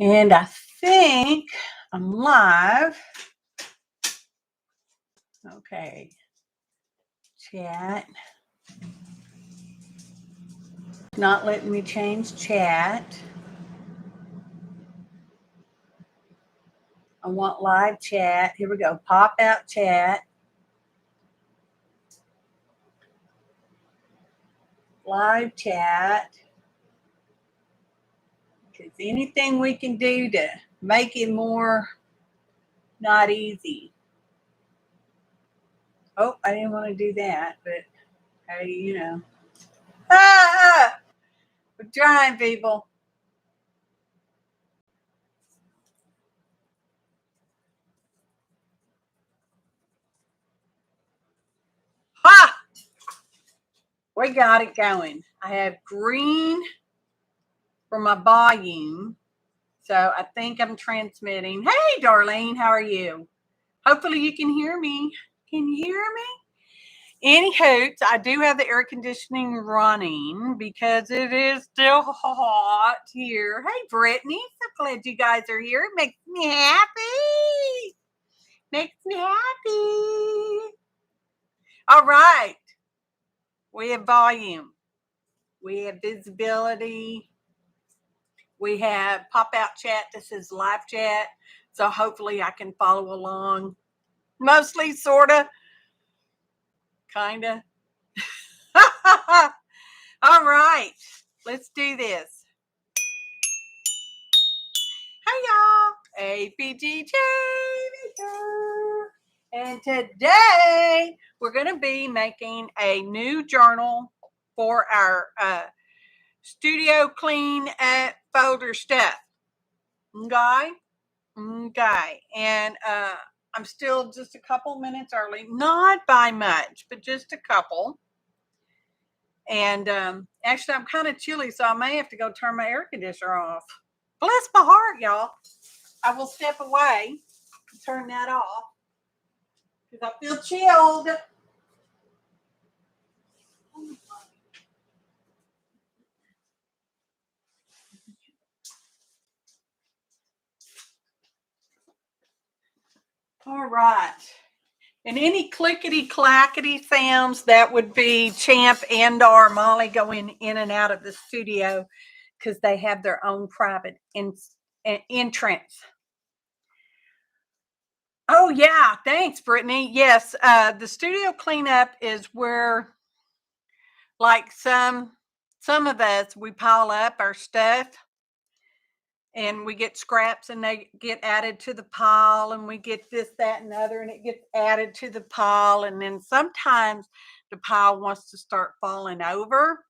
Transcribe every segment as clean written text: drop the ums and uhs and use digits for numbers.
And I think I'm live. Okay. Chat. Not letting me change chat. I want live chat. Here we go. Pop out chat. Live chat. Because anything we can do to make it more not easy. Oh, I didn't want to do that, but hey, you know. We're trying, people. Ha! We got it going. I have green for my volume. So I think I'm transmitting. Hey, Darlene, how are you? Hopefully you can hear me. Can you hear me? Anywho, I do have the air conditioning running because it is still hot here. Hey, Brittany, so glad you guys are here. It makes me happy. Makes me happy. All right. We have volume. We have visibility. We have pop-out chat. This is live chat. So hopefully I can follow along. Mostly, sort of, kind of. All right. Let's do this. Hey, y'all. APG Jamie here. And today we're going to be making a new journal for our studio clean folder stuff. Okay? Okay. And I'm still just a couple minutes early. Not by much, but just a couple. And actually, I'm kind of chilly, so I may have to go turn my air conditioner off. Bless my heart, y'all. I will step away and turn that off because I feel chilled. All right. And any clickety clackety sounds, that would be Champ and or Molly going in and out of the studio because they have their own private entrance. Oh, yeah. Thanks, Brittany. Yes, the studio cleanup is where, like some of us, we pile up our stuff and we get scraps and they get added to the pile, and we get this, that, and other, and it gets added to the pile. And then sometimes the pile wants to start falling over,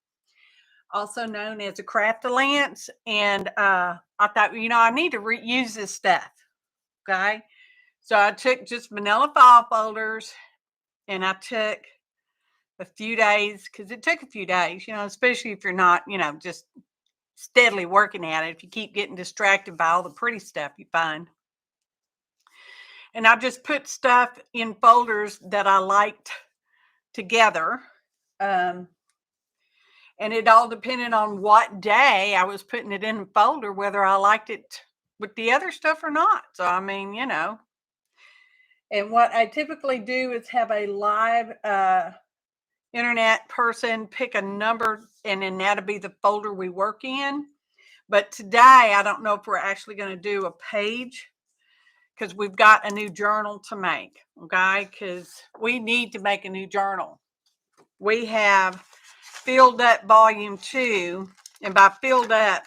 also known as a craft-a-lance. And I thought, I need to reuse this stuff. Okay. So I took just manila file folders and I took a few days, because it took a few days, especially if you're not, just steadily working at it. If you keep getting distracted by all the pretty stuff you find. And I just put stuff in folders that I liked together. And it all depended on what day I was putting it in a folder, whether I liked it with the other stuff or not. So, I mean, And what I typically do is have a live internet person pick a number, and then that'll be the folder we work in. But today, I don't know if we're actually going to do a page, because we've got a new journal to make, okay? Because we need to make a new journal. We have filled up volume 2, and by filled up,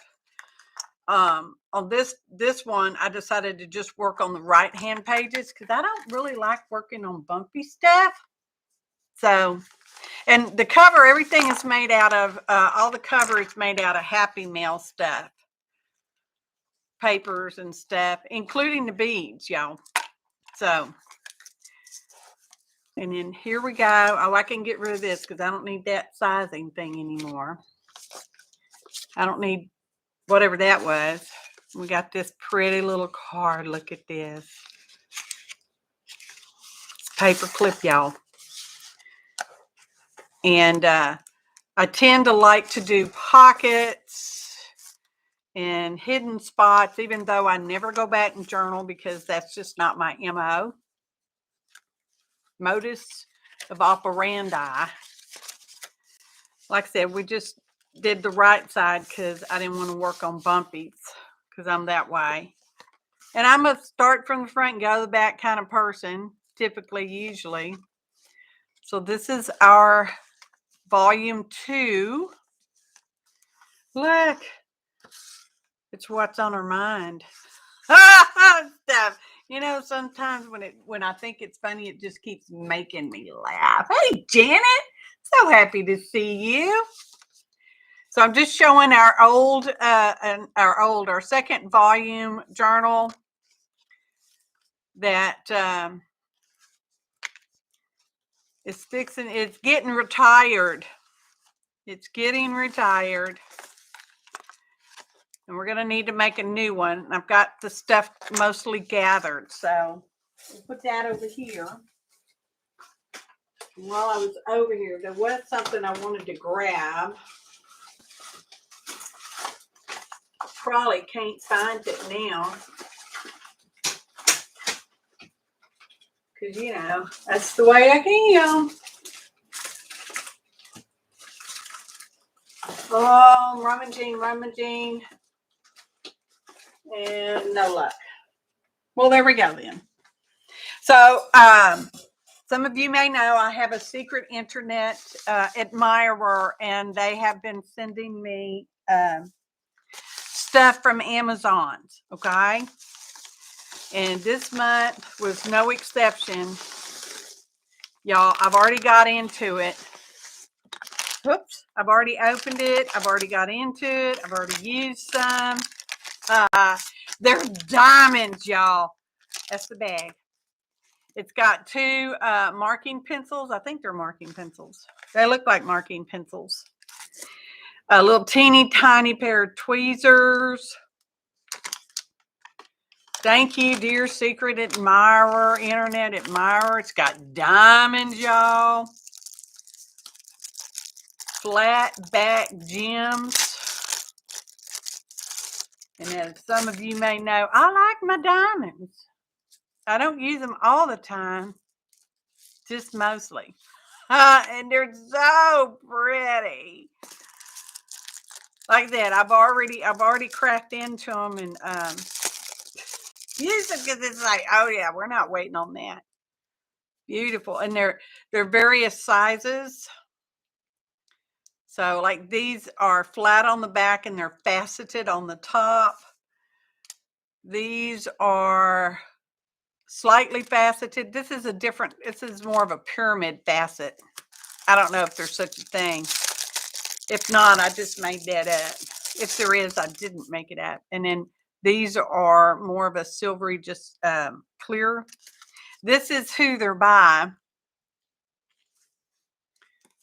on this one, I decided to just work on the right-hand pages because I don't really like working on bumpy stuff. So, and the cover, everything is made out of, all the cover is made out of Happy Mail stuff. Papers and stuff, including the beads, y'all. So, and then here we go. Oh, I can get rid of this because I don't need that sizing thing anymore. I don't need whatever that was. We got this pretty little card. Look at this. Paper clip, y'all. And I tend to like to do pockets in hidden spots, even though I never go back and journal because that's just not my MO. Modus of operandi. Like I said, we just did the right side because I didn't want to work on bumpies because I'm that way. And I'm a start from the front and go to the back kind of person, typically, usually. So this is our volume 2. Look, it's what's on our mind. Stuff. You know, sometimes when I think it's funny, it just keeps making me laugh. Hey, Janet, so happy to see you. So I'm just showing our our second volume journal that it's getting retired. It's getting retired. And we're going to need to make a new one. I've got the stuff mostly gathered. So we'll put that over here. And while I was over here, there was something I wanted to grab. I probably can't find it now. Because, you know, that's the way I can. Oh, rummaging. And no luck. Well, there we go then. So, some of you may know I have a secret internet admirer, and they have been sending me stuff from Amazon. Okay. And this month was no exception. Y'all, I've already got into it. Whoops. I've already opened it. I've already got into it. I've already used some. They're diamonds, y'all. That's the bag. It's got 2 marking pencils. I think they're marking pencils. They look like marking pencils. A little teeny tiny pair of tweezers. Thank you, dear secret admirer, internet admirer. It's got diamonds, y'all. Flat back gems. And as some of you may know, I like my diamonds. I don't use them all the time, just mostly. And they're so pretty. Like that, I've already cracked into them and use them because it's like, oh yeah, we're not waiting on that. Beautiful, and they're various sizes. So like these are flat on the back and they're faceted on the top. These are slightly faceted. This is more of a pyramid facet. I don't know if there's such a thing. If not, I just made that up. If there is, I didn't make it up. And then these are more of a silvery, just clear. This is who they're by.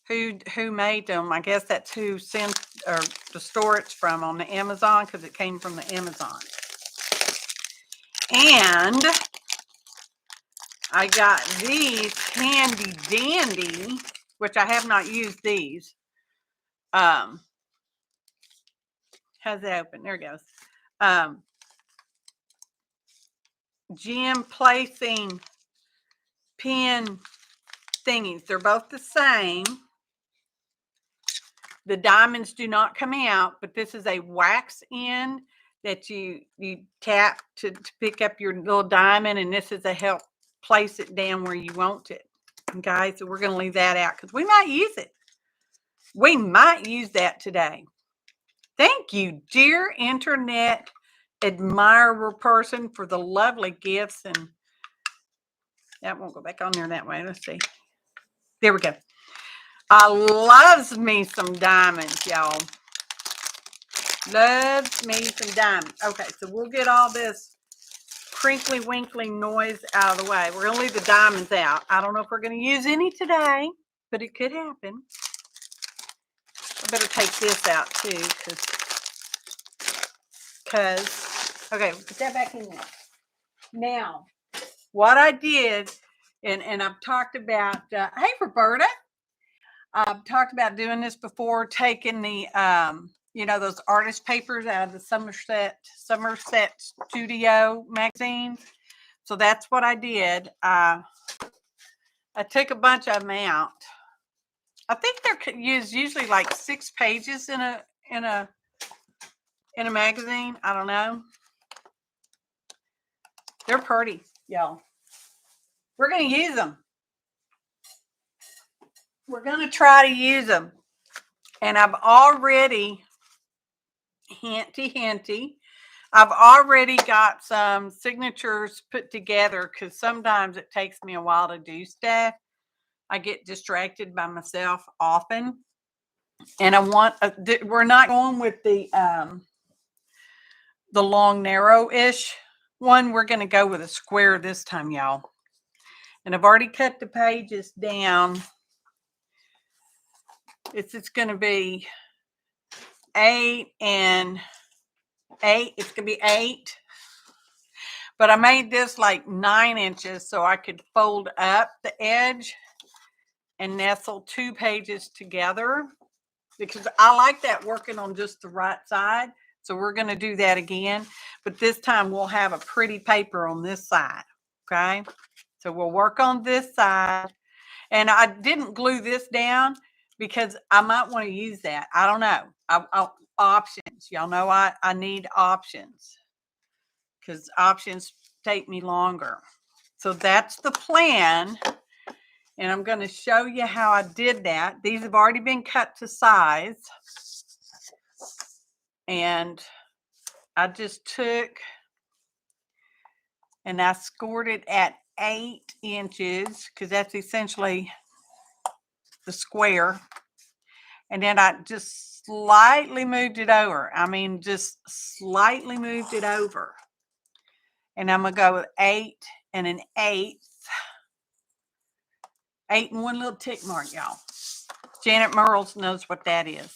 Who made them? I guess that's who sent or the store it's from on the Amazon, because it came from the Amazon. And I got these handy dandy, which I have not used these. How's that open? There it goes. Gem placing pin thingies. They're both the same. The diamonds do not come out, but this is a wax end that you tap to pick up your little diamond, and this is a help place it down where you want it. Okay, so we're going to leave that out because we might use it. We might use that today. Thank you, dear internet admirer person, for the lovely gifts. And that won't go back on there that way. Let's see. There we go. I loves me some diamonds, y'all. Loves me some diamonds. Okay, so we'll get all this crinkly winkly noise out of the way. We're going to leave the diamonds out. I don't know if we're going to use any today, but it could happen. I better take this out too, because okay, put that back in there. Now, what I did, and I've talked about, hey, Roberta, I've talked about doing this before, taking the you know, those artist papers out of the Somerset Studio magazine. So that's what I did. I took a bunch of them out. I think they're used usually like 6 pages in a magazine. I don't know. They're pretty, y'all. We're going to use them. We're going to try to use them. And I've already, hinty, I've already got some signatures put together because sometimes it takes me a while to do stuff. I get distracted by myself often. And I want, we're not going with the long, narrow-ish one. We're going to go with a square this time, y'all. And I've already cut the pages down. It's going to be 8 and 8. It's going to be 8. But I made this like 9 inches so I could fold up the edge and nestle 2 pages together, because I like that working on just the right side. So we're going to do that again, but this time we'll have a pretty paper on this side. Okay. So we'll work on this side, and I didn't glue this down because I might want to use that. I don't know. Options. Y'all know I need options because options take me longer. So that's the plan. And I'm going to show you how I did that. These have already been cut to size. And I just took and I scored it at 8 inches because that's essentially the square. And then I just slightly moved it over. I mean, just slightly moved it over. And I'm going to go with 8 and an 1/8. 8 and 1 little tick mark, y'all. Janet Merles knows what that is.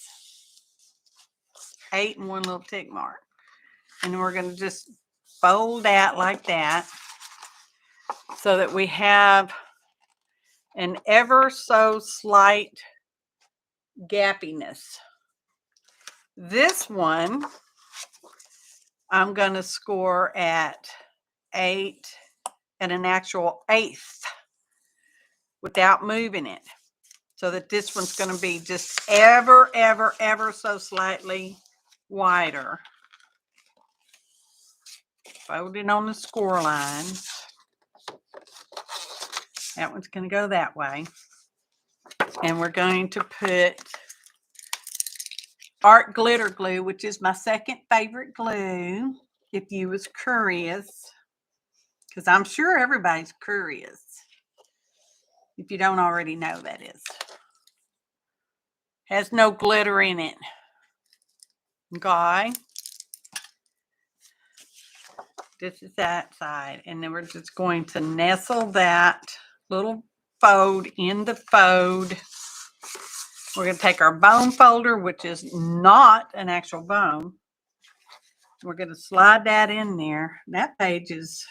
8 and 1 little tick mark. And we're going to just fold that like that so that we have an ever so slight gappiness. This one, I'm going to score at 8 and an actual 1/8 without moving it. So that this one's going to be just ever so slightly wider. Folded on the score line. That one's going to go that way. And we're going to put art glitter glue, which is my second favorite glue, if you was curious. Because I'm sure everybody's curious. If you don't already know, that is. Has no glitter in it. Okay. This is that side. And then we're just going to nestle that little fold in the fold. We're going to take our bone folder, which is not an actual bone. We're going to slide that in there. That page is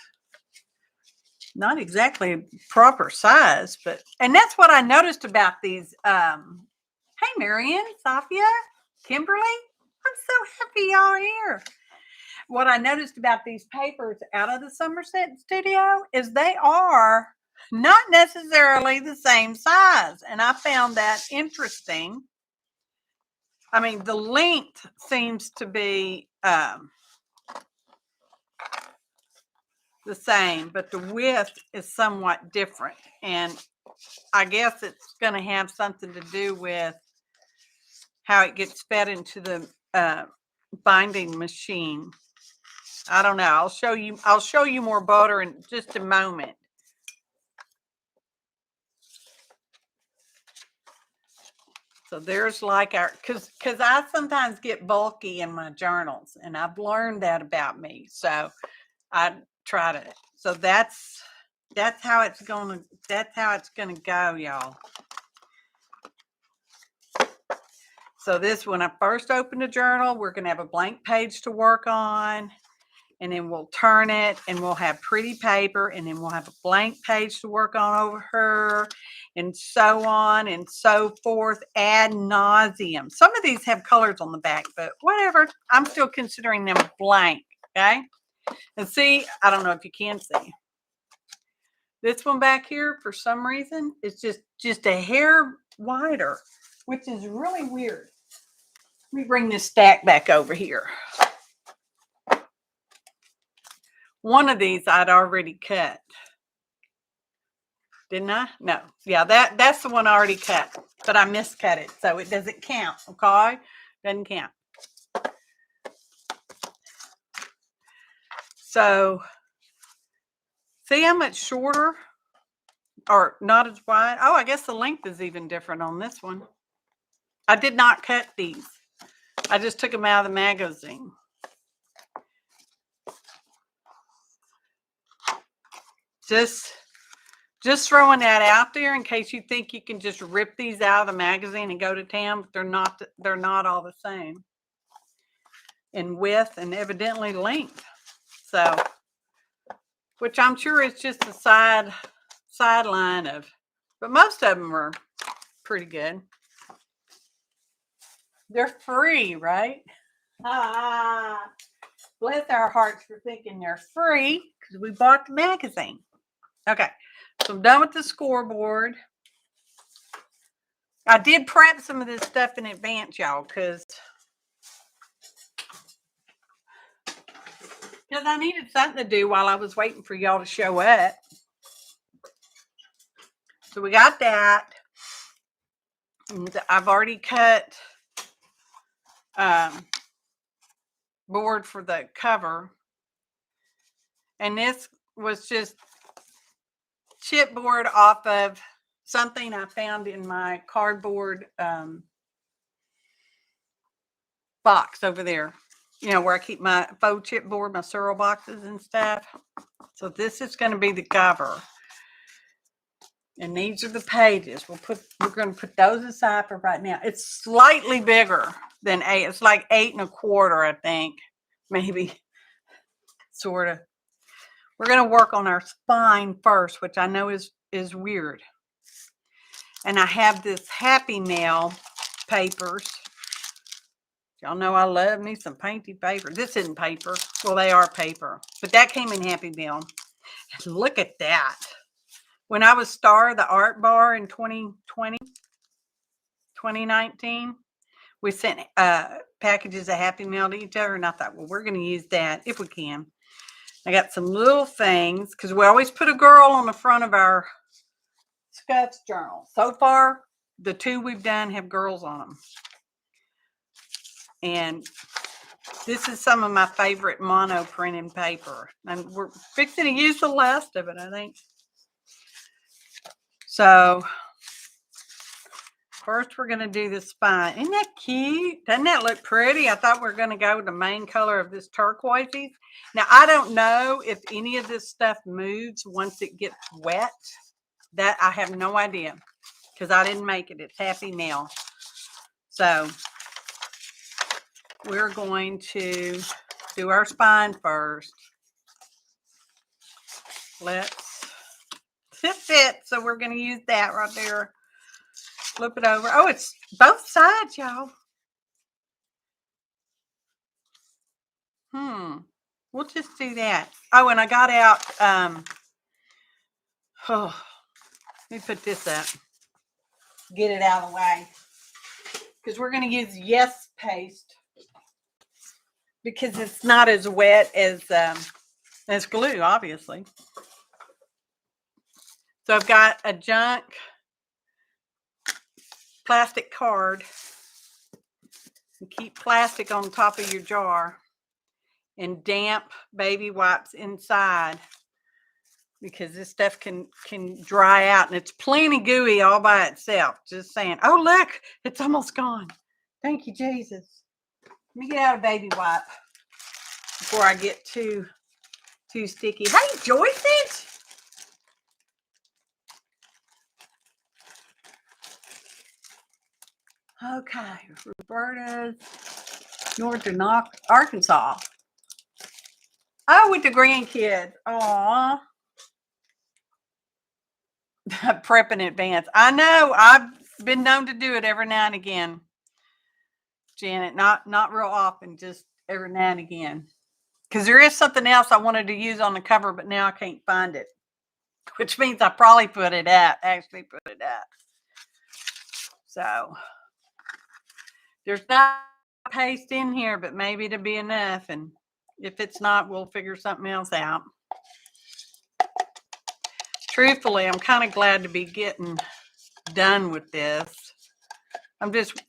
not exactly a proper size, but, and that's what I noticed about these. Hey, Marion, Sophia, Kimberly, I'm so happy y'all are here. What I noticed about these papers out of the Somerset Studio is they are not necessarily the same size. And I found that interesting. I mean, the length seems to be the same, but the width is somewhat different. And I guess it's going to have something to do with how it gets fed into the binding machine. I don't know. I'll show you more butter in just a moment. So there's like our, because I sometimes get bulky in my journals, and I've learned that about me. So I try to, so that's how it's gonna go, y'all. So this, when I first open the journal, we're gonna have a blank page to work on, and then we'll turn it and we'll have pretty paper, and then we'll have a blank page to work on over her, and so on and so forth ad nauseum. Some of these have colors on the back, but whatever. I'm still considering them blank, okay? And see, I don't know if you can see. This one back here, for some reason, is just a hair wider, which is really weird. Let me bring this stack back over here. One of these I'd already cut. Didn't I? No. Yeah, that's the one I already cut, but I miscut it, so it doesn't count, okay? Doesn't count. So, see how much shorter or not as wide? Oh, I guess the length is even different on this one. I did not cut these. I just took them out of the magazine. Just throwing that out there in case you think you can just rip these out of the magazine and go to town, but they're not all the same in width and evidently length. So, which I'm sure is just a sideline of, but most of them are pretty good. They're free, right? Bless our hearts for thinking they're free because we bought the magazine. Okay, so I'm done with the scoreboard. I did prep some of this stuff in advance, y'all, because I needed something to do while I was waiting for y'all to show up. So we got that. And I've already cut board for the cover. And this was just chipboard off of something I found in my cardboard box over there. You know, where I keep my faux chipboard, my cereal boxes and stuff. So this is going to be the cover. And these are the pages. We're going to put those aside for right now. It's slightly bigger than 8. It's like 8 1/4, I think. Maybe. Sort of. We're going to work on our spine first, which I know is weird. And I have this Happy Mail papers. Y'all know I love me some painty paper. This isn't paper. Well, they are paper. But that came in Happy Mail. And look at that. When I was Star, the art bar in 2019, we sent packages of Happy Mail to each other. And I thought, well, we're going to use that if we can. I got some little things because we always put a girl on the front of our SCUFS journal. So far, the 2 we've done have girls on them. And this is some of my favorite mono printed paper. And we're fixing to use the last of it, I think. So, first we're going to do the spine. Isn't that cute? Doesn't that look pretty? I thought we were going to go with the main color of this turquoise. Now, I don't know if any of this stuff moves once it gets wet. That I have no idea because I didn't make it. It's Happy Mail. So, we're going to do our spine first. It fits, so we're going to use that right there. Flip it over. Oh, it's both sides, y'all. We'll just do that. Oh, and I got out, let me put this up. Get it out of the way. Because we're going to use Yes paste. Because it's not as wet as glue, obviously. So I've got a junk plastic card. You keep plastic on top of your jar and damp baby wipes inside because this stuff can dry out and it's plenty gooey all by itself. Just saying. Oh, look, it's almost gone. Thank you, Jesus. Let me get out a baby wipe before I get too sticky. Hey, Joyce! Okay, Roberta's, Northern Arkansas. Oh, with the grandkids. Aw. Prep in advance. I know. I've been known to do it every now and again, Janet. Not real often, just every now and again. Because there is something else I wanted to use on the cover, but now I can't find it. Which means I probably actually put it at. So there's not paste in here, but maybe it'll be enough. And if it's not, we'll figure something else out. Truthfully, I'm kind of glad to be getting done with this. I'm just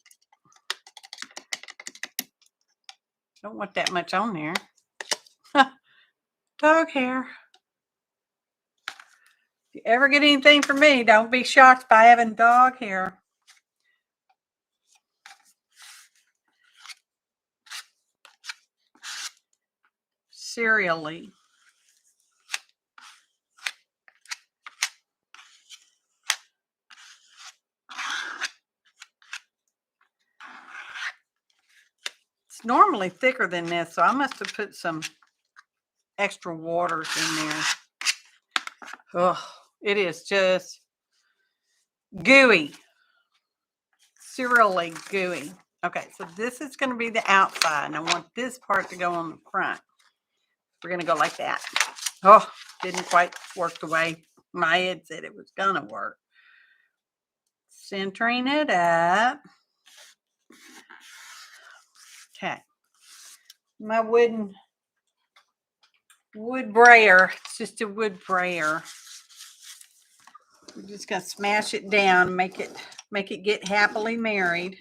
don't want that much on there. Dog hair. If you ever get anything from me, don't be shocked by having dog hair. Serially. It's normally thicker than this, so I must have put some extra waters in there. Oh, it is just gooey. Serially gooey. Okay, so this is going to be the outside, and I want this part to go on the front. We're going to go like that. Oh, didn't quite work the way my head said it was going to work. Centering it up. Okay. My wood brayer. It's just a wood brayer. We're just going to smash it down, make it get happily married.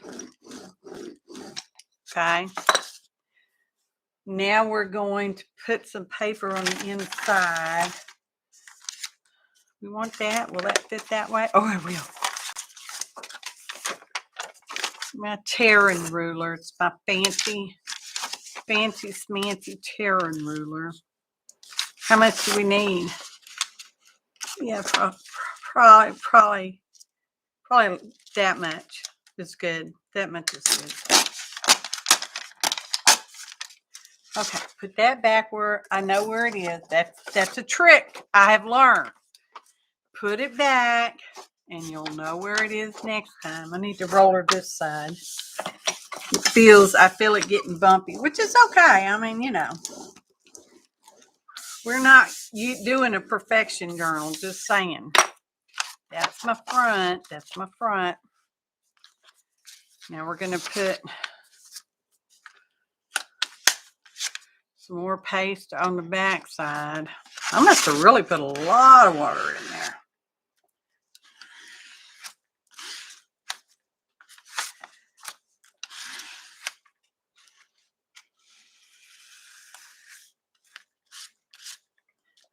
Okay. Now we're going to put some paper on the inside. We want that. Will that fit that way? Oh, it will. My tearing ruler. It's my fancy smancy tearing ruler. How much do we need? Yeah, probably that much is good. That much is good. Okay, put that back where I know where it is. That's a trick I have learned. Put it back, and you'll know where it is next time. I need to roller this side. I feel it getting bumpy, which is okay. I mean, you know, we're not doing a perfection journal. Just saying. That's my front. That's my front. Now we're going to put some more paste on the back side. I must have really put a lot of water in there.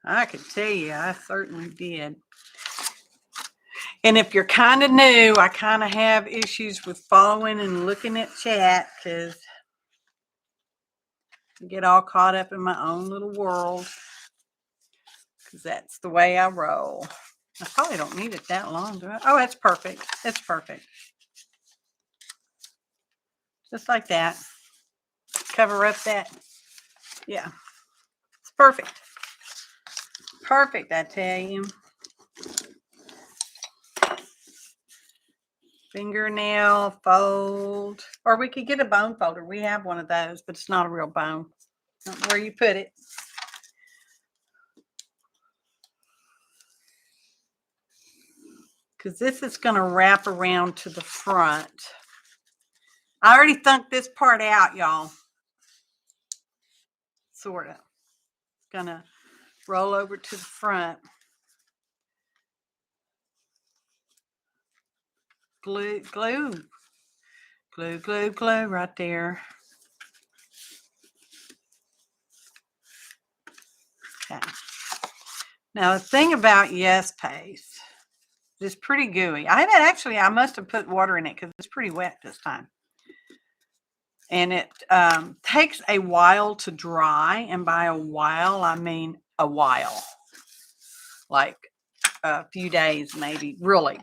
I can tell you, I certainly did. And if you're kind of new, I kind of have issues with following and looking at chat because I get all caught up in my own little world because that's the way I roll. I probably don't need it that long, do I? Oh, that's perfect. That's perfect. Just like that. Cover up that. Yeah. It's perfect. Perfect, I tell you. Fingernail fold. Or we could get a bone folder. We have one of those, but it's not a real bone. Not where you put it. Because this is going to wrap around to the front. I already thunked this part out, y'all. Sort of. Going to roll over to the front. Glue right there. Okay. Now the thing about Yes Paste, it's pretty gooey. I must have put water in it because it's pretty wet this time. And it takes a while to dry. And by a while, I mean a while. Like a few days, maybe, really.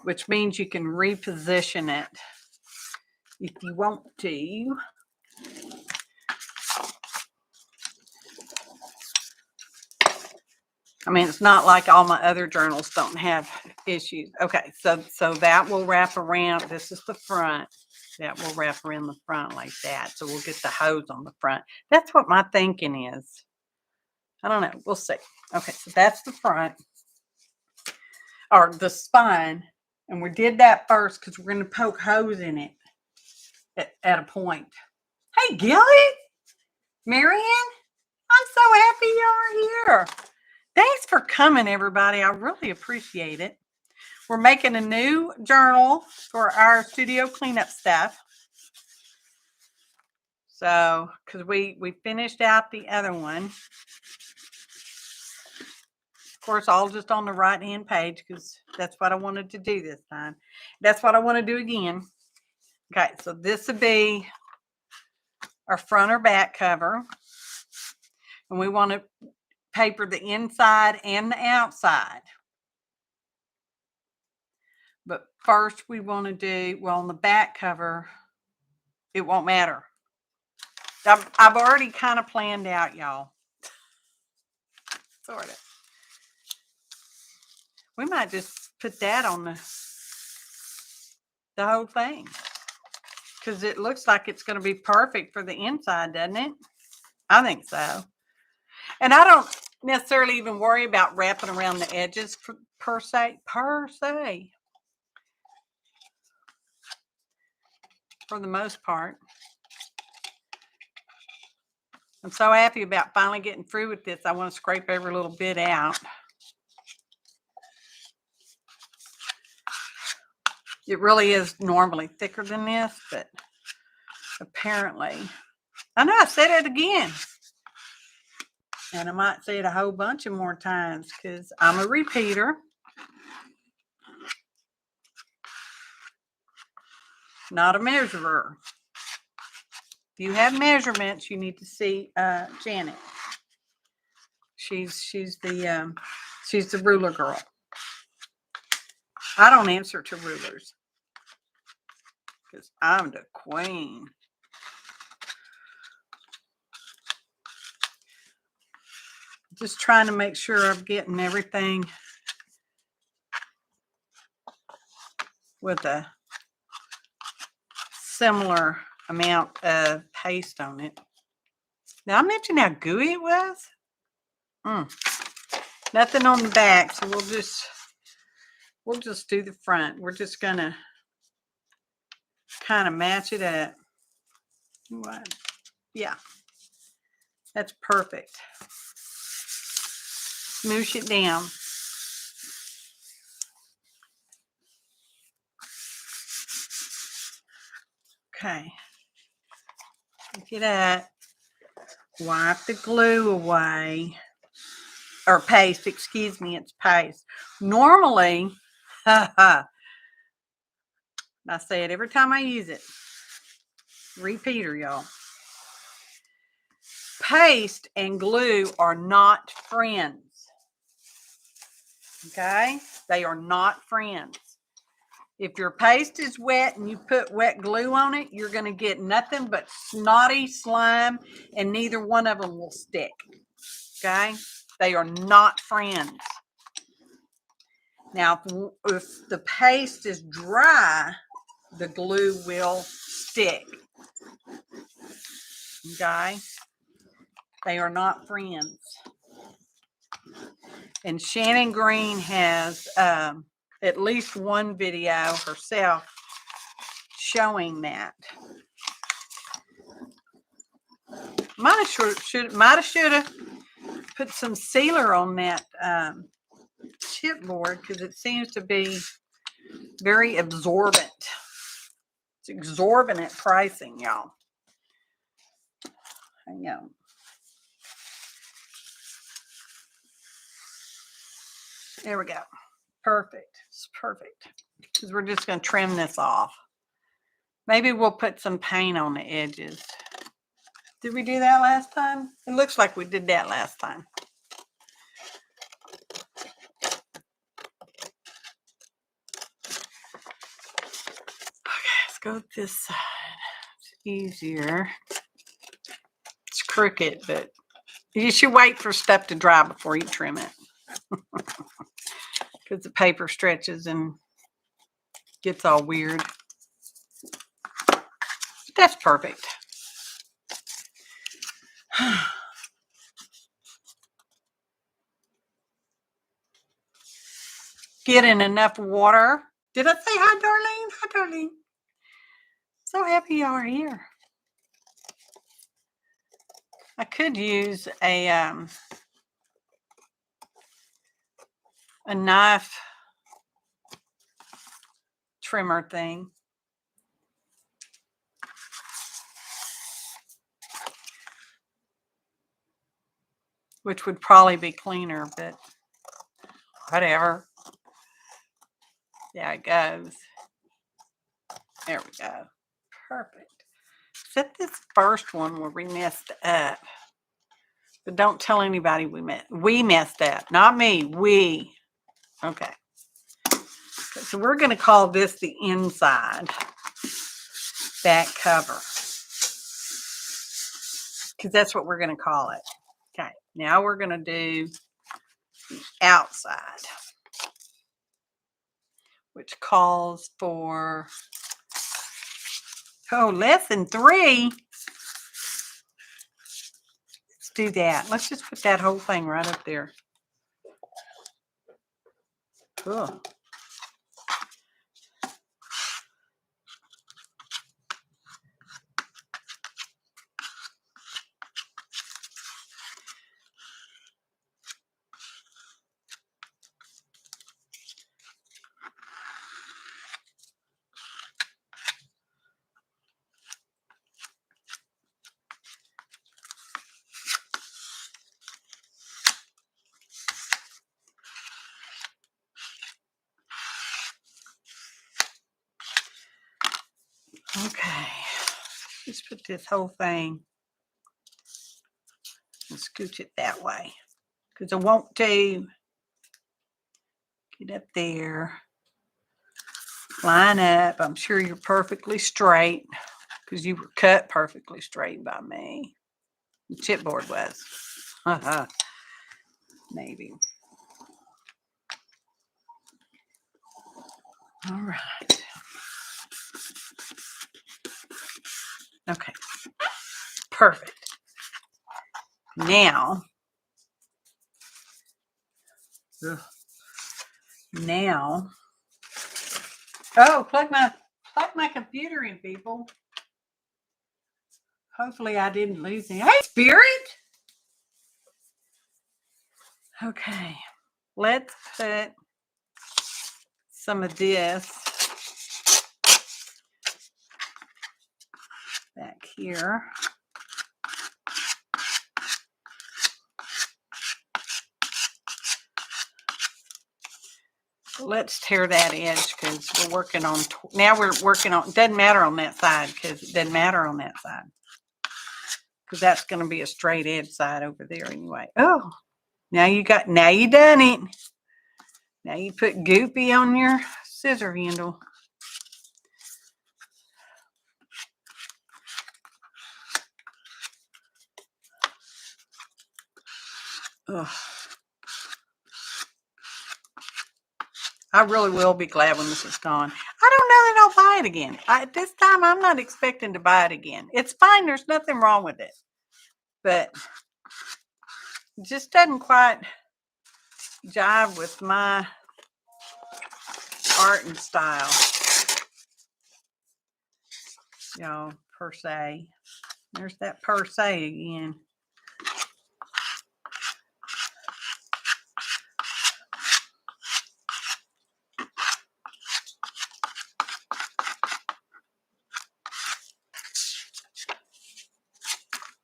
Which means you can reposition it if you want to. I mean, it's not like all my other journals don't have issues. Okay, so that will wrap around. This is the front. That will wrap around the front like that. So we'll get the hose on the front. That's what my thinking is. I don't know. We'll see. Okay, so that's the front. Or the spine. And we did that first because we're going to poke holes in it at a point. Hey, Gilly! Marianne? I'm so happy you're here. Thanks for coming, everybody. I really appreciate it. We're making a new journal for our studio cleanup stuff. So, because we finished out the other one. Of course, all just on the right-hand page because that's what I wanted to do this time. That's what I want to do again. Okay, so this would be our front or back cover. And we want to paper the inside and the outside. But first we want to do, well, on the back cover, it won't matter. I've already kind of planned out, y'all. Sort of. We might just put that on the whole thing. Because it looks like it's going to be perfect for the inside, doesn't it? I think so. And I don't necessarily even worry about wrapping around the edges per se. For the most part. I'm so happy about finally getting through with this. I want to scrape every little bit out. It really is normally thicker than this, but apparently, I know I said it again. And I might say it a whole bunch of more times because I'm a repeater. Not a measurer. If you have measurements, you need to see Janet. She's the ruler girl. I don't answer to rulers because I'm the queen. Just trying to make sure I'm getting everything with a similar amount of paste on it. Now I mentioned how gooey it was. Nothing on the back, so we'll just do the front. We're just gonna kind of match it up. What? Yeah, that's perfect. Smoosh it down. Okay. Look at that. Wipe the glue away. Or paste, excuse me, it's paste. Normally, I say it every time I use it. Repeater, y'all. Paste and glue are not friends. Okay? They are not friends. If your paste is wet and you put wet glue on it, you're going to get nothing but snotty slime, and neither one of them will stick. Okay? They are not friends. Now, if the paste is dry, the glue will stick. Okay? They are not friends. And Shannon Green has at least one video herself showing that. Might have should have put some sealer on that chipboard because it seems to be very absorbent. It's exorbitant pricing, y'all. Hang on. There we go. Perfect. It's perfect. Because we're just going to trim this off. Maybe we'll put some paint on the edges. Did we do that last time? It looks like we did that last time. Okay, let's go this side. It's easier. It's crooked, but you should wait for stuff to dry before you trim it. because the paper stretches and gets all weird. But that's perfect. Get in enough water. Did I say hi, Darlene? Hi, Darlene. So happy you are here. I could use a knife trimmer thing. Which would probably be cleaner, but whatever. There it goes. There we go. Perfect. Except this first one where we messed up. But don't tell anybody we messed up. Not me. We. Okay. So we're going to call this the inside back cover. Because that's what we're going to call it. Okay. Now we're going to do the outside. Which calls for, less than 3. Let's do that. Let's just put that whole thing right up there. Cool. Okay, let's put this whole thing and scooch it that way because I want to get up there, line up. I'm sure you're perfectly straight because you were cut perfectly straight by me. The chipboard was. Maybe. All right. Okay. Perfect. Now, plug my computer in, people. Hopefully I didn't lose it. Hey, Spirit. Okay. Let's put some of this back here. Let's tear that edge because we're working on, it doesn't matter on that side because it doesn't matter on that side. Because that's going to be a straight edge side over there anyway. Oh, now you done it. Now you put Goopy on your scissor handle. Ugh. I really will be glad when this is gone. I don't know that I'll buy it again. This time I'm not expecting to buy it again. It's fine. There's nothing wrong with it. But it just doesn't quite jive with my art and style. Per se. There's that per se again.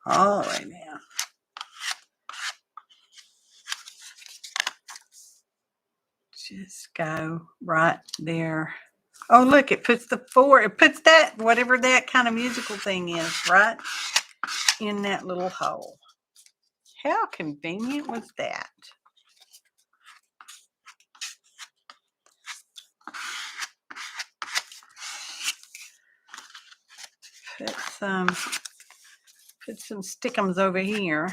All the way down. Just go right there. Oh, look, it puts that, whatever that kind of musical thing is, right in that little hole. How convenient was that? Put some stickums over here.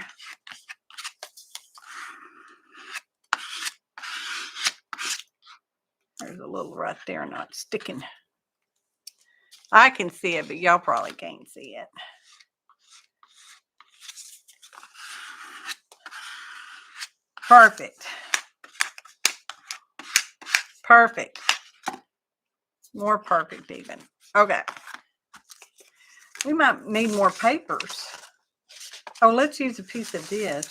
little right there, not sticking. I can see it, but y'all probably can't see it. Perfect. Perfect. More perfect even. Okay. We might need more papers. Oh, let's use a piece of this.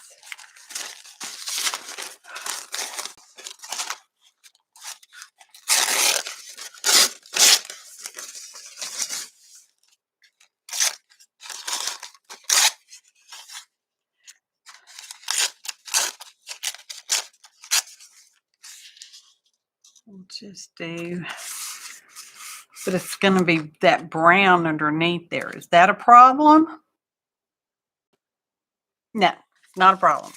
We'll just do, but it's going to be that brown underneath there. Is that a problem? No, not a problem.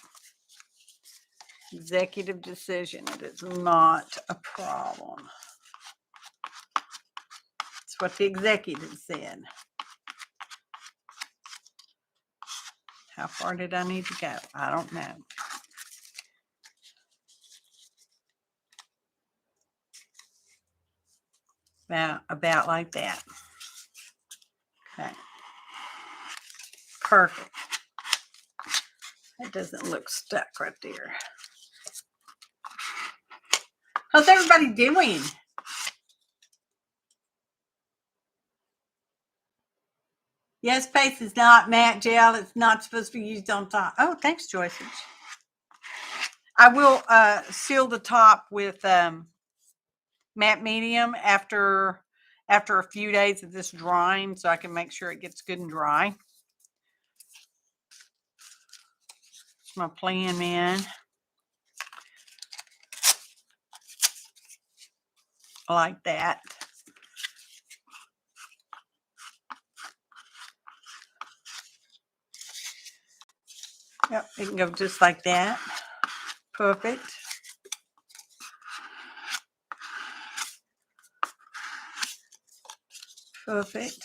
Executive decision. It is not a problem. It's what the executive said. How far did I need to go? I don't know. About like that. Okay. Perfect. That doesn't look stuck right there. How's everybody doing? Yes, paste is not matte gel. It's not supposed to be used on top. Oh, thanks, Joyce. I will seal the top with matte medium after a few days of this drying, so I can make sure it gets good and dry. It's my plan, man. I like that. Yep, it can go just like that. Perfect. Perfect.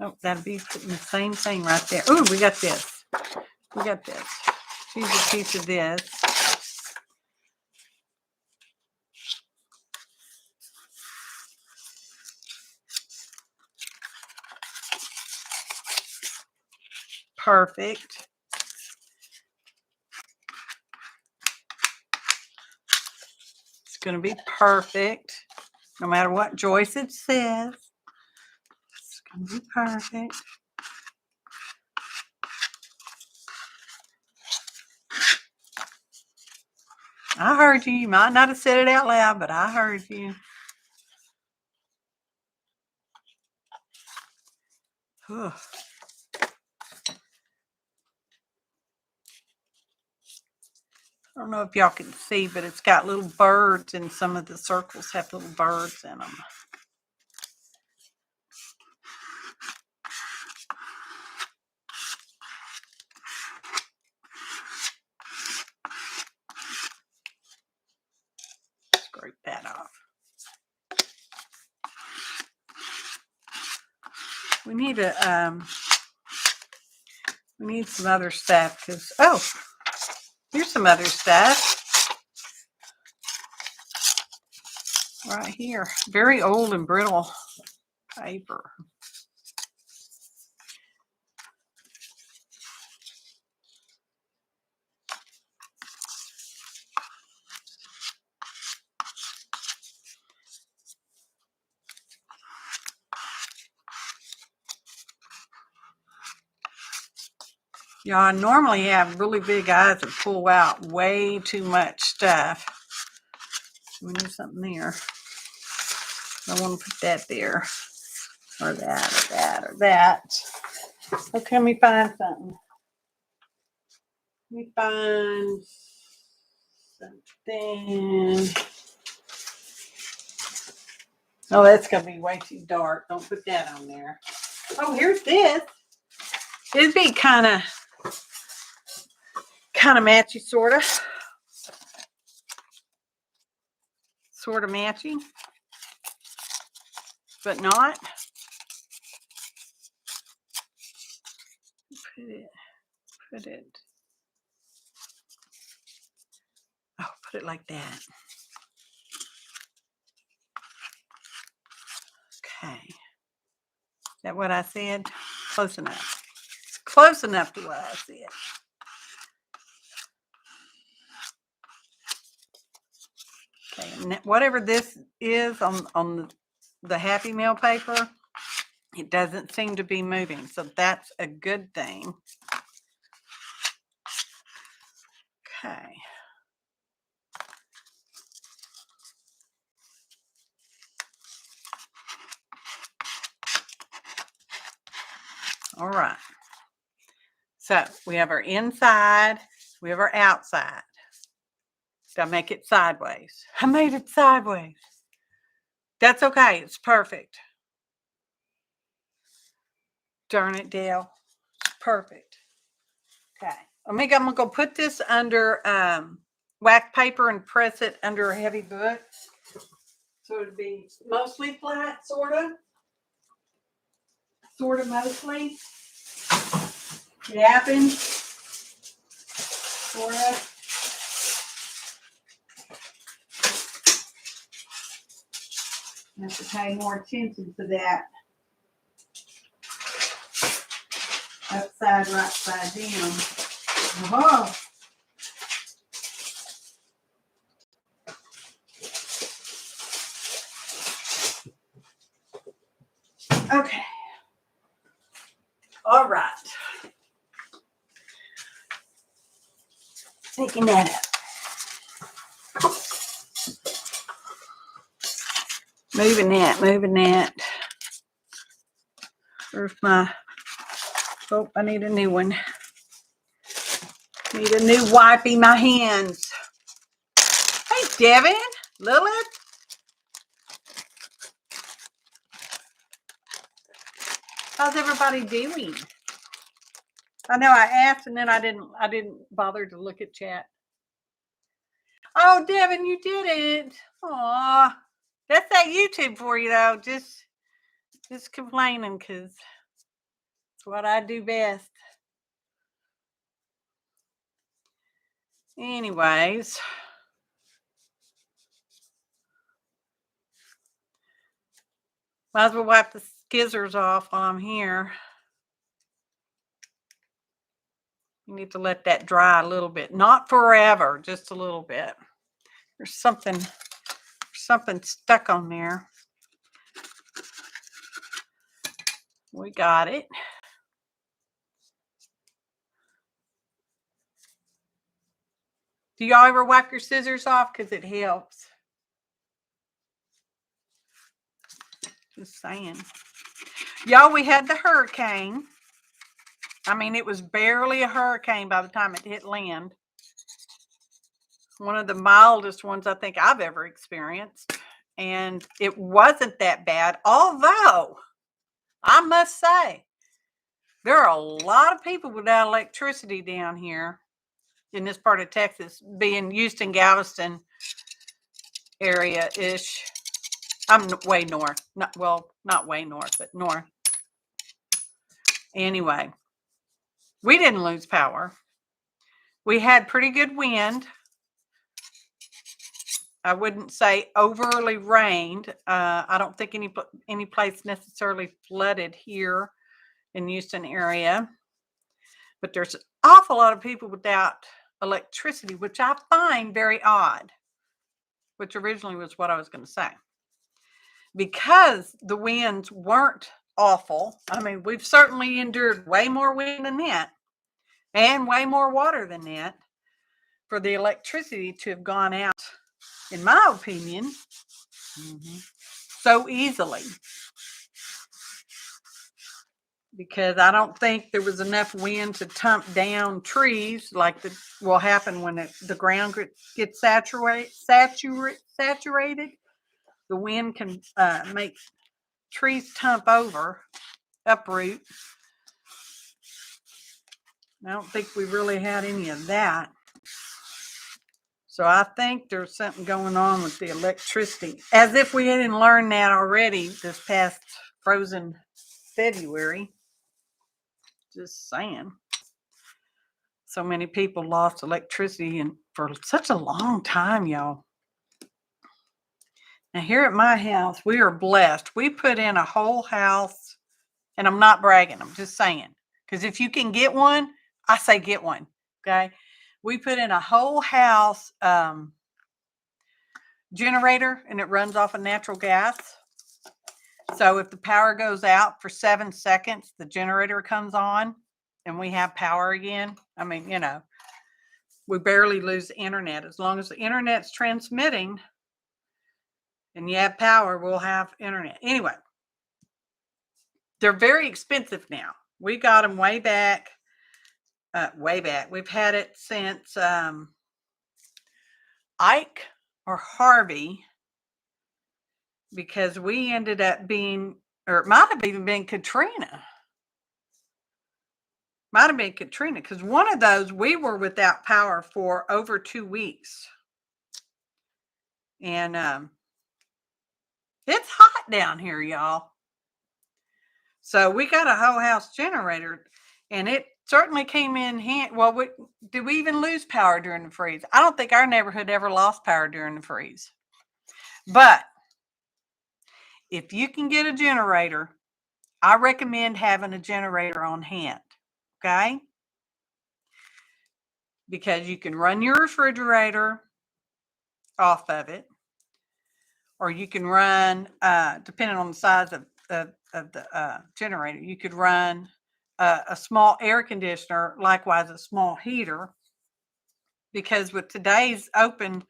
Oh, that'll be putting the same thing right there. Oh, we got this. We got this. Use a piece of this. Perfect. It's going to be perfect. No matter what Joyce it says. It's going to be perfect. I heard you. You might not have said it out loud, but I heard you. Ugh. I don't know if y'all can see, but it's got little birds, and some of the circles have little birds in them. Scrape that off. We need some other stuff because here's some other stuff right here. Very old and brittle paper. Yeah, I normally have really big eyes that pull out way too much stuff. We need something there. I want to put that there, or that, or that, or that. Okay, let me find something. Let me find something. Oh, that's going to be way too dark. Don't put that on there. Oh, here's this. It'd be kind of matchy, sort of matchy, but not. Put it. Put it like that. Okay. Is that what I said? Close enough. Close enough to what I said. Okay, and whatever this is on the Happy Meal paper, it doesn't seem to be moving, so that's a good thing. Okay. All right. So we have our inside, we have our outside. Did I make it sideways? I made it sideways. That's okay. It's perfect. Darn it, Dale. Perfect. Okay. I'm going to go put this under wax paper and press it under a heavy book. So it'd be mostly flat, sort of. Sort of mostly. It happens. Sort of. I have to pay more attention to that. Upside, right side down. Oh. Okay. All right. Taking that up. Moving that. Where's my, oh, I need a new one. Need a new wipey my hands. Hey, Devin, Lilith. How's everybody doing? I know I asked and then I didn't bother to look at chat. Oh, Devin, you did it. Aw. That's that YouTube for you though. Just complaining because it's what I do best. Anyways. Might as well wipe the skizzers off while I'm here. You need to let that dry a little bit. Not forever, just a little bit. There's something stuck on there. We got it. Do y'all ever wipe your scissors off? Because it helps. Just saying. Y'all, we had the hurricane. I mean, it was barely a hurricane by the time it hit land. One of the mildest ones I think I've ever experienced. And it wasn't that bad. Although, I must say, there are a lot of people without electricity down here in this part of Texas, being Houston, Galveston area-ish. I'm way north. Not way north, but north. Anyway, we didn't lose power. We had pretty good wind. I wouldn't say overly rained. I don't think any place necessarily flooded here in the Houston area. But there's an awful lot of people without electricity, which I find very odd, which originally was what I was going to say. Because the winds weren't awful. I mean, we've certainly endured way more wind than that and way more water than that for the electricity to have gone out, in my opinion, so easily. Because I don't think there was enough wind to tump down trees like will happen when the ground gets saturated. The wind can make trees tump over, uproot. I don't think we really had any of that. So I think there's something going on with the electricity. As if we hadn't learned that already this past frozen February. Just saying. So many people lost electricity and for such a long time, y'all. Now here at my house, we are blessed. We put in a whole house, and I'm not bragging, I'm just saying. Because if you can get one, I say get one. Okay. We put in a whole house generator, and it runs off of natural gas. So if the power goes out for 7 seconds, the generator comes on and we have power again. I mean, you know, we barely lose the internet. As long as the internet's transmitting and you have power, we'll have internet. Anyway, they're very expensive now. We got them way back. We've had it since Ike or Harvey, because we ended up being, or it might have even been Katrina. Might have been Katrina, because one of those we were without power for over 2 weeks. And it's hot down here, y'all. So we got a whole house generator, and it certainly came in handy. Well, did we even lose power during the freeze? I don't think our neighborhood ever lost power during the freeze. But if you can get a generator, I recommend having a generator on hand. Okay? Because you can run your refrigerator off of it, or you can run, depending on the size of the generator, you could run a small air conditioner, likewise a small heater, because with today's open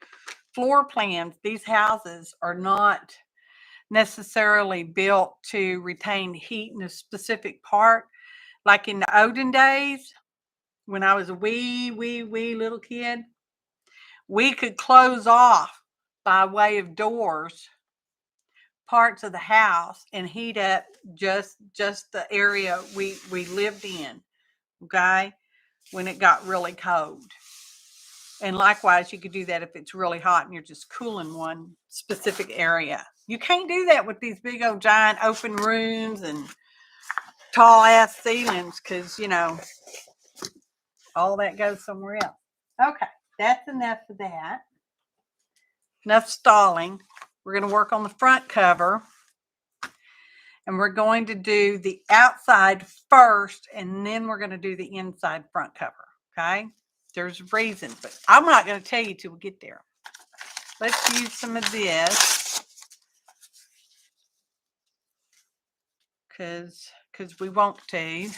floor plans, these houses are not necessarily built to retain heat in a specific part. Like in the olden days, when I was a wee little kid, we could close off by way of doors parts of the house and heat up just the area we lived in, okay, when it got really cold. And likewise, you could do that if it's really hot and you're just cooling one specific area. You can't do that with these big old giant open rooms and tall ass ceilings, because, you know, all that goes somewhere else. Okay, that's enough of that. Enough stalling. We're going to work on the front cover. And we're going to do the outside first, and then we're going to do the inside front cover. Okay? There's reasons, but I'm not going to tell you till we get there. Let's use some of this, because we want to.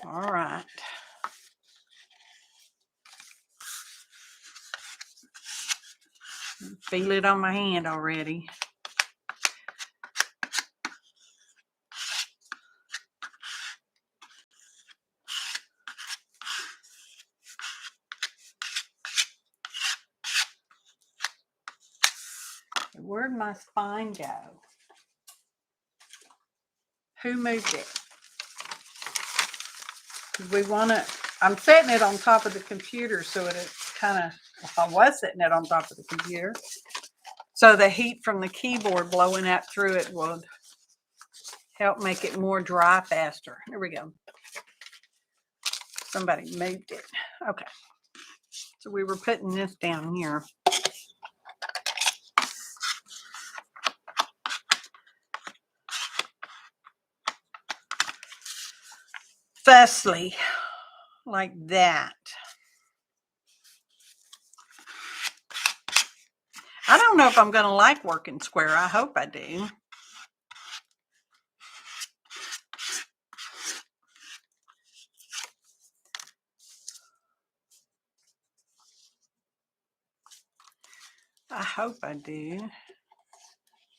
All right. Feel it on my hand already. Where'd my spine go? Who moved it? We want to, I'm setting it on top of the computer, so it kind of, if I was setting it on top of the computer, so the heat from the keyboard blowing out through it would help make it more dry faster. Here we go. Somebody moved it. Okay. So we were putting this down here. Thusly, like that. I don't know if I'm going to like working square. I hope I do. I hope I do.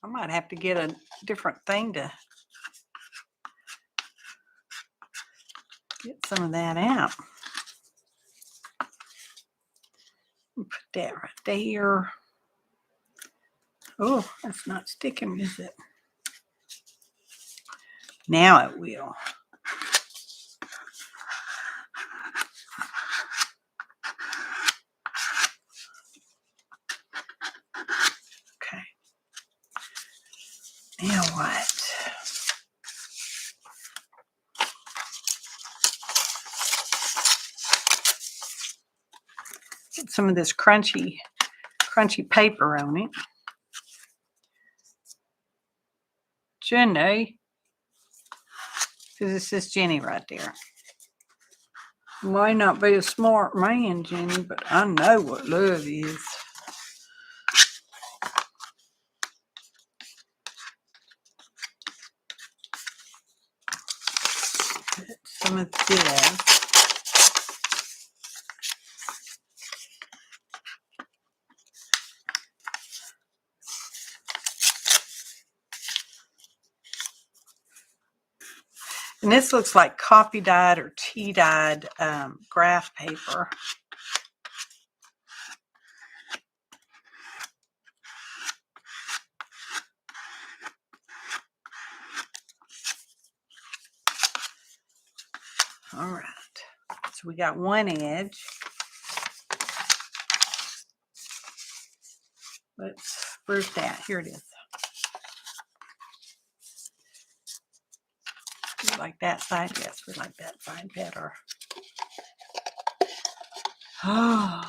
I might have to get a different thing to get some of that out. Put that right there. Oh, that's not sticking, is it? Now it will. Okay. Now what? some of this crunchy paper on it. Jenny. Because it says Jenny right there. Might not be a smart man, Jenny, but I know what love is. Put some of this. And this looks like coffee dyed or tea dyed graph paper. All right. So we got one edge. Where's that? Here it is. You like that side? Yes, we like that side better. Oh.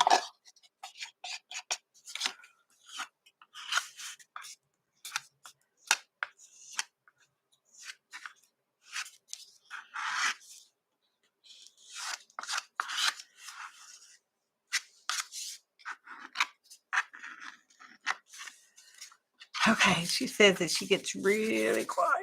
Okay, she says that she gets really quiet.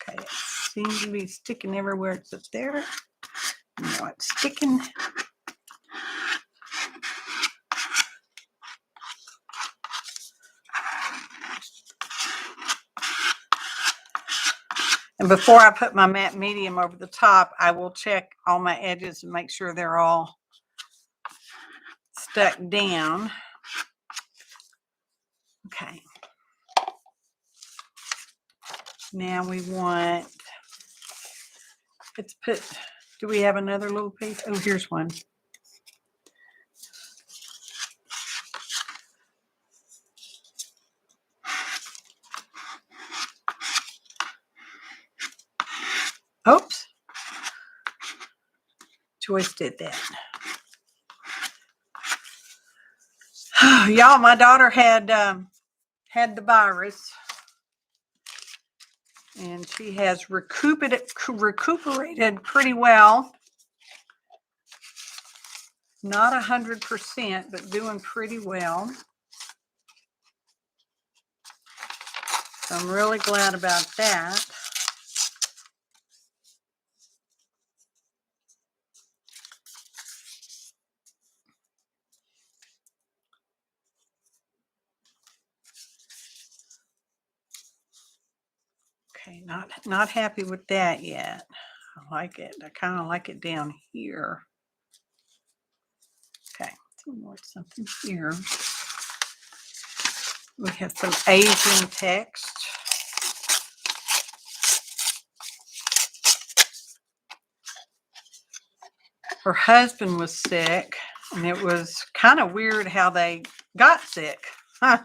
Okay, it seems to be sticking everywhere except there. No, it's sticking. And before I put my matte medium over the top, I will check all my edges and make sure they're all stuck down. Okay. Now we want, let's put, do we have another little piece? Oh, here's one. Oops. Joyce did that. Y'all, my daughter had the virus, and she has recuperated pretty well. Not 100%, but doing pretty well. So I'm really glad about that. Okay, not happy with that yet. I like it. I kind of like it down here. Okay, something here. We have some Asian text. Her husband was sick, and it was kind of weird how they got sick. Huh.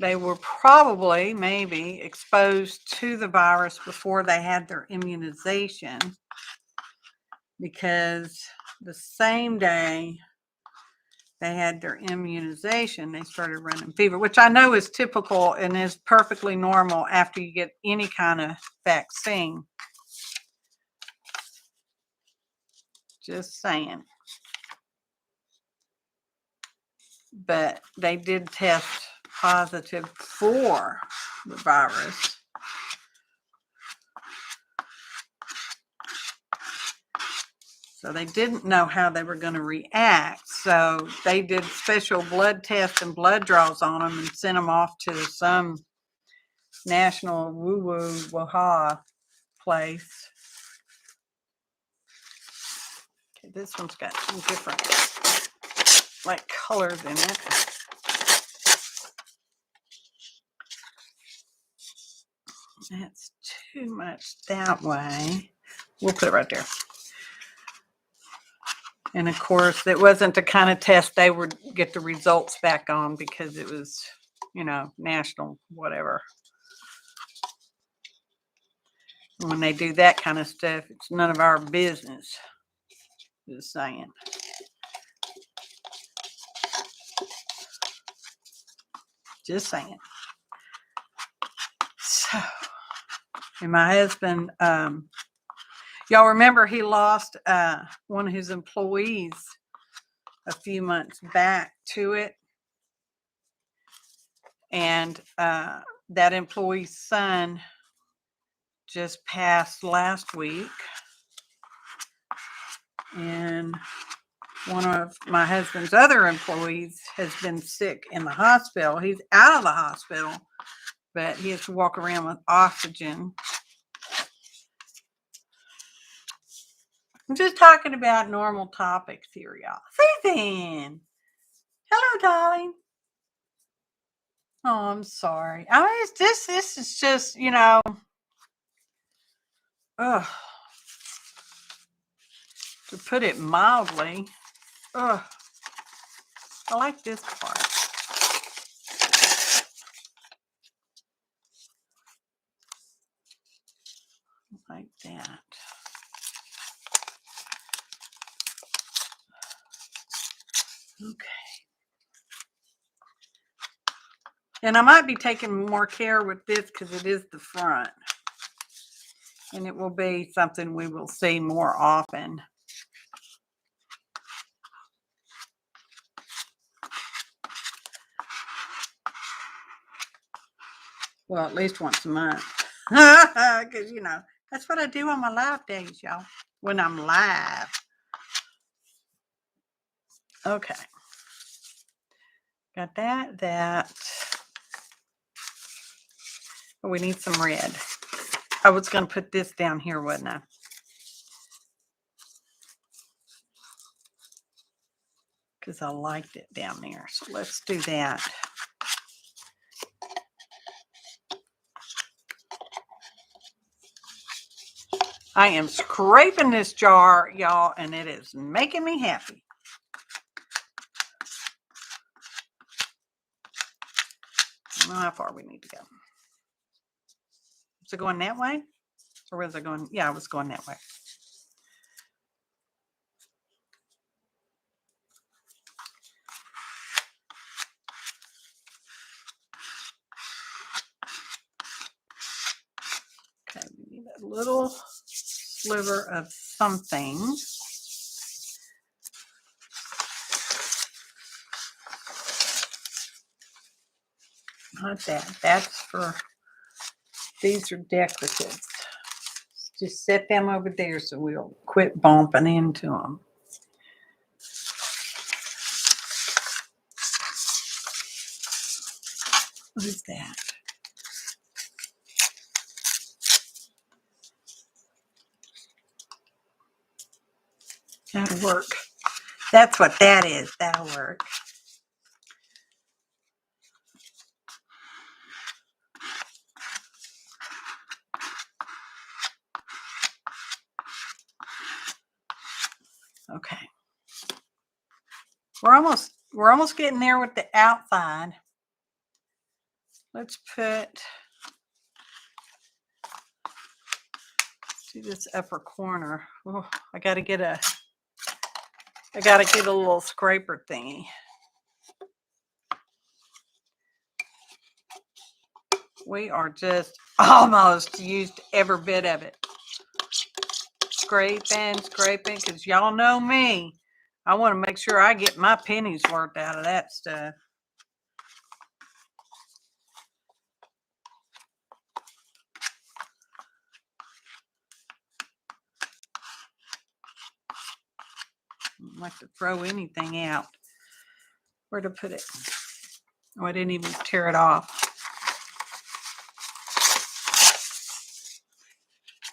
They were probably, maybe, exposed to the virus before they had their immunization, because the same day they had their immunization, they started running fever, which I know is typical and is perfectly normal after you get any kind of vaccine. Just saying. But they did test positive for the virus. So they didn't know how they were going to react. So they did special blood tests and blood draws on them and sent them off to some national woo-woo-wah place. Okay, this one's got some different like colors in it. That's too much that way. We'll put it right there. And of course, it wasn't the kind of test they would get the results back on because it was, you know, national, whatever. And when they do that kind of stuff, it's none of our business. Just saying. Just saying. So, and my husband, y'all remember he lost one of his employees a few months back to it. And that employee's son just passed last week. And one of my husband's other employees has been sick in the hospital. He's out of the hospital, but he has to walk around with oxygen. I'm just talking about normal topics here, y'all. Susan! Hello, darling. Oh, I'm sorry. I mean, this is just, you know, ugh. To put it mildly, ugh. I like this part. Like that. Okay. And I might be taking more care with this because it is the front. And it will be something we will see more often. Well, at least once a month. Because, you know, that's what I do on my live days, y'all. When I'm live. Okay. Got that. Oh, we need some red. I was going to put this down here, wasn't I? Because I liked it down there. So let's do that. I am scraping this jar, y'all, and it is making me happy. I don't know how far we need to go. Is it going that way? Or was it going? Yeah, I was going that way. Okay, we need a little sliver of something. Not that. That's for, these are decorative. Just set them over there so we'll quit bumping into them. What is that? That'll work. That's what that is. That'll work. Okay. We're almost getting there with the outside. Let's do this upper corner. Oh, I gotta get a little scraper thingy. We are just almost used every bit of it. Scraping, because y'all know me. I want to make sure I get my pennies worth out of that stuff. I don't like to throw anything out. Where to put it? Oh, I didn't even tear it off.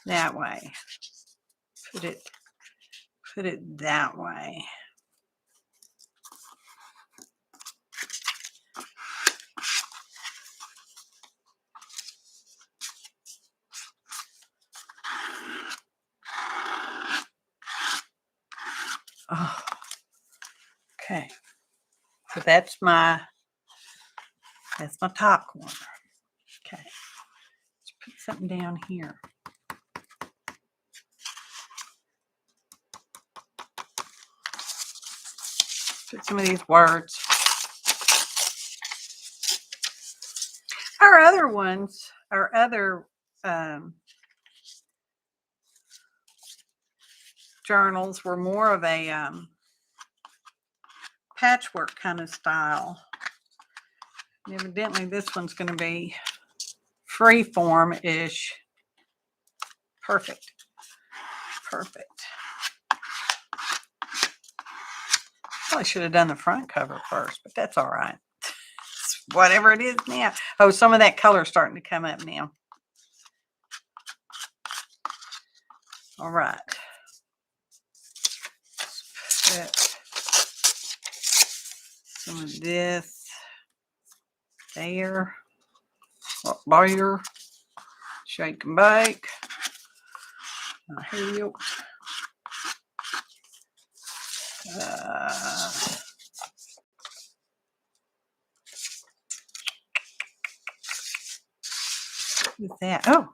That way. Put it that way. Okay. So that's my top corner. Okay. Let's put something down here. Put some of these words. Our other ones, our other journals were more of a patchwork kind of style. And evidently this one's going to be free-form-ish. Perfect. Perfect. Probably should have done the front cover first, but that's all right. Whatever it is now. Oh, some of that color is starting to come up now. All right. Put some of this there. Layer. Shake and bake. Here. What's that? Oh,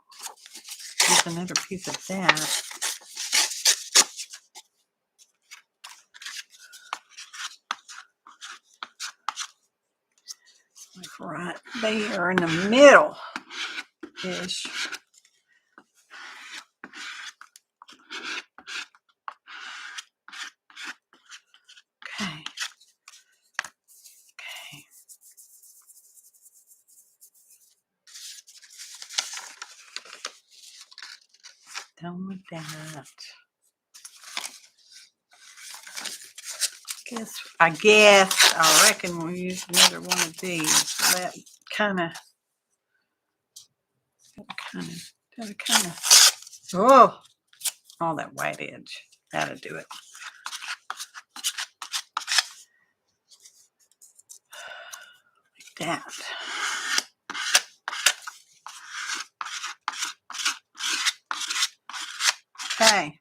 there's another piece of that. Like right there in the middle-ish. Okay. Okay. Done with that. I reckon we'll use another one of these. That kind of, oh, all that white edge. That'll do it. Like that. Okay.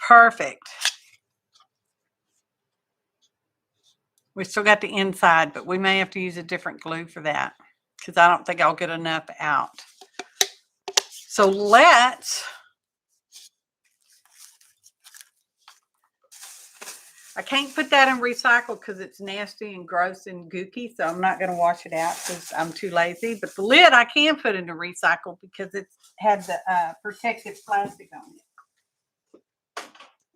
Perfect. We still got the inside, but we may have to use a different glue for that because I don't think I'll get enough out. So I can't put that in recycle because it's nasty and gross and gooky, so I'm not going to wash it out because I'm too lazy. But the lid I can put into recycle because it's had the protective plastic on it.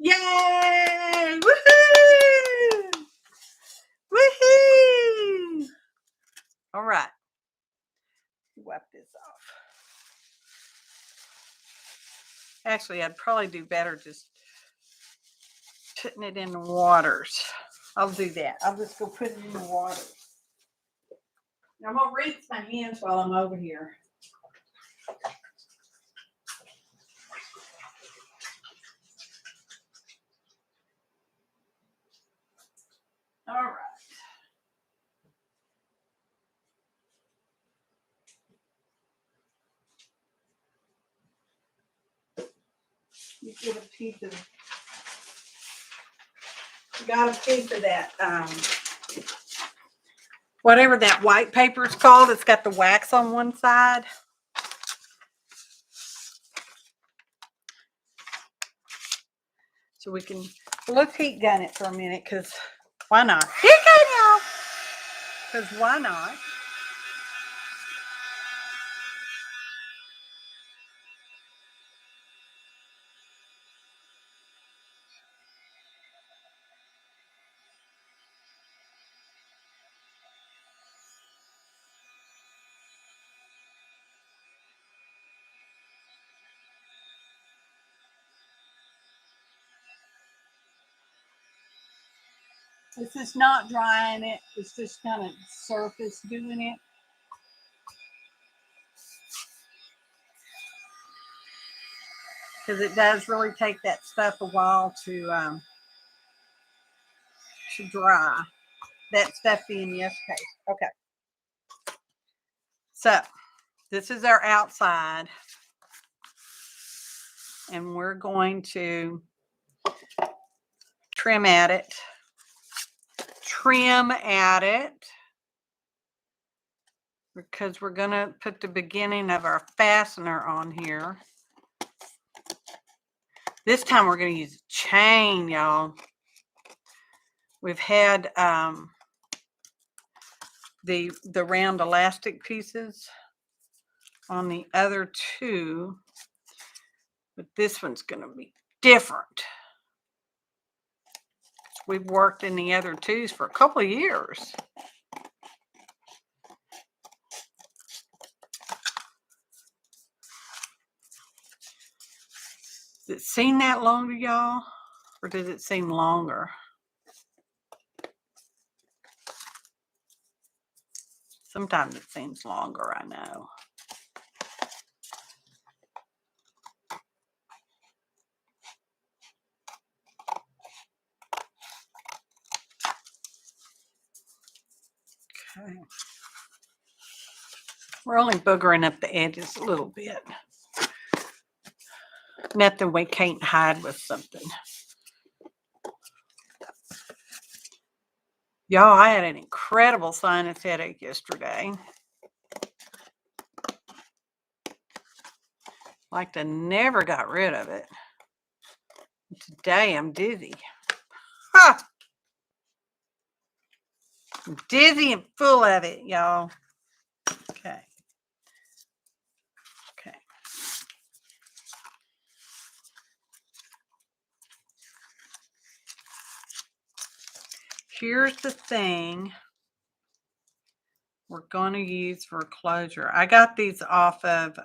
Yay! Woohoo! Woohoo! All right. Wipe this off. Actually, I'd probably do better just putting it in the waters. I'll do that. I'll just go put it in the water. I'm going to rinse my hands while I'm over here. All right. You get a piece of, that, whatever that white paper is called. It's got the wax on one side. So let's heat gun it for a minute because why not? Heat gun y'all. Because why not? This is not drying it. It's just kind of surface doing it. Because it does really take that stuff a while to dry. That stuff being yes case. Okay. So this is our outside. And we're going to trim at it. Trim at it. Because we're going to put the beginning of our fastener on here. This time we're going to use a chain, y'all. We've had the round elastic pieces on the other two, but this one's going to be different. We've worked in the other twos for a couple of years. Does it seem that long to y'all? Or does it seem longer? Sometimes it seems longer, I know. Okay. We're only boogering up the edges a little bit. Nothing we can't hide with something. Y'all, I had an incredible sinus headache yesterday. Like I never got rid of it. Today I'm dizzy. Ha! I'm dizzy and full of it, y'all. Okay. Okay. Here's the thing we're going to use for closure. I got these off of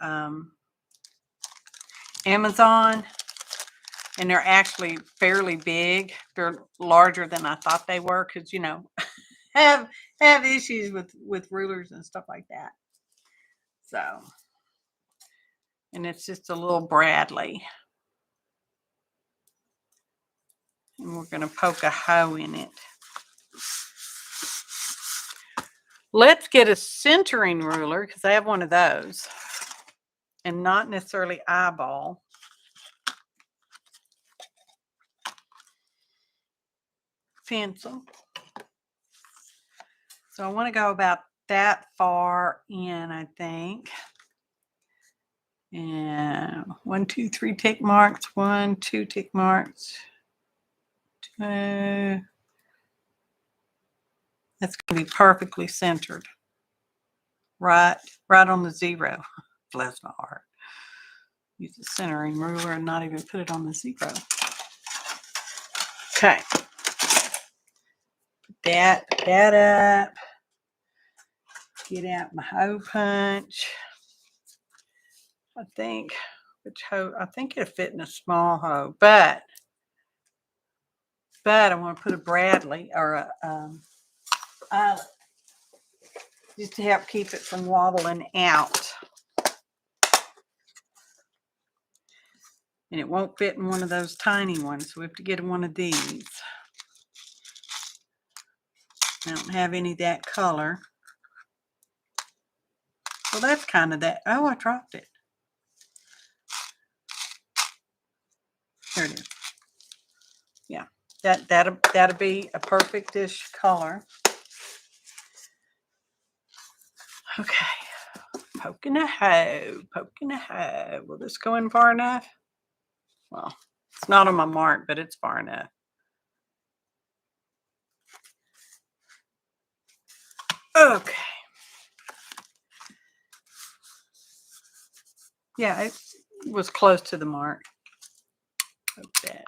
Amazon, and they're actually fairly big. They're larger than I thought they were because, you know, have issues with rulers and stuff like that. So, and it's just a little Bradley. And we're going to poke a hole in it. Let's get a centering ruler because I have one of those. And not necessarily eyeball. Pencil. So I want to go about that far in, I think. And 1, 2, 3 tick marks. 1, 2 tick marks. That's going to be perfectly centered. Right on the 0. Bless my heart. Use the centering ruler and not even put it on the 0. Okay. Put that up. Get out my hole punch. I think it'll fit in a small hole, but I want to put a Bradley or a eyelet just to help keep it from wobbling out. And it won't fit in one of those tiny ones, so we have to get one of these. I don't have any of that color. Well, that's kind of that. Oh, I dropped it. There it is. Yeah, that'll be a perfect-ish color. Okay, poking a hole. Will this go in far enough? Well, it's not on my mark, but it's far enough. Okay. Yeah, it was close to the mark. Okay.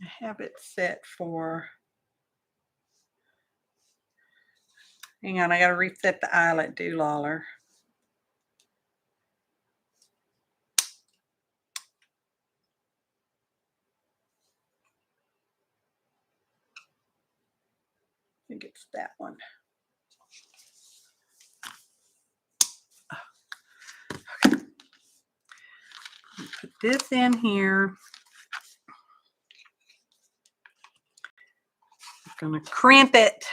I have it set for, hang on, I got to reset the eyelet doolaller. I think it's that one. Okay. Put this in here. I'm going to crimp it.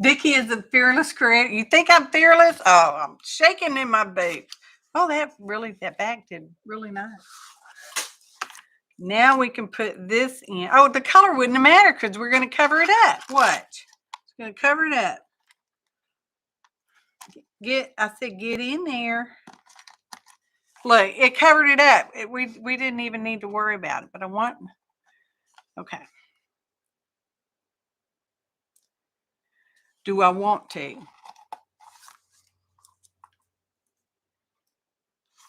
Vicky is a fearless creator. You think I'm fearless? Oh, I'm shaking in my boots. Oh, that back did really nice. Now we can put this in. Oh, the color wouldn't matter because we're going to cover it up. Watch. It's going to cover it up. I said get in there. Look, it covered it up. We didn't even need to worry about it, but I want, okay. Do I want to?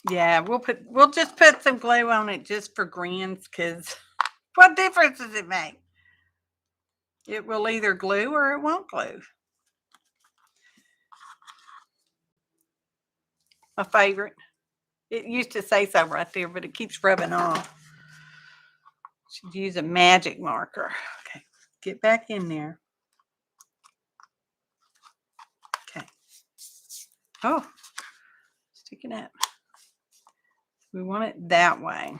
Yeah, we'll just put some glue on it just for grins, because what difference does it make? It will either glue or it won't glue. My favorite. It used to say so right there, but it keeps rubbing off. Should use a magic marker. Okay, get back in there. Okay. Oh, sticking out. We want it that way.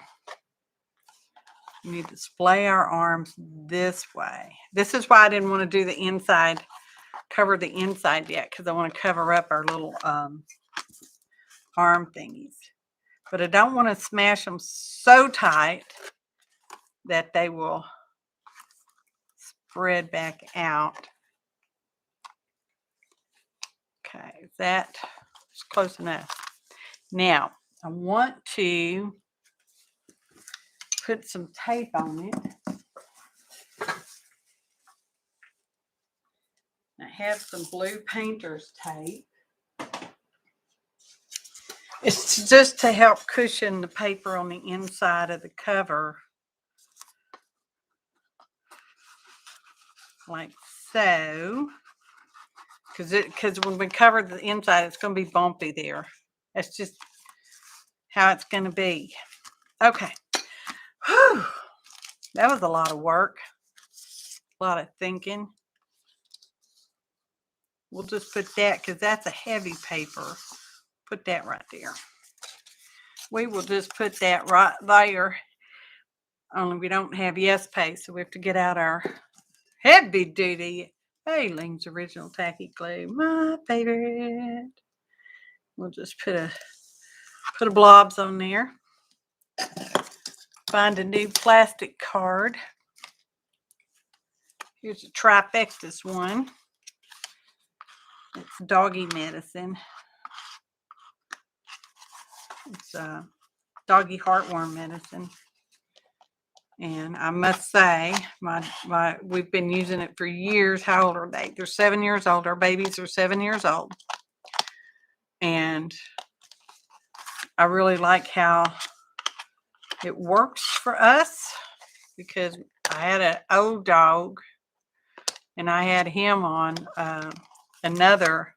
We need to splay our arms this way. This is why I didn't want to do the inside, cover the inside yet, because I want to cover up our little arm thingies. But I don't want to smash them so tight that they will spread back out. Okay, that's close enough. Now, I want to put some tape on it. I have some blue painter's tape. It's just to help cushion the paper on the inside of the cover. Like so. Because when we cover the inside, it's going to be bumpy there. That's just how it's going to be. Okay. Whew. That was a lot of work. A lot of thinking. We'll just put that, because that's a heavy paper. Put that right there. We will just put that right there. Only we don't have Yes Pay, so we have to get out our heavy duty Aileen's Original Tacky Glue. My favorite. We'll just put a blobs on there. Find a new plastic card. Here's a trifecta's one. It's doggy medicine. It's doggy heartworm medicine. And I must say, we've been using it for years. How old are they? They're 7 years old. Our babies are 7 years old. And I really like how it works for us, because I had an old dog and I had him on another,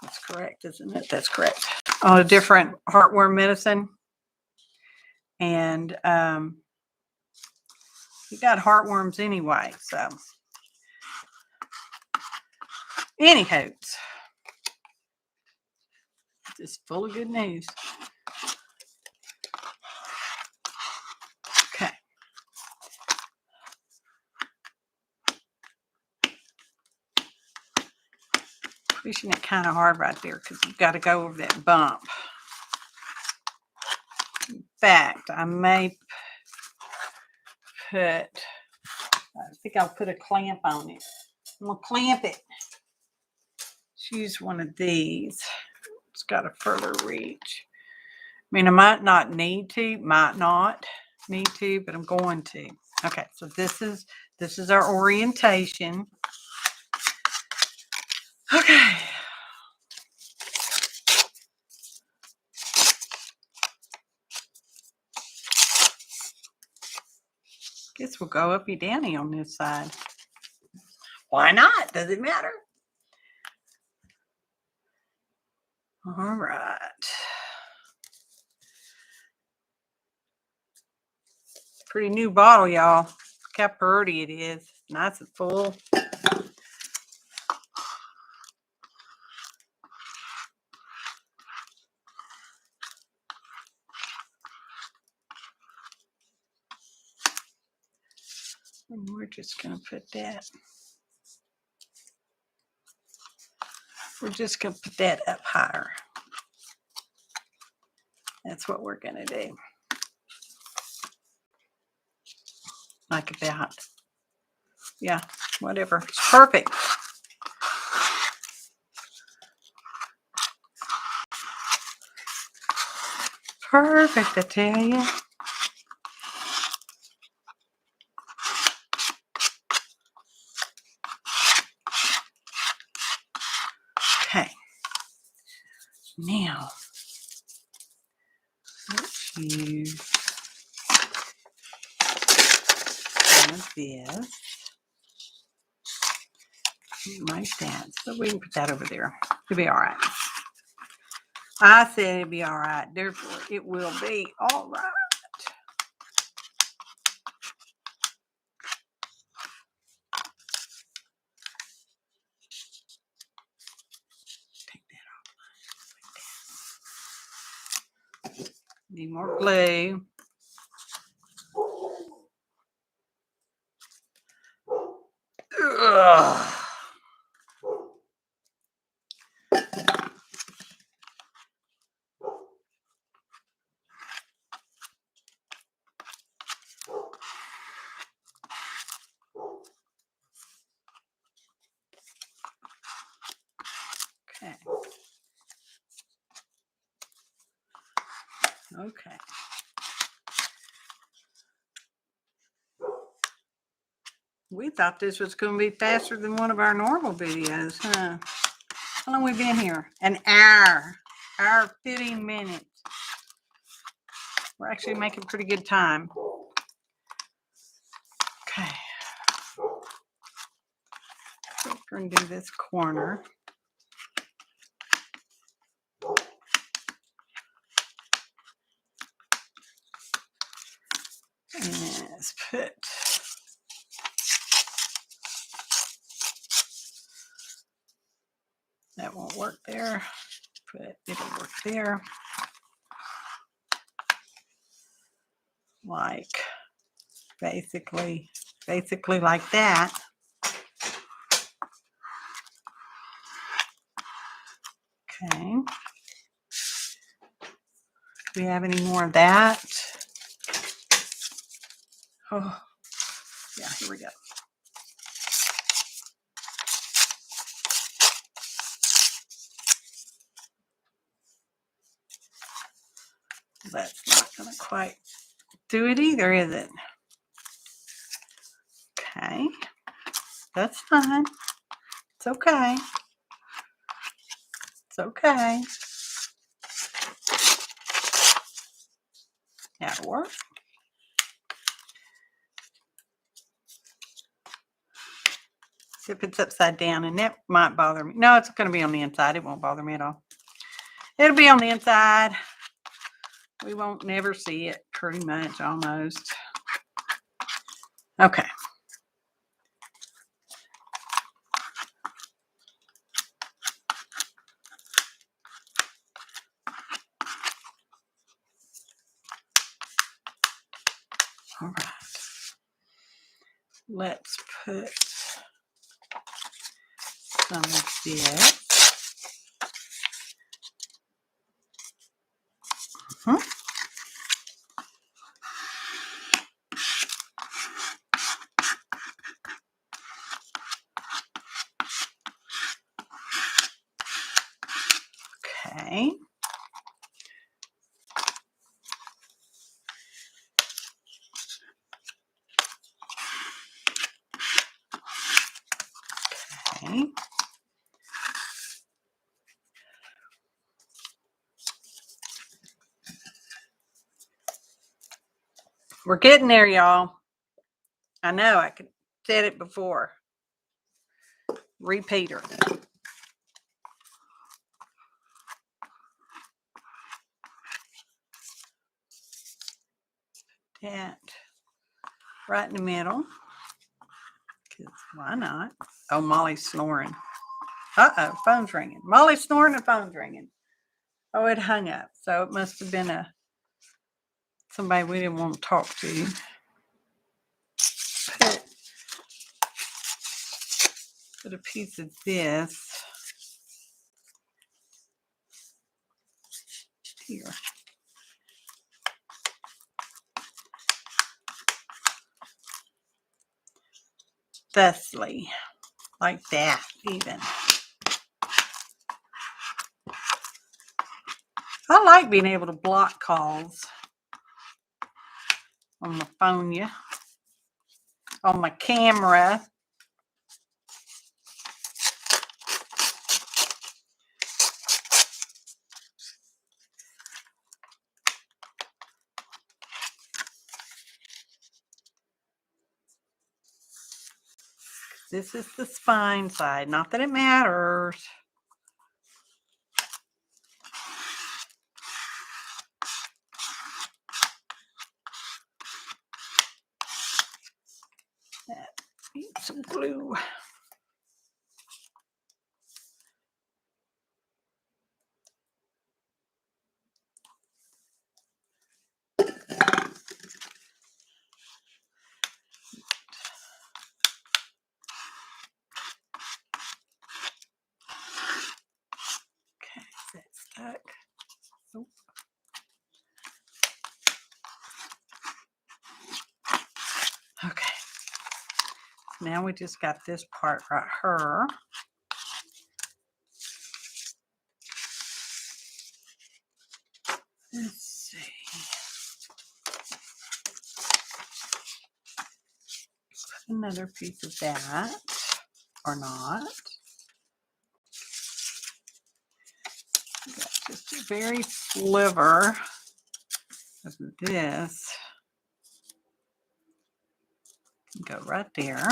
that's correct, isn't it? That's correct. On a different heartworm medicine. And he got heartworms anyway, so. Anywho, just full of good news. Okay. Pushing it kind of hard right there, because you've got to go over that bump. In fact, I may I think I'll put a clamp on it. I'm going to clamp it. Choose one of these. It's got a further reach. I mean, I might not need to, but I'm going to. Okay, so this is our orientation. Okay. Guess we'll go uppy downy on this side. Why not? Does it matter? All right. Pretty new bottle, y'all. Look how pretty it is. Nice and full. And we're just going to put that We're just going to put that up higher. That's what we're going to do. Like about, yeah, whatever. It's perfect. Perfect, I tell you. Okay. Now, let's use some of this. Like that. So we can put that over there. It'll be all right. I said it'd be all right. Therefore, it will be all right. Take that off. Need more glue. Ugh. Okay. Okay. We thought this was going to be faster than one of our normal videos, huh? How long have we been here? An hour. Hour 15 minutes. We're actually making pretty good time. Okay. So we're going to do this corner. And let's put that won't work there. But it'll work there. Like basically like that. Okay. Do we have any more of that? Oh, yeah, here we go. That's not going to quite do it either, is it? Okay. That's fine. It's okay. It's okay. That'll work. See if it's upside down, and that might bother me. No, it's going to be on the inside. It won't bother me at all. It'll be on the inside. We won't never see it, pretty much, almost. Okay. All right. Let's put some of this. Okay. Okay. We're getting there, y'all. I know I could said it before. Repeater. That right in the middle. Because why not? Oh, Molly's snoring. Uh-oh, phone's ringing. Molly's snoring and phone's ringing. Oh, it hung up. So it must have been somebody we didn't want to talk to. Put a piece of this here. Thusly, like that even. I like being able to block calls on my phone, on my camera. This is the spine side, not that it matters. Need some glue. Okay, that's stuck. Oh. Okay. Now we just got this part right here. Let's see. Put another piece of that, or not. Got just a very sliver of this. Go right there.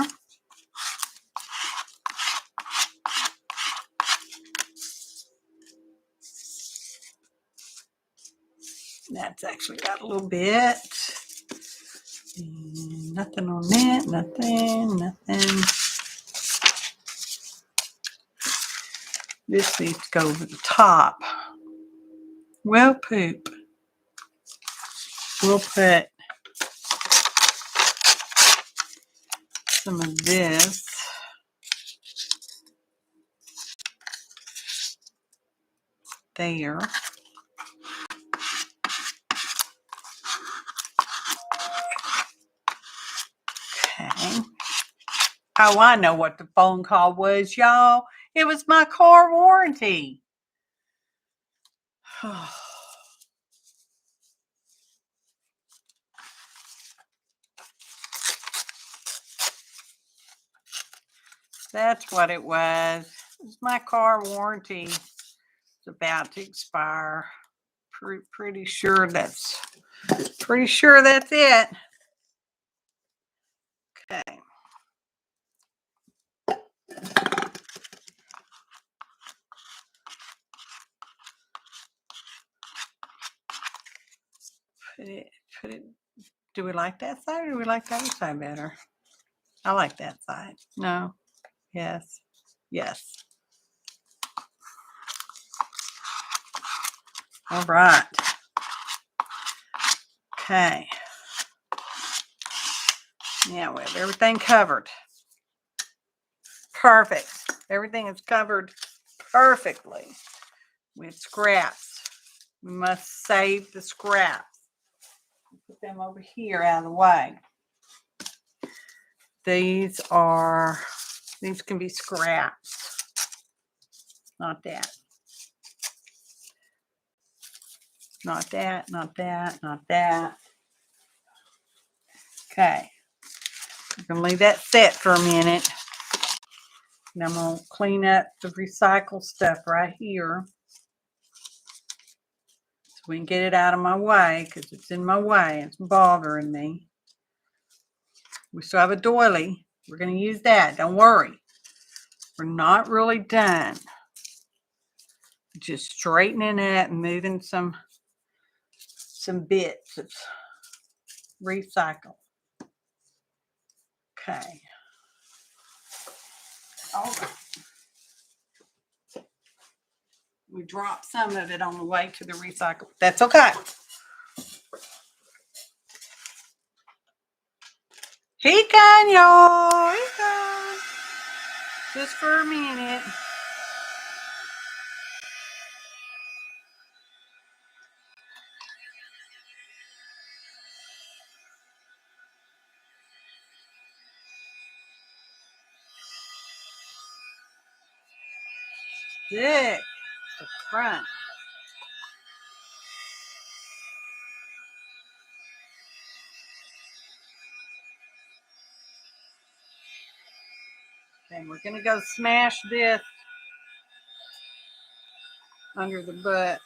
That's actually got a little bit. And nothing on that, nothing. This needs to go over the top. Well, poop. We'll put some of this there. Okay. Oh, I know what the phone call was, y'all. It was my car warranty. That's what it was. It was my car warranty. It's about to expire. Pretty sure that's it. Okay. Put it. Do we like that side or do we like the other side better? I like that side. No. Yes. Yes. All right. Okay. Now we have everything covered. Perfect. Everything is covered perfectly with scraps. We must save the scraps. Put them over here out of the way. These can be scraps. Not that. Not that, not that, not that. Okay. I'm going to leave that set for a minute. And I'm going to clean up the recycle stuff right here. So we can get it out of my way because it's in my way. It's bothering me. We still have a doily. We're going to use that. Don't worry. We're not really done. Just straightening it and moving some bits of recycle. Okay. All right. We dropped some of it on the way to the recycle. That's okay. He can, y'all. He can. Just for a minute. stick the front. Then we're going to go smash this under the butt.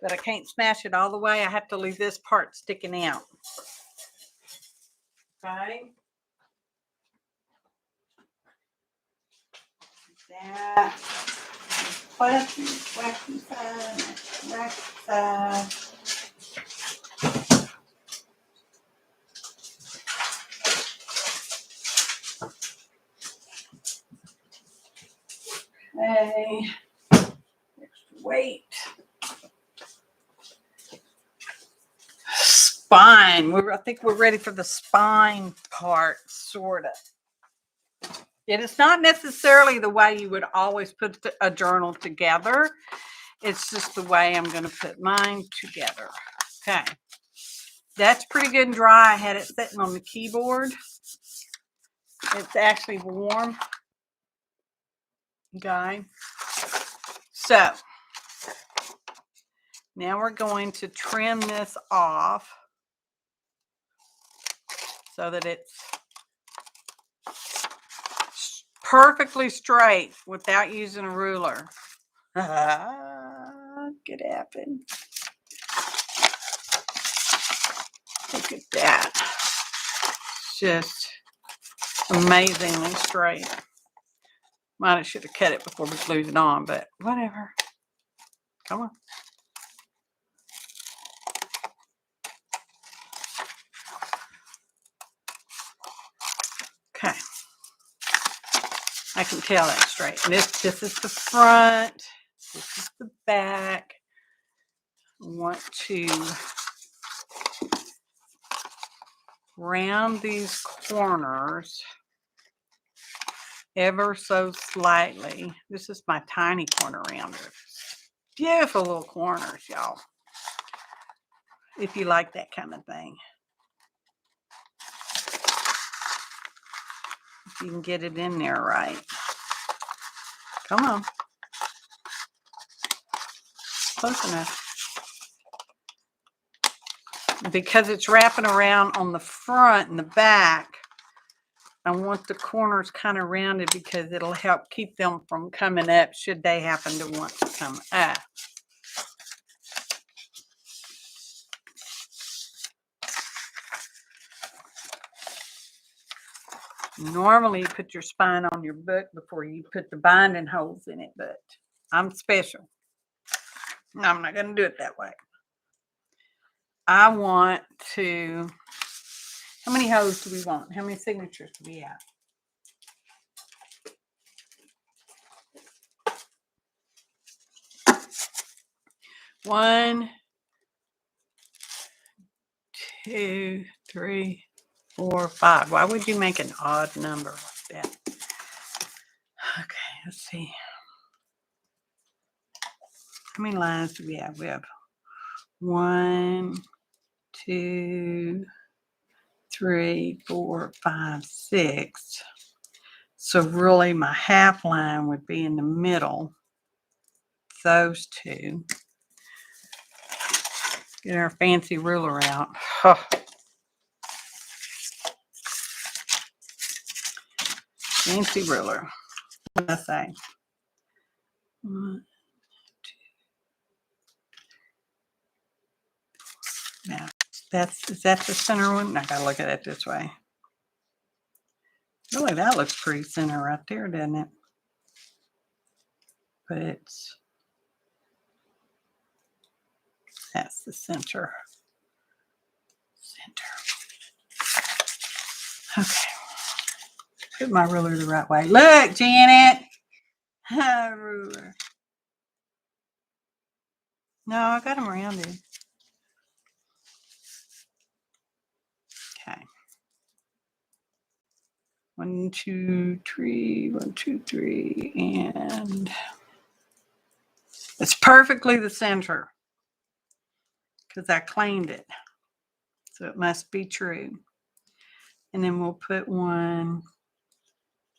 But I can't smash it all the way. I have to leave this part sticking out. Okay. That. Question side. Okay. Extra weight. Spine. I think we're ready for the spine part, sort of. It is not necessarily the way you would always put a journal together. It's just the way I'm going to put mine together. Okay. That's pretty good and dry. I had it sitting on the keyboard. It's actually warm. Okay. So, now we're going to trim this off so that it's perfectly straight without using a ruler. Could happen. Look at that. Just amazingly straight. Might have should have cut it before we glued it on, but whatever. Come on. Okay. I can tell that's straight. This is the front. This is the back. I want to round these corners ever so slightly. This is my tiny corner rounder. Beautiful little corners, y'all. If you like that kind of thing. If you can get it in there right. Come on. Close enough. Because it's wrapping around on the front and the back, I want the corners kind of rounded because it'll help keep them from coming up should they happen to want to come up. Normally you put your spine on your book before you put the binding holes in it, but I'm special. I'm not going to do it that way. I want to, how many holes do we want? How many signatures do we have? One, two, three, 4, 5. Why would you make an odd number like that? Okay, let's see. How many lines do we have? We have 1, 2, 3, 4, 5, 6. So really my half line would be in the middle. Those two. Get our fancy ruler out. Oh. Fancy ruler. What did I say? 1, 2. Now, is that the center one? I gotta look at it this way. Really, that looks pretty center right there, doesn't it? But that's the center. Okay. Put my ruler the right way. Look, Janet. Ruler. No, I got them rounded. Okay. 1, 2, 3. 1, 2, 3. And it's perfectly the center because I cleaned it. So it must be true. And then we'll put one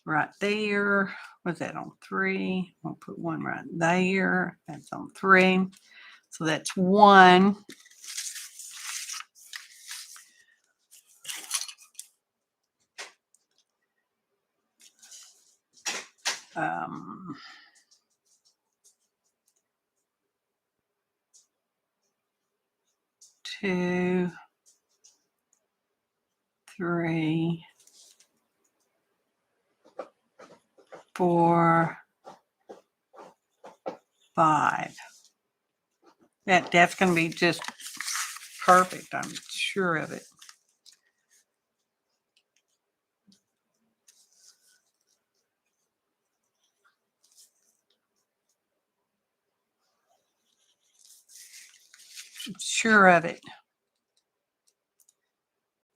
right there. Was that on 3? I'll put one right there. That's on 3. So that's 1. Two, 3, 4, 5. That's going to be just perfect. I'm sure of it. Sure of it.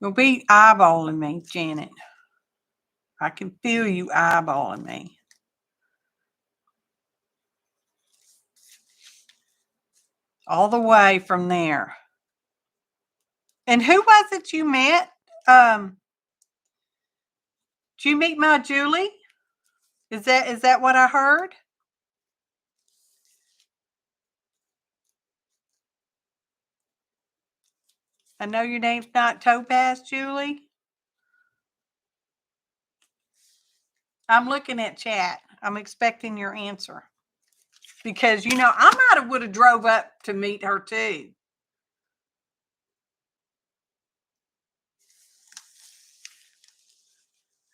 You'll be eyeballing me, Janet. I can feel you eyeballing me. All the way from there. And who was it you met? Did you meet my Julie? Is that what I heard? I know your name's not Topaz, Julie. I'm looking at chat. I'm expecting your answer. Because, you know, I might have would have drove up to meet her too.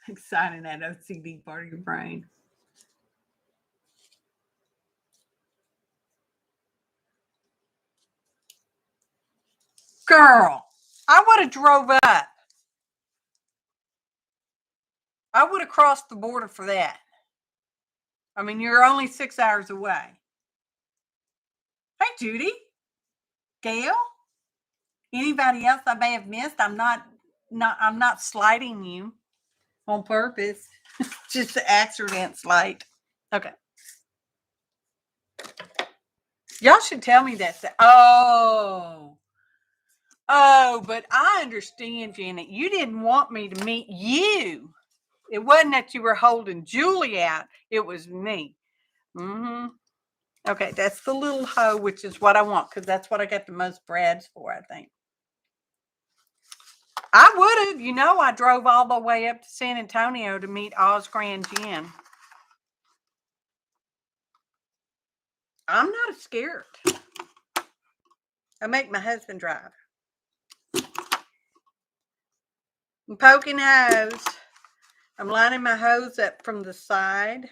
Exciting that OCD part of your brain. Girl, I would have drove up. I would have crossed the border for that. I mean, you're only 6 hours away. Hey, Judy. Gail? Anybody else I may have missed? I'm not slighting you on purpose. Just an accident slight. Okay. Y'all should tell me that. Oh, but I understand, Janet. You didn't want me to meet you. It wasn't that you were holding Julie out. It was me. Okay, that's the little hoe, which is what I want, because that's what I got the most brads for, I think. I would have. You know, I drove all the way up to San Antonio to meet Oz Grand Jen. I'm not scared. I make my husband drive. I'm poking hose. I'm lining my hose up from the side.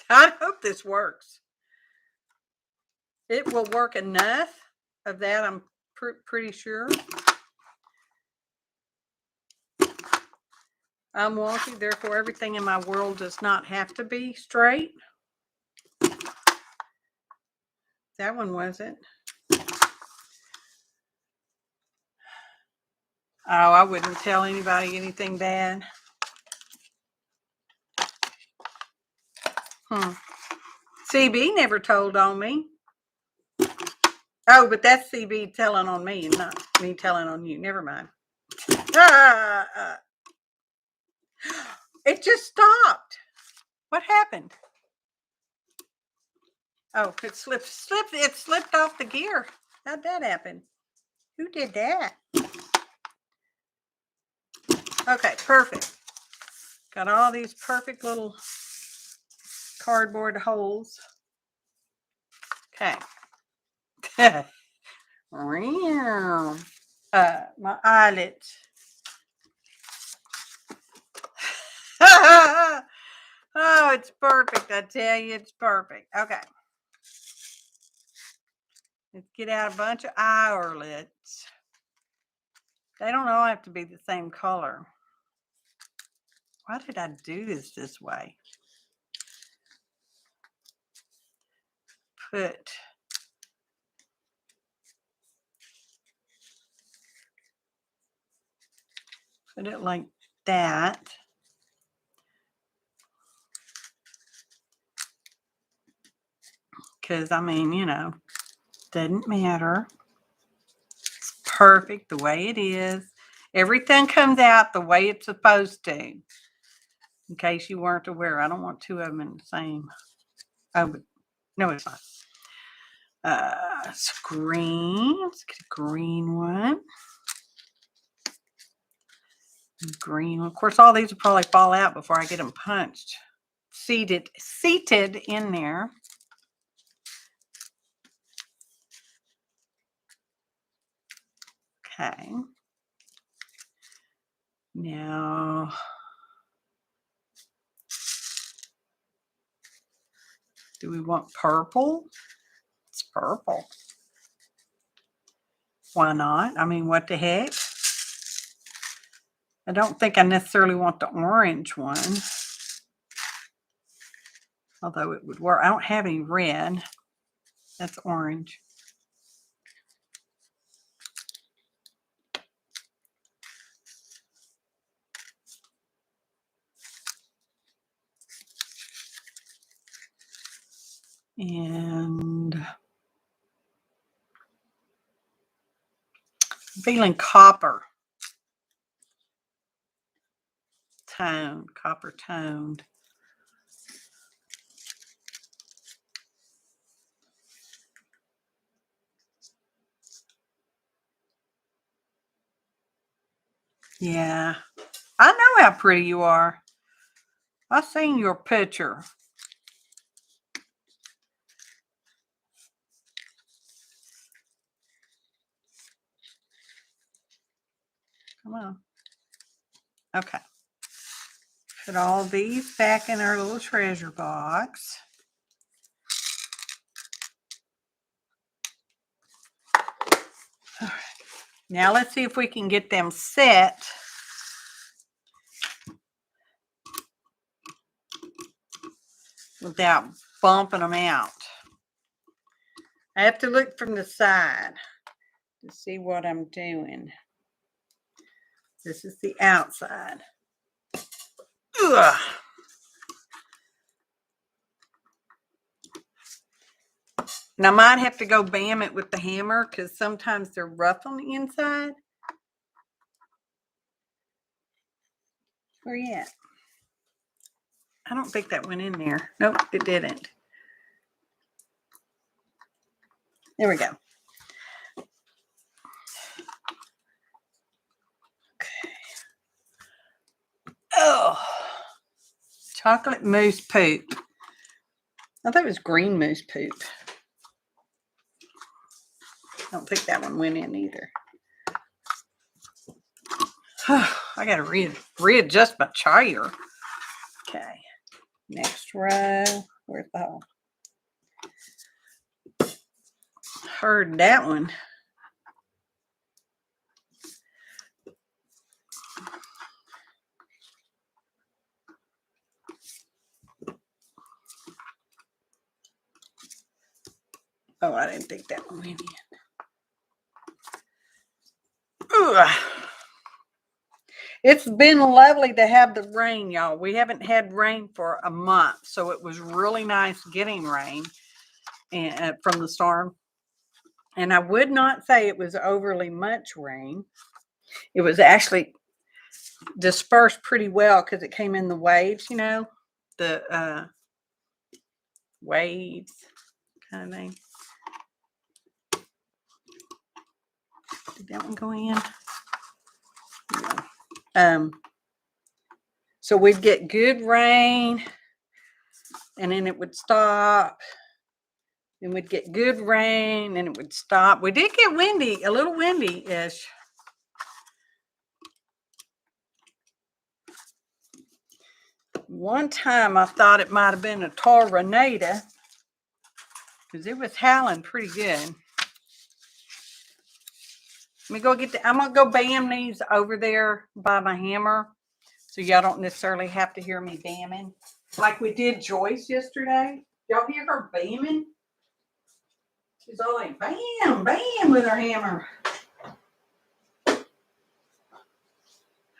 I hope this works. It will work enough of that, I'm pretty sure. I'm wonky, therefore everything in my world does not have to be straight. That one wasn't. Oh, I wouldn't tell anybody anything bad. CB never told on me. Oh, but that's CB telling on me and not me telling on you. Never mind. It just stopped. What happened? Oh, it slipped. It slipped off the gear. How'd that happen? Who did that? Okay, perfect. Got all these perfect little cardboard holes. Okay. My eyelids. Oh, it's perfect. I tell you, it's perfect. Okay. Let's get out a bunch of eyelets. They don't all have to be the same color. Why did I do this way? Put it like that. Because, I mean, you know, doesn't matter. perfect the way it is. Everything comes out the way it's supposed to. In case you weren't aware, I don't want two of them in the same. Oh, but no, it's not. It's green. Let's get a green one. Green. Of course, all these will probably fall out before I get them punched. Seated in there. Okay. Now, do we want purple? It's purple. Why not? I mean, what the heck? I don't think I necessarily want the orange one. Although it would work. I don't have any red. That's orange. And I'm feeling copper toned, copper toned. Yeah, I know how pretty you are. I've seen your picture. Come on. Okay. Put all these back in our little treasure box. All right. Now let's see if we can get them set without bumping them out. I have to look from the side to see what I'm doing. This is the outside. Ugh. And I might have to go bam it with the hammer because sometimes they're rough on the inside. Where you at? I don't think that went in there. Nope, it didn't. There we go. Okay. Oh, chocolate mousse poop. I thought it was green mousse poop. I don't think that one went in either. I got to readjust my chair. Okay. Next row. Where's the hole? Heard that one. Oh, I didn't think that one went in. Ugh. It's been lovely to have the rain, y'all. We haven't had rain for a month, so it was really nice getting rain and from the storm. And I would not say it was overly much rain. It was actually dispersed pretty well because it came in the waves, you know, the waves kind of thing. Did that one go in? Yeah. So we'd get good rain and then it would stop. And we'd get good rain and it would stop. We did get windy, a little windy-ish. One time I thought it might have been a tornado because it was howling pretty good. Let me go I'm going to go bam these over there by my hammer so y'all don't necessarily have to hear me bamming like we did Joyce yesterday. Y'all hear her bamming? She's all like, bam, bam with her hammer. Put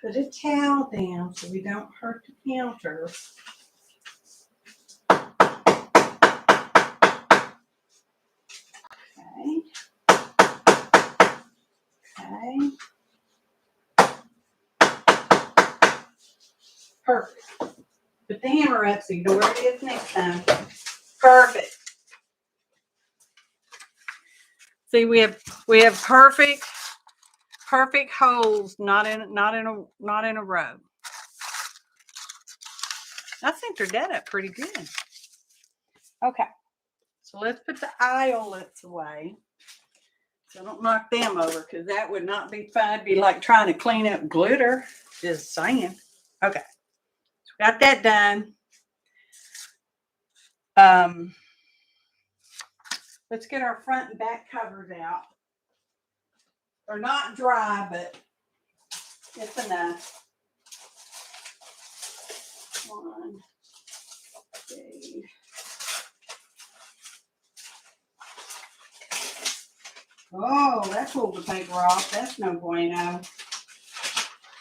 a towel down so we don't hurt the counter. Okay. Okay. Perfect. Put the hammer up so you know where it is next time. Perfect. See, we have perfect holes, not in a row. I think they're dead up pretty good. Okay, so let's put the eyelets away. So don't knock them over, because that would not be fun. It'd be like trying to clean up glitter. Just saying. Okay, so got that done. Let's get our front and back covers out. They're not dry, but it's enough. One, two. Oh, that pulled the paper off. That's no bueno.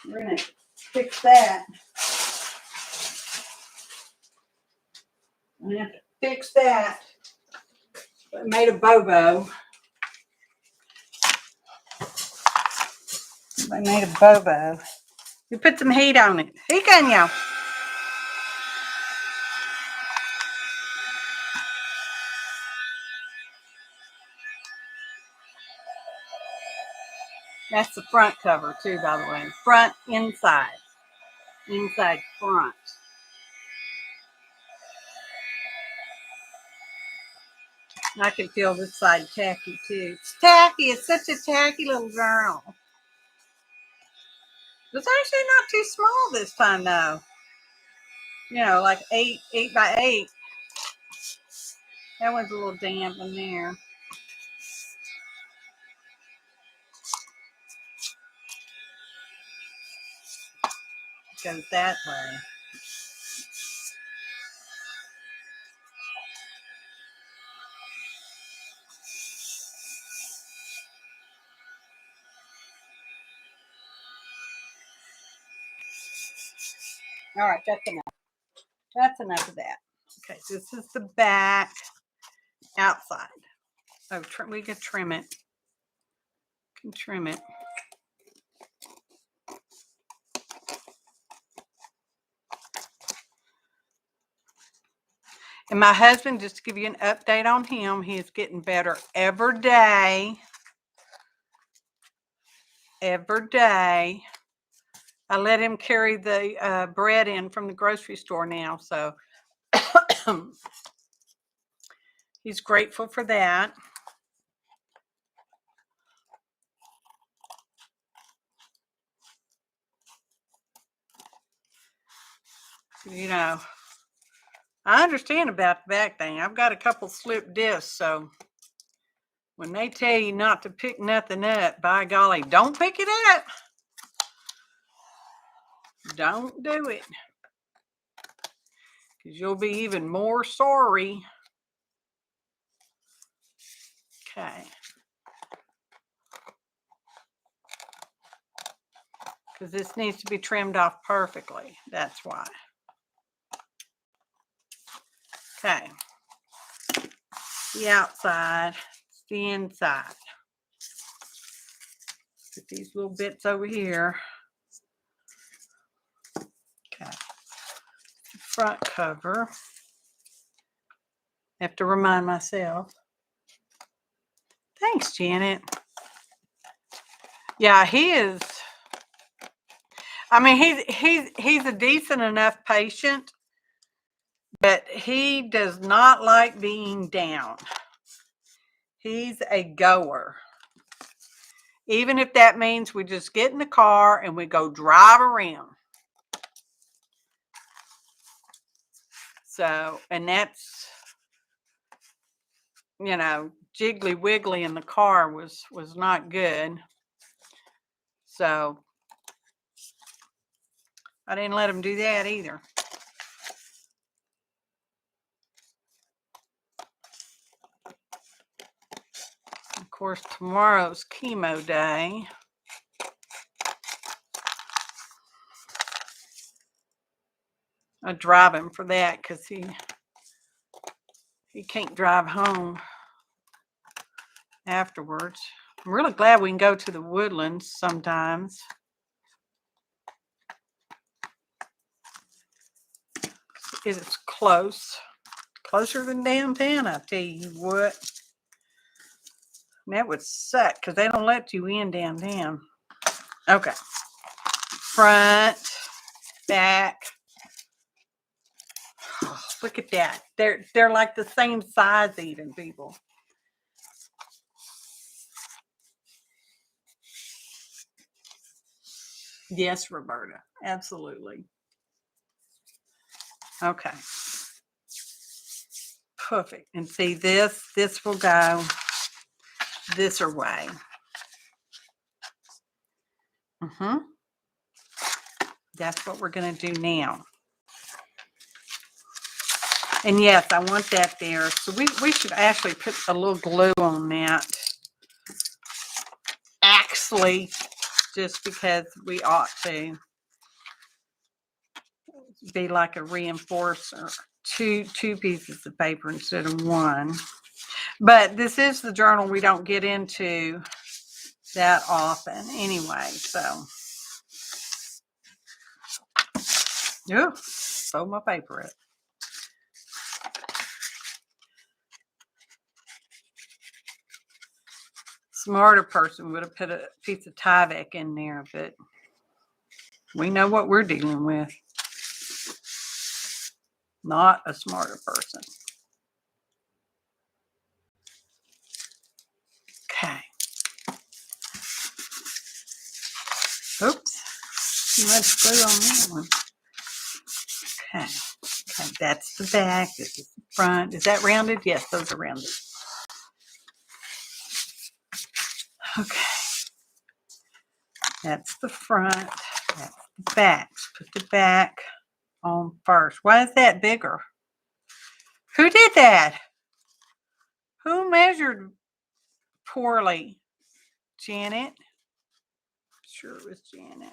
We're going to fix that. I'm going to have to fix that. I made a bobo. I made a bobo. You put some heat on it. Heat on you. That's the front cover too, by the way. Front, inside. Inside, front. I can feel this side tacky too. It's tacky. It's such a tacky little girl. It's actually not too small this time though. You know, like 8 by 8. That one's a little damp in there. It goes that way. All right, that's enough. That's enough of that. Okay, so this is the back outside. Oh, we could trim it. Can trim it. And my husband, just to give you an update on him, he is getting better every day. Every day. I let him carry the bread in from the grocery store now, so he's grateful for that. You know, I understand about the back thing. I've got a couple slipped discs, so when they tell you not to pick nothing up, by golly, don't pick it up. Don't do it. Because you'll be even more sorry. Okay. Because this needs to be trimmed off perfectly. That's why. Okay. The outside, the inside. Put these little bits over here. Okay. Front cover. I have to remind myself. Thanks, Janet. Yeah, he is. I mean, he's a decent enough patient, but he does not like being down. He's a goer. Even if that means we just get in the car and we go drive around. So, and that's, you know, jiggly wiggly in the car was not good. So I didn't let him do that either. Of course, tomorrow's chemo day. I drive him for that because he can't drive home afterwards. I'm really glad we can go to the Woodlands sometimes. It is close. Closer than downtown, I tell you what. And that would suck because they don't let you in downtown. Okay. Front, back. Oh, look at that. They're like the same size even, people. Yes, Roberta. Absolutely. Okay. Perfect. And see this will go this way. That's what we're going to do now. And yes, I want that there. So we should actually put a little glue on that. Actually, just because we ought to be like a reinforcer. Two pieces of paper instead of one. But this is the journal we don't get into that often anyway. So, yeah, throw my paper up. Smarter person would have put a piece of Tyvek in there, but we know what we're dealing with. Not a smarter person. Okay. Oops. Too much glue on that one. Okay. Okay, that's the back. This is the front. Is that rounded? Yes, those are rounded. Okay. That's the front. That's the back. Put the back on first. Why is that bigger? Who did that? Who measured poorly? Janet? Sure it was Janet.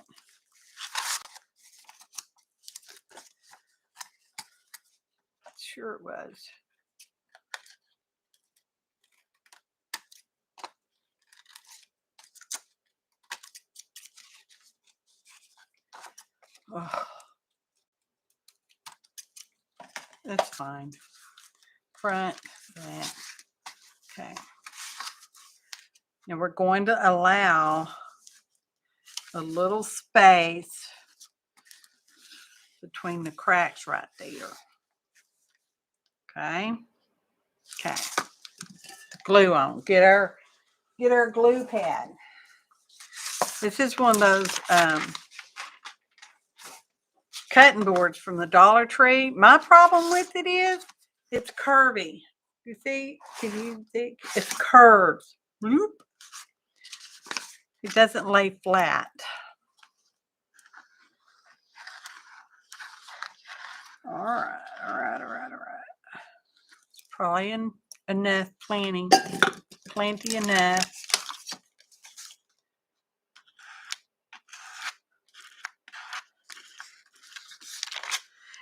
Sure it was. Oh, that's fine. Front, back. Okay. Now we're going to allow a little space between the cracks right there. Okay. Okay. Glue on. Get our glue pad. This is one of those cutting boards from the Dollar Tree. My problem with it is it's curvy. You see? Can you see? It's curved. Bloop. It doesn't lay flat. All right. It's probably enough planting. Plenty enough.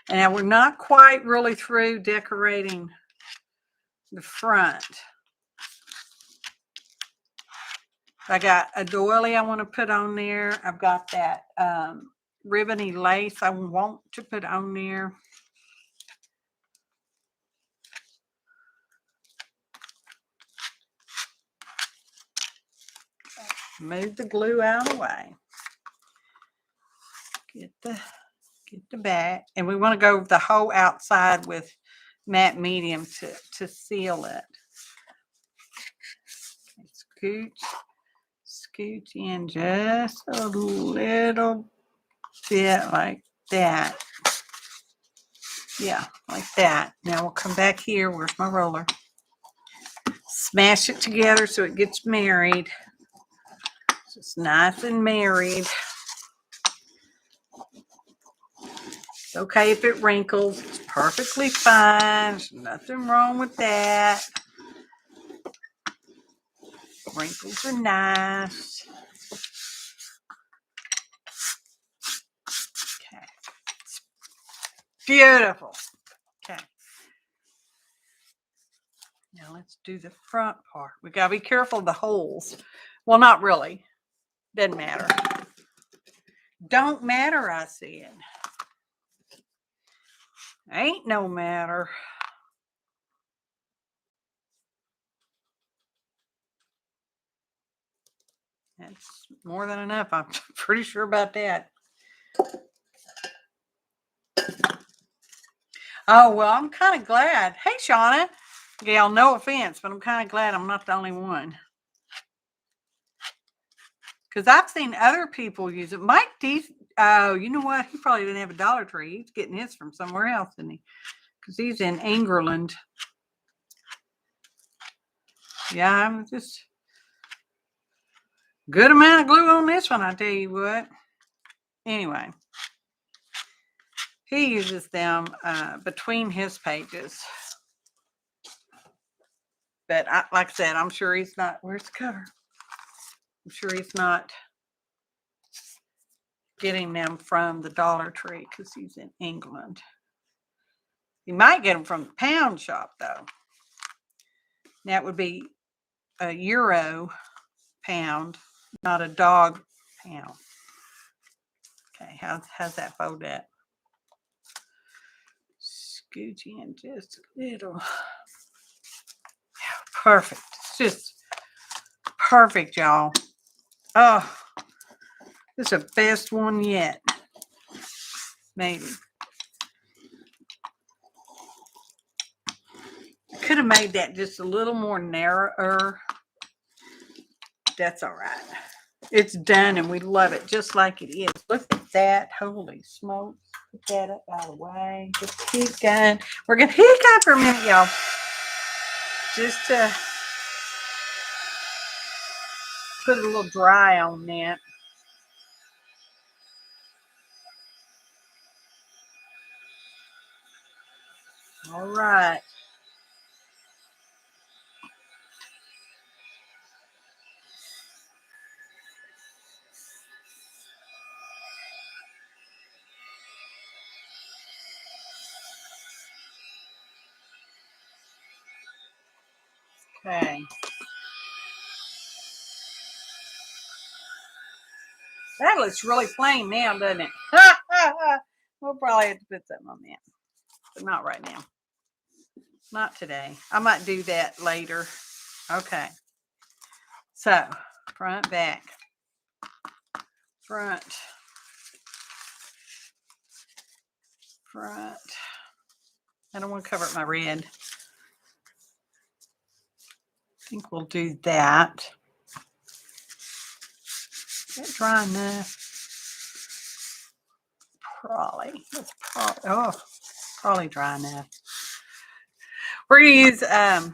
And now we're not quite really through decorating the front. I got a doily I want to put on there. I've got that ribbony lace I want to put on there. Move the glue out of the way. Get the back. And we want to go the whole outside with matte medium to seal it. Okay, scoot in just a little bit like that. Yeah, like that. Now we'll come back here. Where's my roller? Smash it together so it gets married. So it's nice and married. It's okay if it wrinkles. It's perfectly fine. There's nothing wrong with that. Wrinkles are nice. Okay. Beautiful. Okay. Now let's do the front part. We got to be careful of the holes. Well, not really. Doesn't matter. Don't matter, I said. Ain't no matter. That's more than enough. I'm pretty sure about that. Oh, well, I'm kind of glad. Hey, Shauna. Gail, no offense, but I'm kind of glad I'm not the only one. Because I've seen other people use it. Mike D, oh, you know what? He probably didn't have a Dollar Tree. He's getting his from somewhere else, isn't he? Because he's in England. Yeah, I'm just good amount of glue on this one, I tell you what. Anyway, he uses them between his pages. But like I said, I'm sure he's not. Where's the cover? I'm sure he's not getting them from the Dollar Tree because he's in England. You might get them from the pound shop, though. That would be a euro pound, not a dog pound. Okay, how's that fold at? Scooch in just a little. Perfect. It's just perfect, y'all. Oh, this is the best one yet. Maybe. Could have made that just a little more narrower. That's all right. It's done and we love it just like it is. Look at that. Holy smokes. Put that up out of the way. Just keep going. We're going to hiccup for a minute, y'all. Just to put a little dry on that. All right. Okay. That looks really plain now, doesn't it? We'll probably have to put something on that. But not right now. Not today. I might do that later. Okay. So, front, back. Front. Front. I don't want to cover up my red. I think we'll do that. Is that dry enough? Probably. That's probably dry enough. We're going to use, y'all,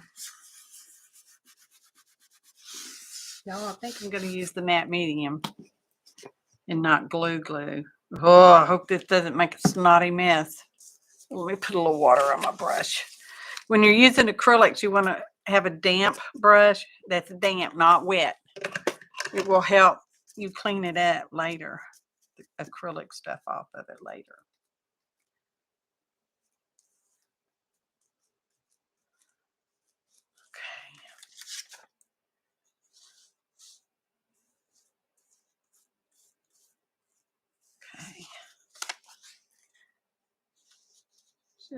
I think I'm going to use the matte medium and not glue. Oh, I hope this doesn't make a snotty mess. Let me put a little water on my brush. When you're using acrylics, you want to have a damp brush that's damp, not wet. It will help you clean it up later, the acrylic stuff off of it later. Okay.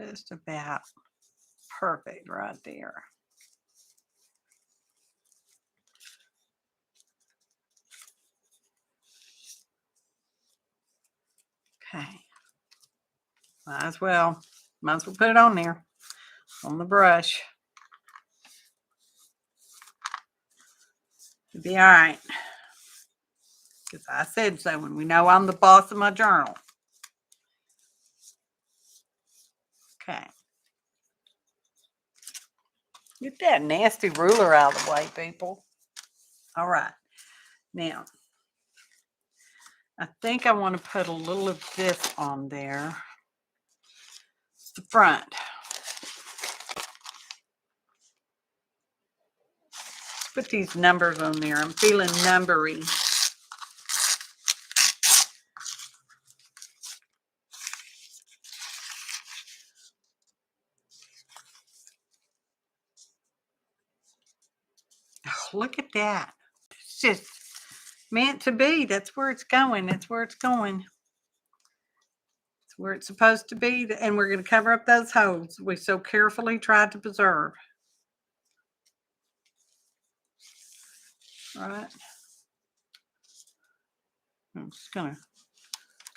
Just about perfect right there. Okay. Might as well put it on there, on the brush. It'll be all right. Because I said so when we know I'm the boss of my journal. Okay. Get that nasty ruler out of the way, people. All right. Now, I think I want to put a little of this on there. The front. Put these numbers on there. I'm feeling numbery. look at that. It's just meant to be. That's where it's going. That's where it's going. It's where it's supposed to be. And we're going to cover up those holes we so carefully tried to preserve. All right. I'm just going to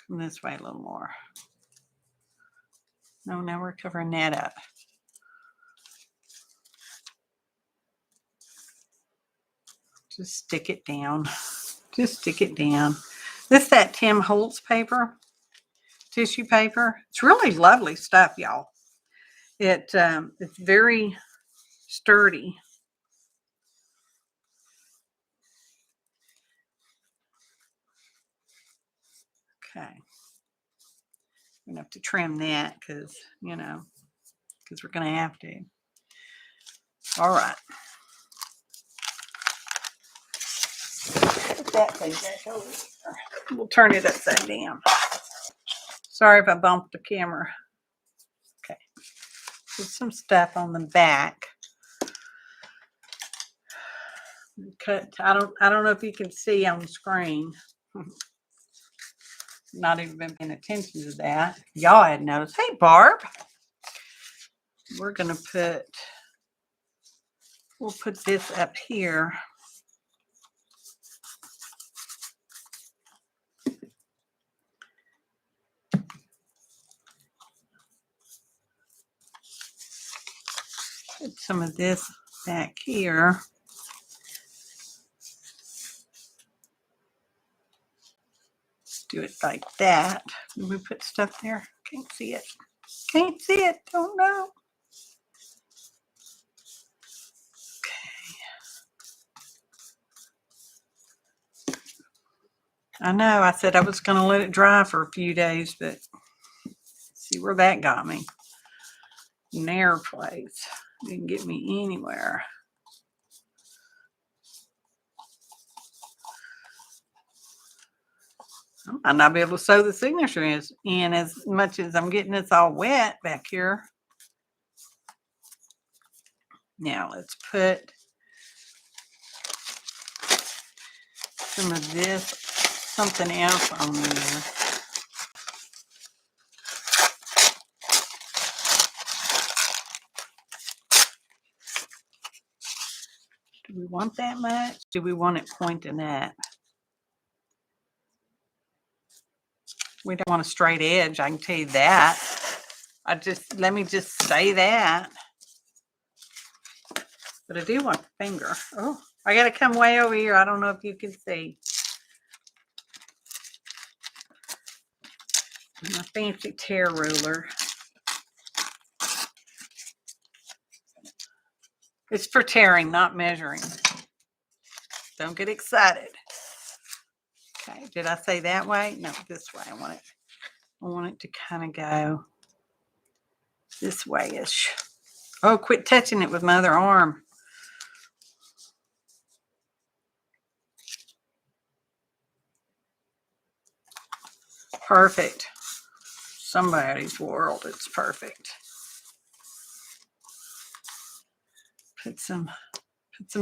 come this way a little more. No, now we're covering that up. Just stick it down. Just stick it down. This is that Tim Holtz paper, tissue paper. It's really lovely stuff, y'all. It's very sturdy. Okay. I'm going to have to trim that because, you know, because we're going to have to. All right. Put that thing back over here. We'll turn it upside down. Sorry if I bumped the camera. Okay. Put some stuff on the back. Cut. I don't know if you can see on the screen. Not even been paying attention to that. Y'all had noticed. Hey, Barb. We're gonna we'll put this up here. Put some of this back here. Do it like that. Did we put stuff there? Can't see it. Can't see it. Don't know. Okay. I know. I said I was going to let it dry for a few days, but see where that got me. Nair place. Didn't get me anywhere. I might not be able to sew the signature in as much as I'm getting this all wet back here. Now let's put some of this, something else on there. Do we want that much? Do we want it pointing at? We don't want a straight edge. I can tell you that. Let me just say that. But I do want the finger. Oh, I got to come way over here. I don't know if you can see. My fancy tear ruler. It's for tearing, not measuring. Don't get excited. Okay, did I say that way? No, this way. I want it to kind of go this way-ish. Oh, quit touching it with my other arm. Perfect. Somebody's world, it's perfect. Put some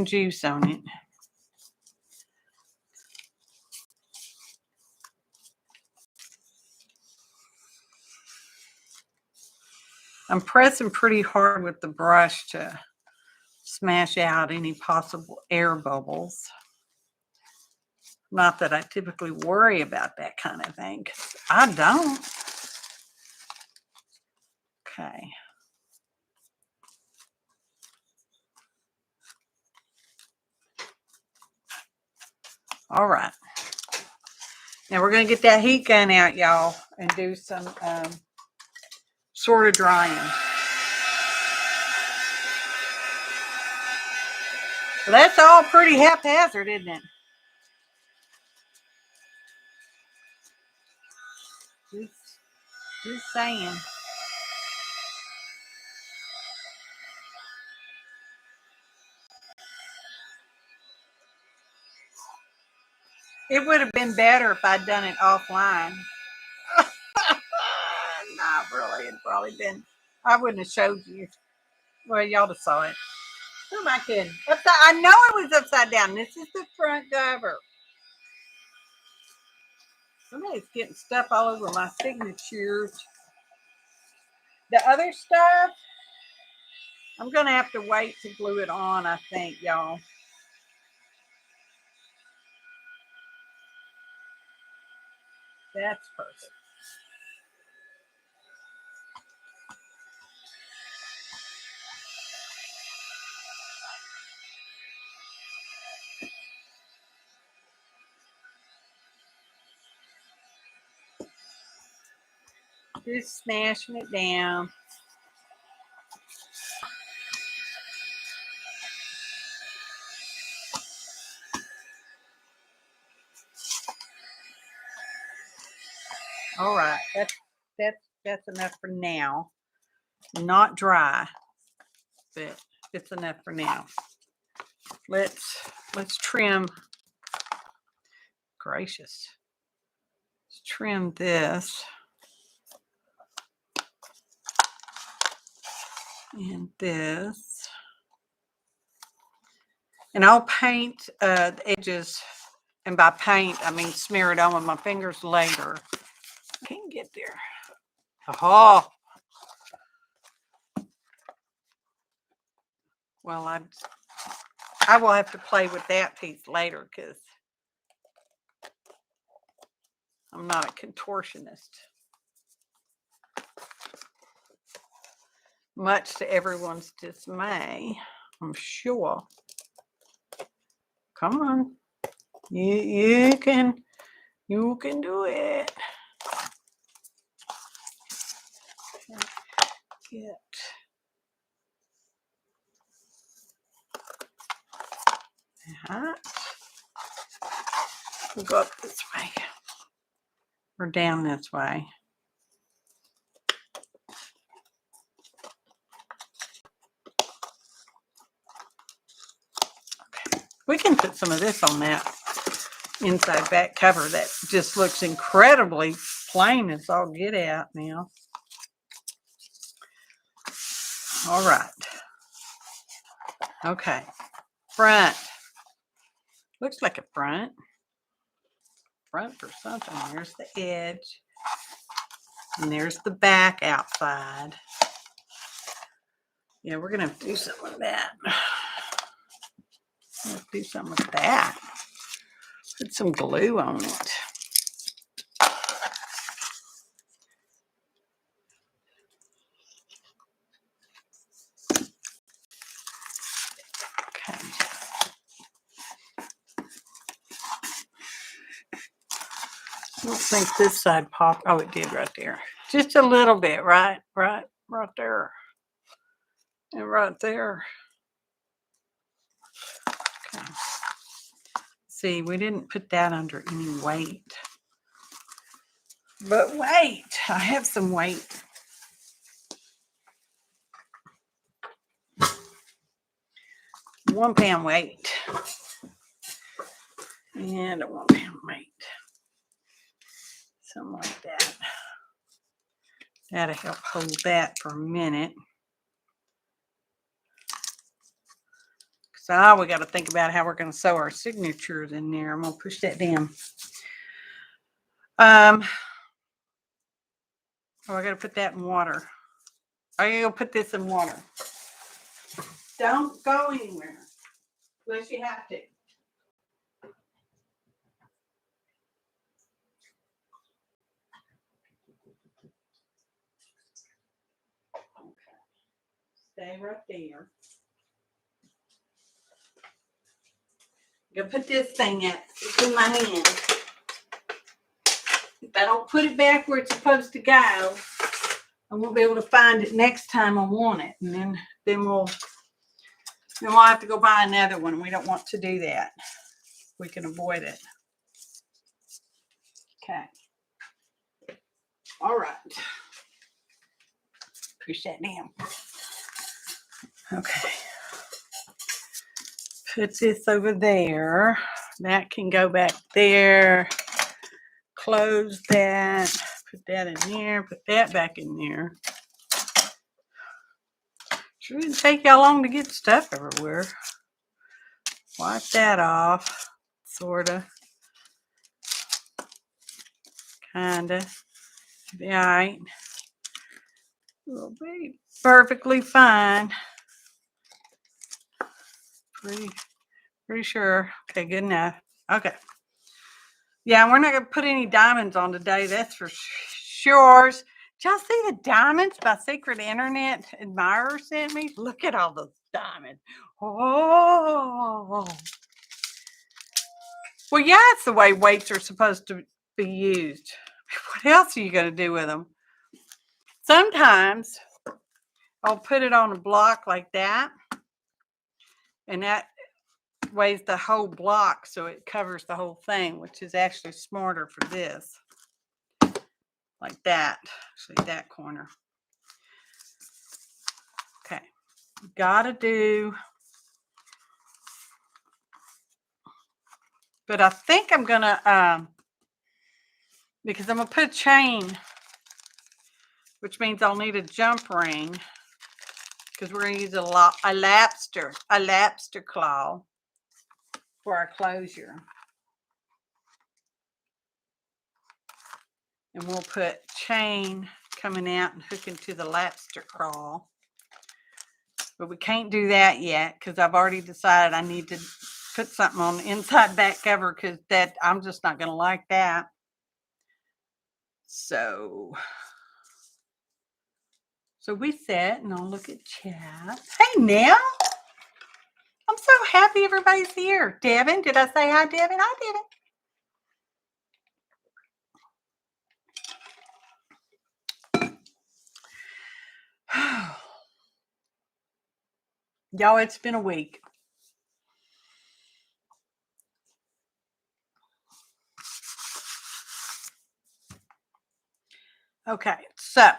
juice on it. I'm pressing pretty hard with the brush to smash out any possible air bubbles. Not that I typically worry about that kind of thing, 'cause I don't. Okay. All right. Now we're going to get that heat gun out, y'all, and do some sort of drying. So that's all pretty haphazard, isn't it? Just saying. It would have been better if I'd done it offline. Not really. It'd probably been, I wouldn't have showed you. Well, y'all just saw it. Who am I kidding? I know it was upside down. This is the front cover. Somebody's getting stuff all over my signatures. The other stuff, I'm going to have to wait to glue it on, I think, y'all. That's perfect. Just smashing it down. All right, that's enough for now. Not dry, but it's enough for now. Let's trim. Gracious. Let's trim this. And this. And I'll paint the edges. And by paint, I mean smear it on with my fingers later. Can't get there. Oh. Well, I will have to play with that piece later because I'm not a contortionist. Much to everyone's dismay, I'm sure. Come on. You can do it. Get that. We'll go up this way or down this way. Okay. We can put some of this on that inside back cover that just looks incredibly plain as all get out now. All right. Okay. Front. Looks like a front. Front for something. There's the edge. And there's the back outside. Yeah, we're going to do something with that. Let's do something with that. Put some glue on it. Okay. I don't think this side popped. Oh, it did right there. Just a little bit, right there. And right there. Okay. See, we didn't put that under any weight. But wait, I have some weight. £1 pound weight. And a £1 pound weight. Something like that. That'll help hold that for a minute. So we got to think about how we're going to sew our signatures in there. I'm going to push that down. Oh, I got to put that in water. I'm going to put this in water. Don't go anywhere unless you have to. Okay. Stay right there. I'm going to put this thing in. It's in my hand. If I don't put it back where it's supposed to go, I won't be able to find it next time I want it. And then we'll have to go buy another one. We don't want to do that. We can avoid it. Okay. All right. Push that down. Okay. Put this over there. That can go back there. Close that. Put that in there. Put that back in there. Shouldn't take y'all long to get stuff everywhere. Wipe that off. Sorta. Kinda. Be alright. Will be perfectly fine. Pretty sure. Okay, good enough. Okay. Yeah, we're not going to put any diamonds on today. That's for sure. Did y'all see the diamonds my secret internet admirer sent me? Look at all those diamonds. Oh. Well, yeah, it's the way weights are supposed to be used. What else are you going to do with them? Sometimes I'll put it on a block like that, and that weighs the whole block, so it covers the whole thing, which is actually smarter for this. Like that, actually that corner. Okay, gotta do. But I think I'm gonna, because I'm gonna put a chain, which means I'll need a jump ring, because we're gonna use a lapster claw for our closure. And we'll put chain coming out and hooking to the lapster claw. But we can't do that yet because I've already decided I need to put something on the inside back cover, because that I'm just not going to like that. So we set, and I'll look at chat. Hey, now. I'm so happy everybody's here. Devin, did I say hi, Devin? Hi, Devin. Y'all, it's been a week. Okay, so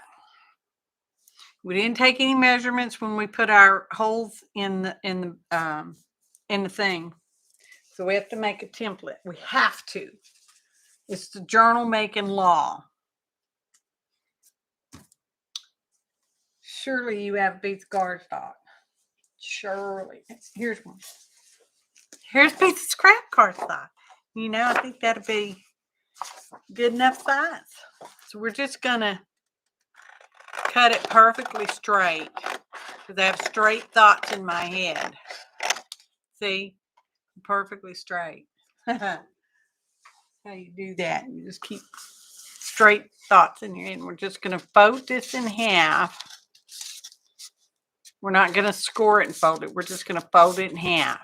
we didn't take any measurements when we put our holes in the thing. So we have to make a template. We have to. It's the journal making law. Surely you have a piece of cardstock. Surely. Here's one. Here's a piece of scrap cardstock. You know, I think that'll be good enough size. So we're just gonna cut it perfectly straight, because I have straight thoughts in my head. See? Perfectly straight. How you do that? You just keep straight thoughts in your head. And we're just gonna fold this in half. We're not gonna score it and fold it. We're just gonna fold it in half,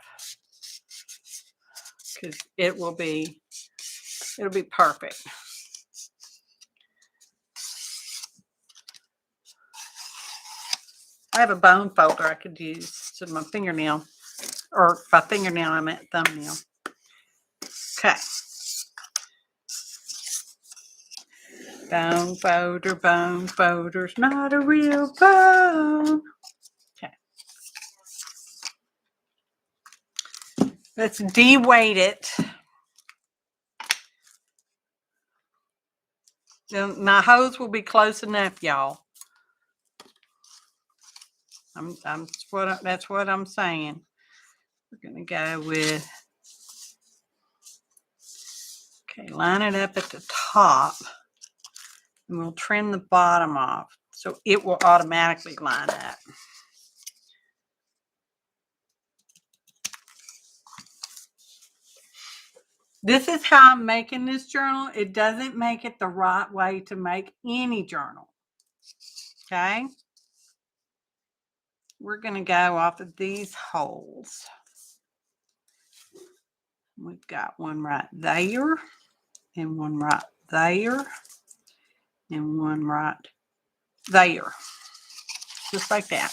because it'll be perfect. I have a bone folder I could use to my fingernail, or by fingernail I meant thumbnail. Okay. Bone folder's not a real bone. Okay. Let's de-weight it. My hose will be close enough, y'all. That's what I'm saying. We're gonna go with, okay, line it up at the top, and we'll trim the bottom off so it will automatically line up. This is how I'm making this journal. It doesn't make it the right way to make any journal. Okay? We're going to go off of these holes. We've got one right there, and one right there, and one right there. Just like that.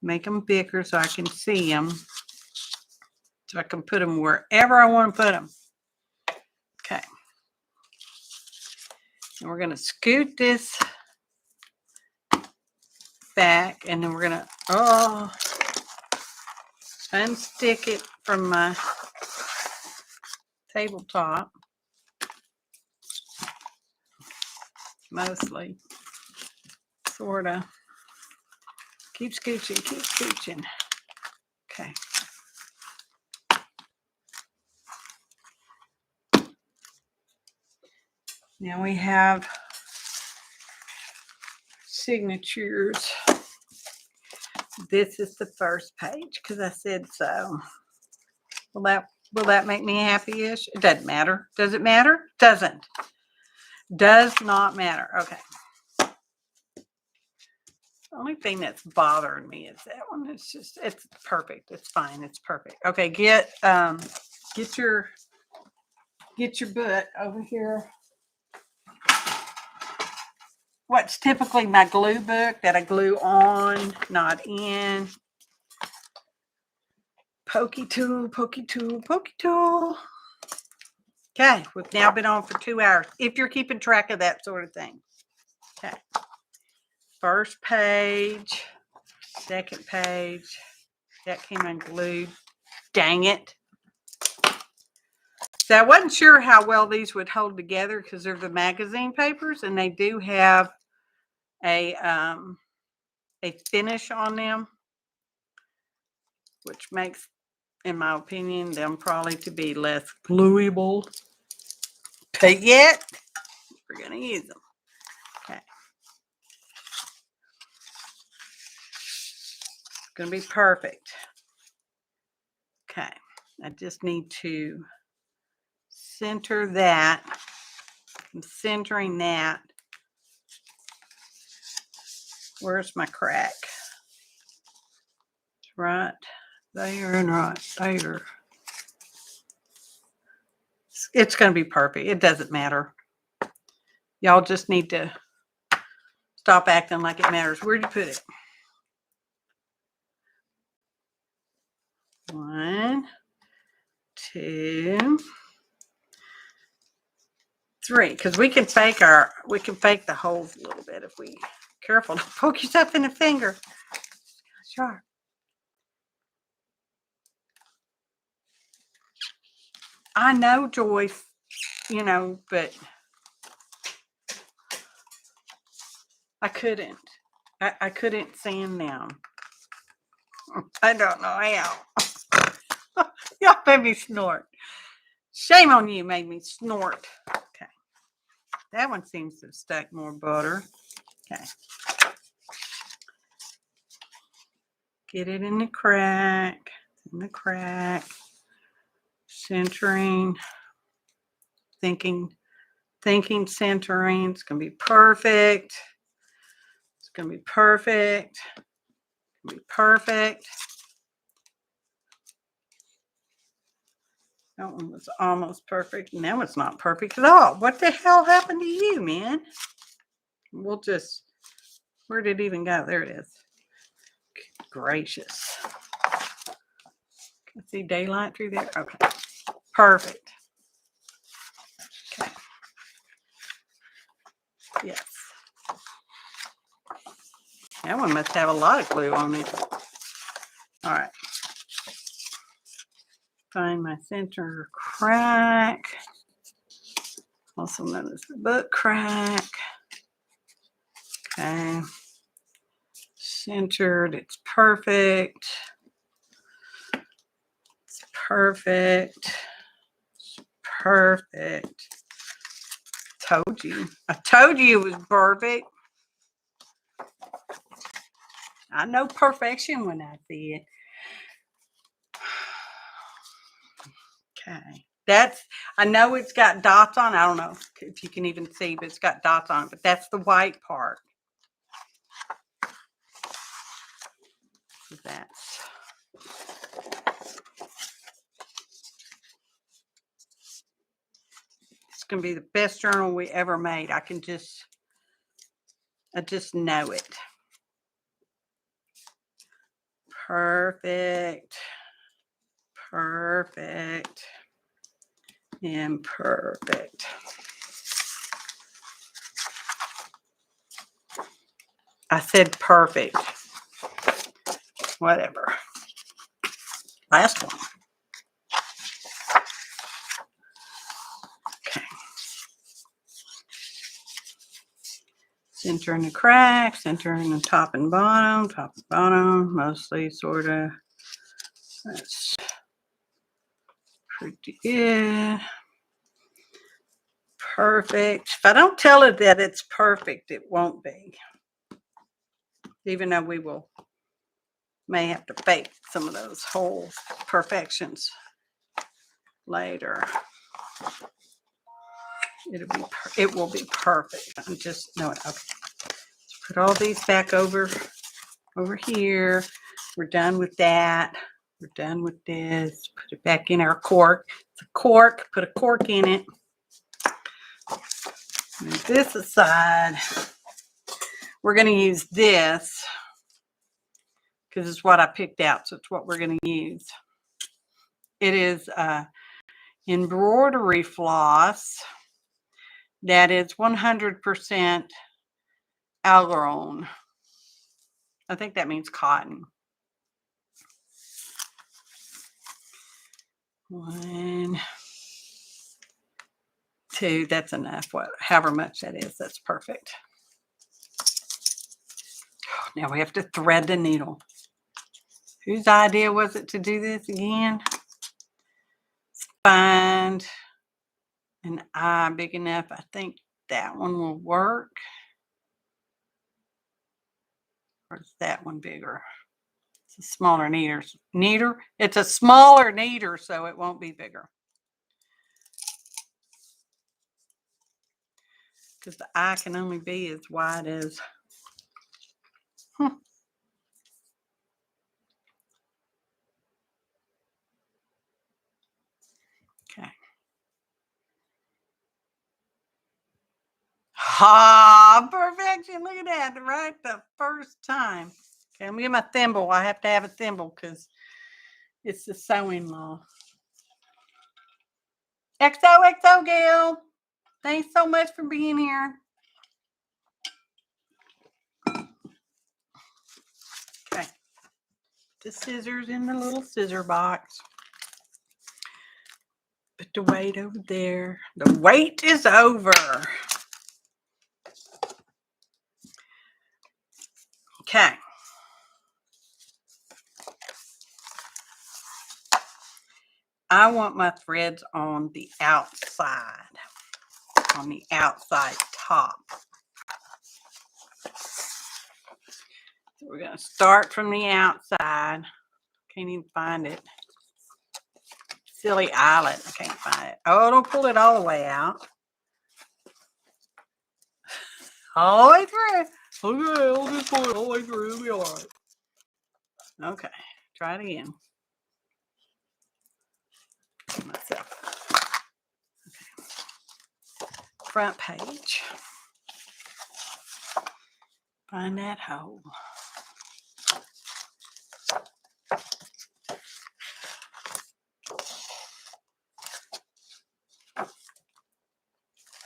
Make them bigger so I can see them. So I can put them wherever I want to put them. Okay. And we're going to scoot this back, and then we're going to unstick it from my tabletop. Mostly. sort of. Keep scooching, keep scooching. Okay. Now we have signatures. This is the first page because I said so. Will that make me happy-ish? It doesn't matter. Does it matter? Doesn't. Does not matter. Okay. The only thing that's bothering me is that one. It's perfect. It's fine. It's perfect. Okay, get your butt over here. What's typically my glue book that I glue on, not in. Pokey tool, pokey tool, pokey tool. Okay, we've now been on for 2 hours, if you're keeping track of that sort of thing. Okay. First page, second page. That came unglued. Dang it. So I wasn't sure how well these would hold together because they're the magazine papers and they do have a finish on them, which makes, in my opinion, them probably to be less glueable. But yet, we're going to use them. Okay. It's going to be perfect. Okay. I just need to center that. I'm centering that. Where's my crack? Right there and right there. It's going to be perfect. It doesn't matter. Y'all just need to stop acting like it matters. Where'd you put it? 1, 2, 3. Because we can fake the holes a little bit if we careful. Don't poke yourself in the finger. Sure. I know, Joyce, but I couldn't. I couldn't sand them. I don't know how. Y'all made me snort. Shame on you, made me snort. Okay. That one seems to have stuck more butter. Okay. Get it in the crack. Centering. Thinking centering. It's going to be perfect. It's going to be perfect. It's going to be perfect. That one was almost perfect. And that one's not perfect at all. What the hell happened to you, man? We'll just, where did it even go? There it is. Good gracious. Can I see daylight through there? Okay. Perfect. Okay. Yes. That one must have a lot of glue on it. All right. Find my center crack. Also known as the book crack. Okay. Centered. It's perfect. It's perfect. It's perfect. Told you. I told you it was perfect. I know perfection when I see it. Okay. I know it's got dots on. I don't know if you can even see, but it's got dots on it. But that's the white part. That's it's going to be the best journal we ever made. I just know it. Perfect. Perfect. And perfect. I said perfect. Whatever. Last one. Okay. Center in the crack, center in the top and bottom, mostly, sort of. That's pretty good. Perfect. If I don't tell it that it's perfect, it won't be. Even though we may have to fake some of those whole perfections later. It will be perfect. I'm just no. Okay. Let's put all these back over here. We're done with that. We're done with this. Put it back in our cork. It's a cork. Put a cork in it. Move this aside. We're going to use this because it's what I picked out. So it's what we're going to use. It is embroidery floss that is 100% algodón. I think that means cotton. 1, 2, that's enough. However much that is, that's perfect. Now we have to thread the needle. Whose idea was it to do this again? Find an eye big enough. I think that one will work. Or is that one bigger? It's a smaller needle. It's a smaller needle, so it won't be bigger. Because the eye can only be as wide as. Okay. Ah, perfection. Look at that. Right the first time. Okay, let me get my thimble. I have to have a thimble because it's the sewing law. XOXO, Gail. Thanks so much for being here. Okay. The scissors in the little scissor box. Put the weight over there. The wait is over. Okay. I want my threads on the outside top. So we're going to start from the outside. Can't even find it. Silly eyelet. I can't find it. Oh, don't pull it all the way out. All the way through. Okay, I'll just pull it all the way through. It'll be all right. Okay, try it again. Myself. Okay. Front page. Find that hole.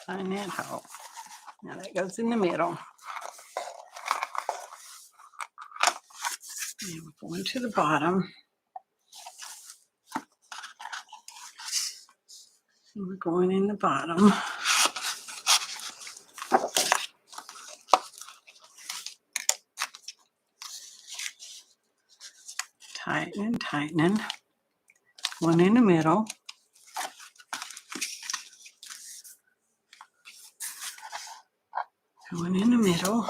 Find that hole. Now that goes in the middle. And we're going to the bottom. And we're going in the bottom. Tightening. One in the middle. One in the middle.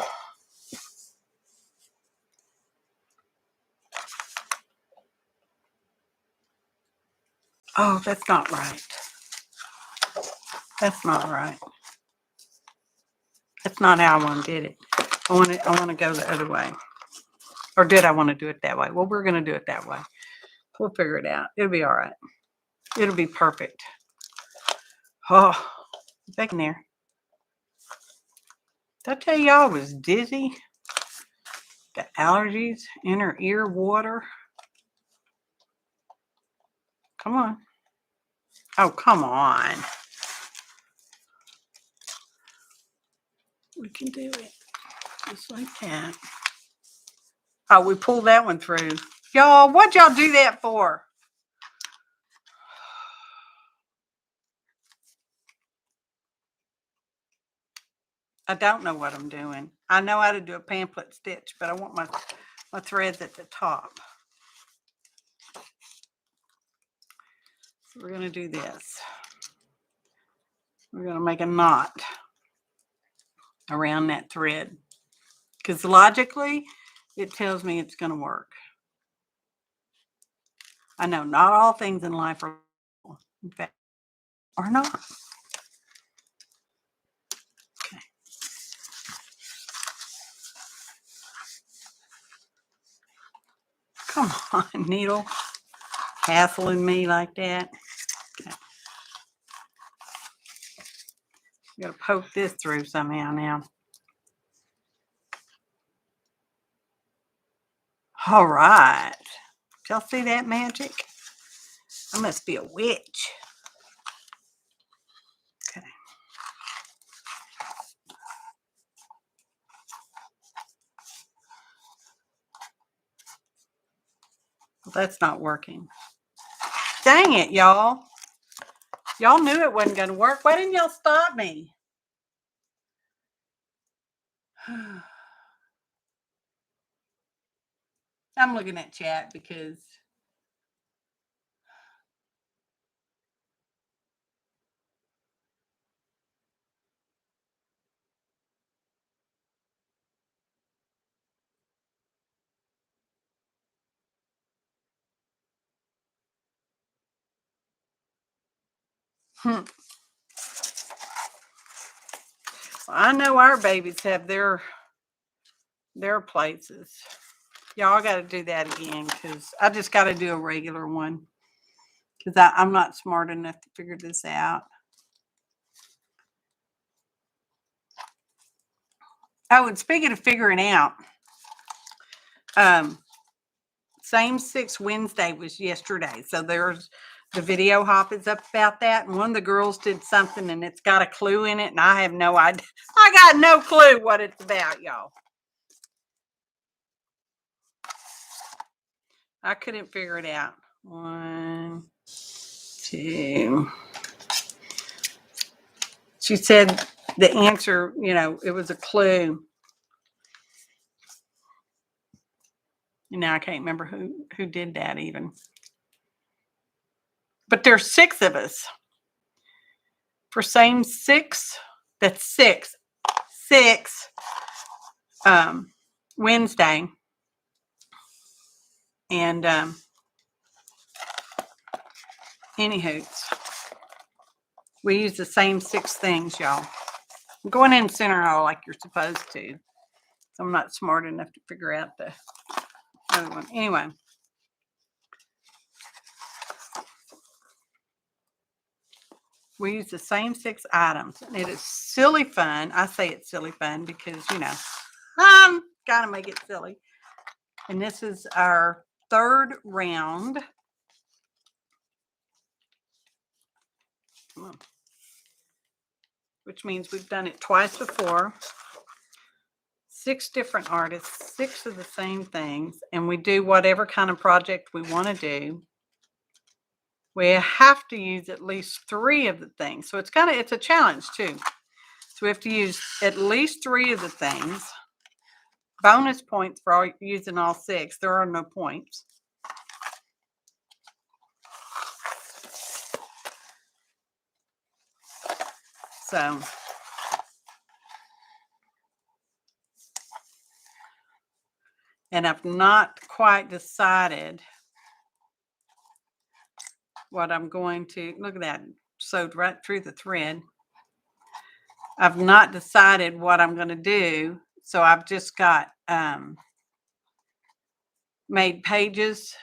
Oh, that's not right. That's not right. That's not how I want to do it. I want to go the other way. Or did I want to do it that way? Well, we're going to do it that way. We'll figure it out. It'll be all right. It'll be perfect. Oh, back in there. Did I tell y'all I was dizzy? Got allergies, inner ear water. Come on. Oh, come on. We can do it. Just like that. Oh, we pulled that one through. Y'all, what'd y'all do that for? I don't know what I'm doing. I know how to do a pamphlet stitch, but I want my threads at the top. So we're going to do this. We're going to make a knot around that thread because logically it tells me it's going to work. I know not all things in life are, in fact, are not. Okay. Come on, needle. Hassling me like that. Okay. I'm going to poke this through somehow now. All right. Did y'all see that magic? I must be a witch. Okay. Well, that's not working. Dang it, y'all. Y'all knew it wasn't going to work. Why didn't y'all stop me? I'm looking at chat because I know our babies have their places. Y'all got to do that again because I just got to do a regular one because I'm not smart enough to figure this out. Oh, and speaking of figuring out, Same Six Wednesday was yesterday. So there's the video hop is up about that. And one of the girls did something and it's got a clue in it. And I have no idea. I got no clue what it's about, y'all. I couldn't figure it out. 1, 2. She said the answer, it was a clue. And now I can't remember who did that even. But there's 6 of us. For Same Six, that's 6. 6 Wednesday. And anywho, we use the same 6 things, y'all. I'm going in center hole like you're supposed to. So I'm not smart enough to figure out the other one. Anyway. We use the same 6 items. And it is silly fun. I say it's silly fun because, I'm got to make it silly. And this is our 3rd round. Which means we've done it twice before. 6 different artists, 6 of the same things. And we do whatever kind of project we want to do. We have to use at least 3 of the things. So it's a challenge too. So we have to use at least 3 of the things. Bonus points for using all 6. There are no points. So and I've not quite decided what I'm going to, look at that, sewed right through the thread. I've not decided what I'm going to do. So I've just got made pages.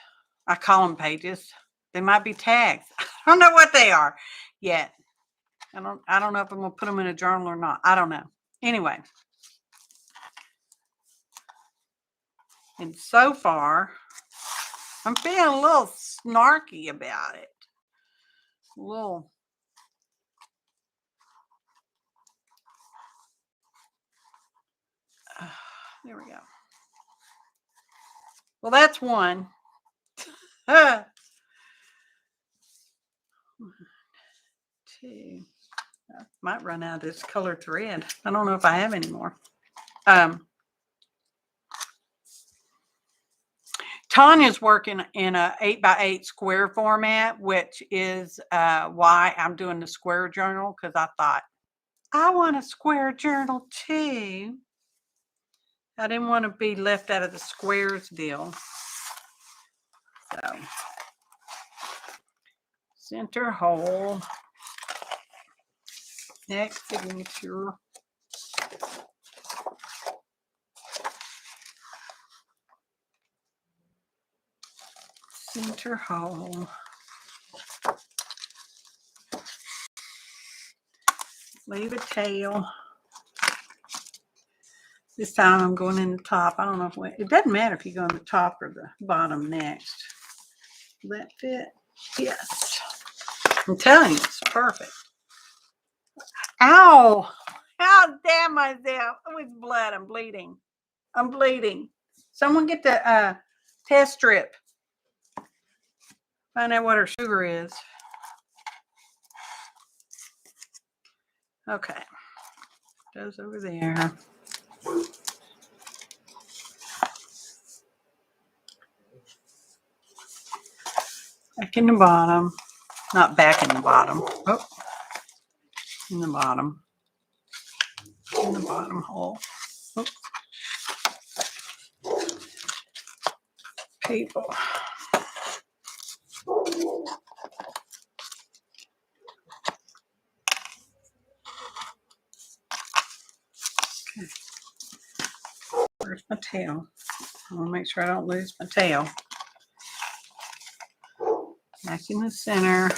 I call them pages. They might be tags. I don't know what they are yet. I don't know if I'm going to put them in a journal or not. I don't know. Anyway. And so far, I'm feeling a little snarky about it. A little. There we go. Well, that's one. 1, 2. I might run out of this colored thread. I don't know if I have any more. Tanya's working in a 8x8 square format, which is why I'm doing the square journal, because I thought, I want a square journal too. I didn't want to be left out of the squares deal. So, center hole. Next signature. Center hole. Leave a tail. This time I'm going in the top. I don't know if it doesn't matter if you go in the top or the bottom next. Will that fit? Yes. I'm telling you, it's perfect. Ow! Ow, damn myself. Oh, it's blood. I'm bleeding. I'm bleeding. Someone get the test strip. Find out what her sugar is. Okay. Goes over there. Back in the bottom. Not back in the bottom. Oh. In the bottom. In the bottom hole. Oh. People. Okay. Where's my tail? I want to make sure I don't lose my tail. Back in the center.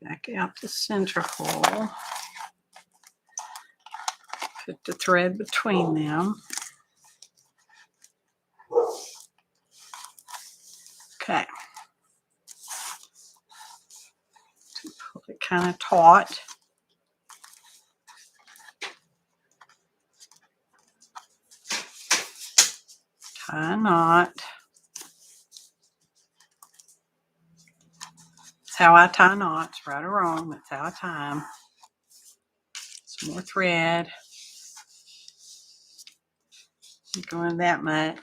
Back out the center hole. Put the thread between them. Okay. Pull it kind of taut. Tie a knot. That's how I tie knots, right or wrong. That's how I tie them. Some more thread. Not going that much.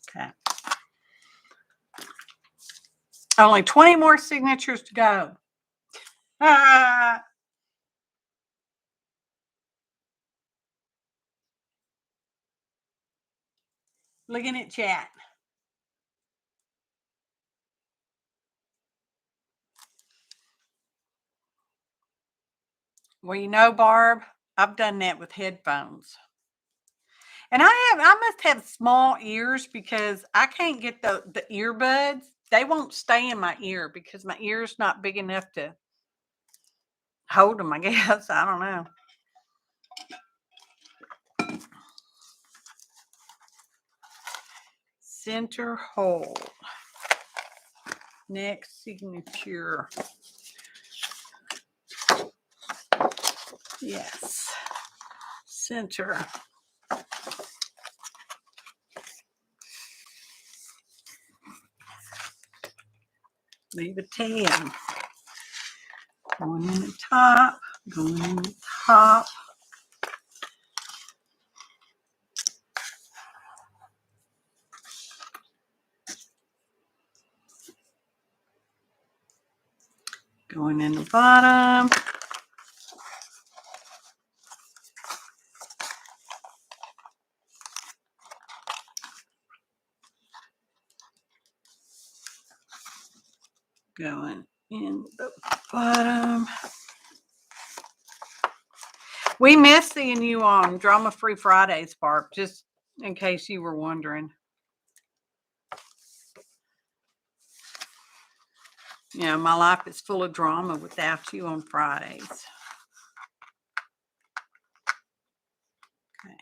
Okay. Only 20 more signatures to go. Ah! Looking at chat. Well, you know, Barb, I've done that with headphones. And I must have small ears because I can't get the earbuds. They won't stay in my ear because my ear's not big enough to hold them, I guess. I don't know. Center hole. Next signature. Yes. Center. Leave a tail. Going in the top. Going in the top. Going in the bottom. Going in the bottom. We miss seeing you on Drama Free Fridays, Barb, just in case you were wondering. You know, my life is full of drama without you on Fridays. Okay.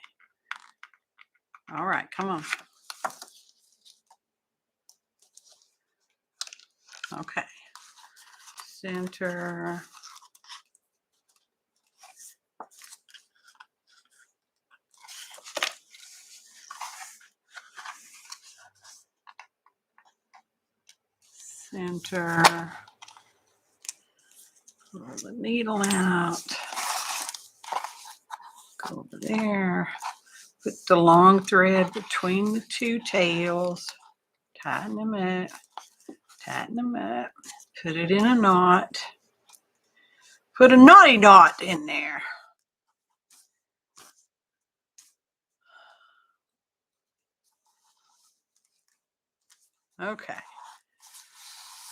All right, come on. Okay. Center. Center. Pull the needle out. Go over there. Put the long thread between the two tails. Tighten them up. Tighten them up. Put it in a knot. Put a knotty knot in there. Okay.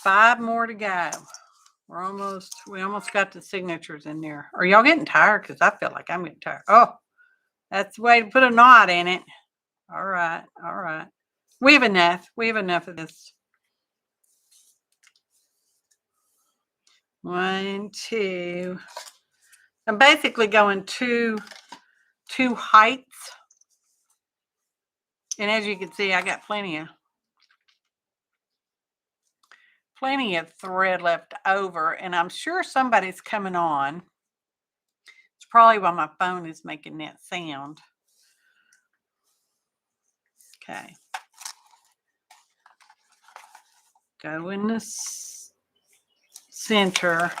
5 more to go. We almost got the signatures in there. Are y'all getting tired? Because I feel like I'm getting tired. Oh, that's the way to put a knot in it. All right. All right. We have enough. We have enough of this. 1, 2. I'm basically going two heights. And as you can see, I got plenty of thread left over, and I'm sure somebody's coming on. It's probably why my phone is making that sound. Okay. Go in the center.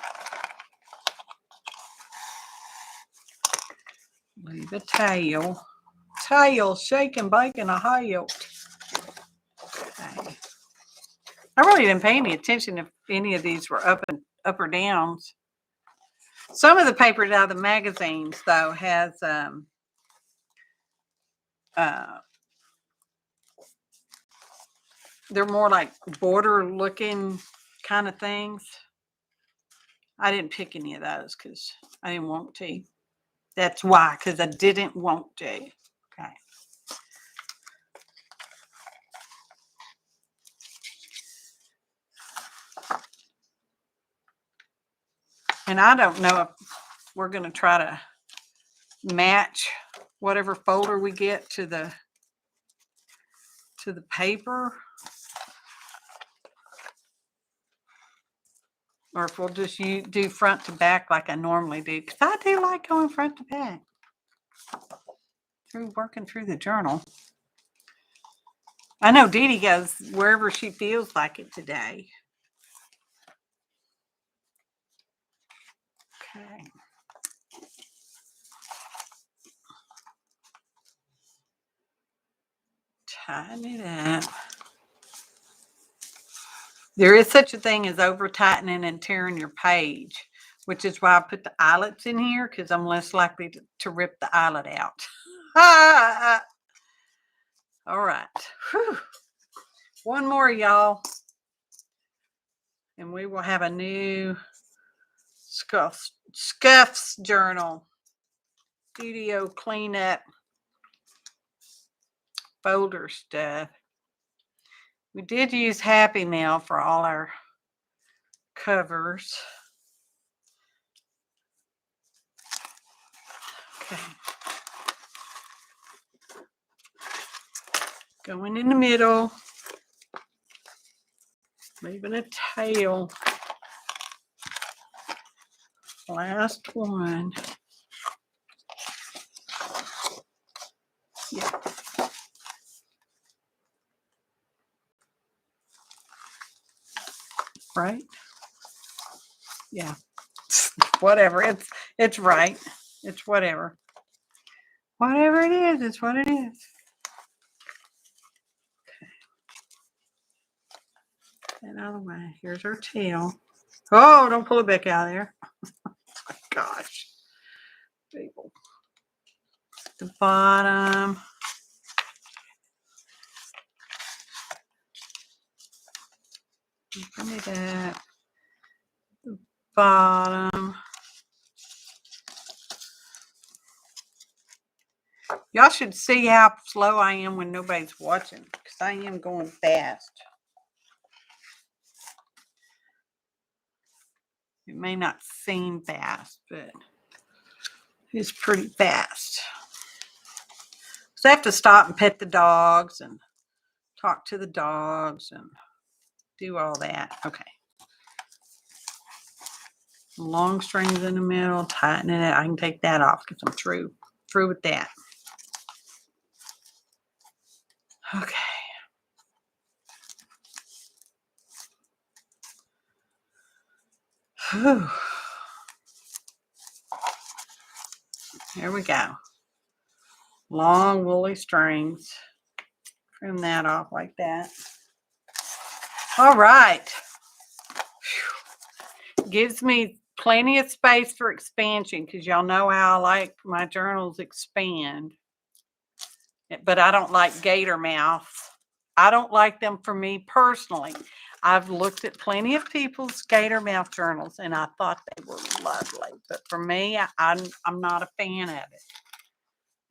Leave a tail. Shake and bake and a hail. Okay. I really didn't pay any attention if any of these were up or downs. Some of the papers out of the magazines, though, has they're more like border looking kind of things. I didn't pick any of those because I didn't want to. That's why, because I didn't want to. Okay. And I don't know if we're going to try to match whatever folder we get to the paper, or if we'll just do front to back like I normally do, because I do like going front to back working through the journal. I know Dee Dee goes wherever she feels like it today. Okay. Tighten it up. There is such a thing as over tightening and tearing your page, which is why I put the eyelets in here, because I'm less likely to rip the eyelet out. All right. Whew. One more, y'all. And we will have a new SCUFS journal. Studio cleanup. Folder stuff. We did use Happy Mail for all our covers. Okay. Going in the middle. Leaving a tail. Last one. Yeah. Right? Yeah. Whatever. It's right. It's whatever. Whatever it is, it's what it is. Okay. That out of the way. Here's our tail. Oh, don't pull it back out of there. Gosh. People. The bottom. Open it up. The bottom. Y'all should see how slow I am when nobody's watching, because I am going fast. It may not seem fast, but it's pretty fast. So I have to stop and pet the dogs and talk to the dogs and do all that. Okay. Long strings in the middle, tighten it up. I can take that off because I'm through with that. Okay. Whew. There we go. Long woolly strings. Trim that off like that. All right. Whew. Gives me plenty of space for expansion because y'all know how I like my journals expand. But I don't like gator mouths. I don't like them for me personally. I've looked at plenty of people's gator mouth journals and I thought they were lovely. But for me, I'm not a fan of it.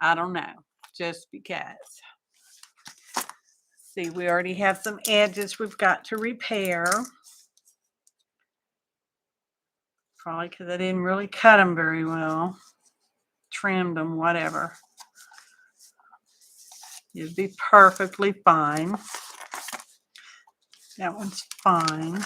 I don't know. Just because. See, we already have some edges we've got to repair. Probably because I didn't really cut them very well. Trimmed them, whatever. It'd be perfectly fine. That one's fine.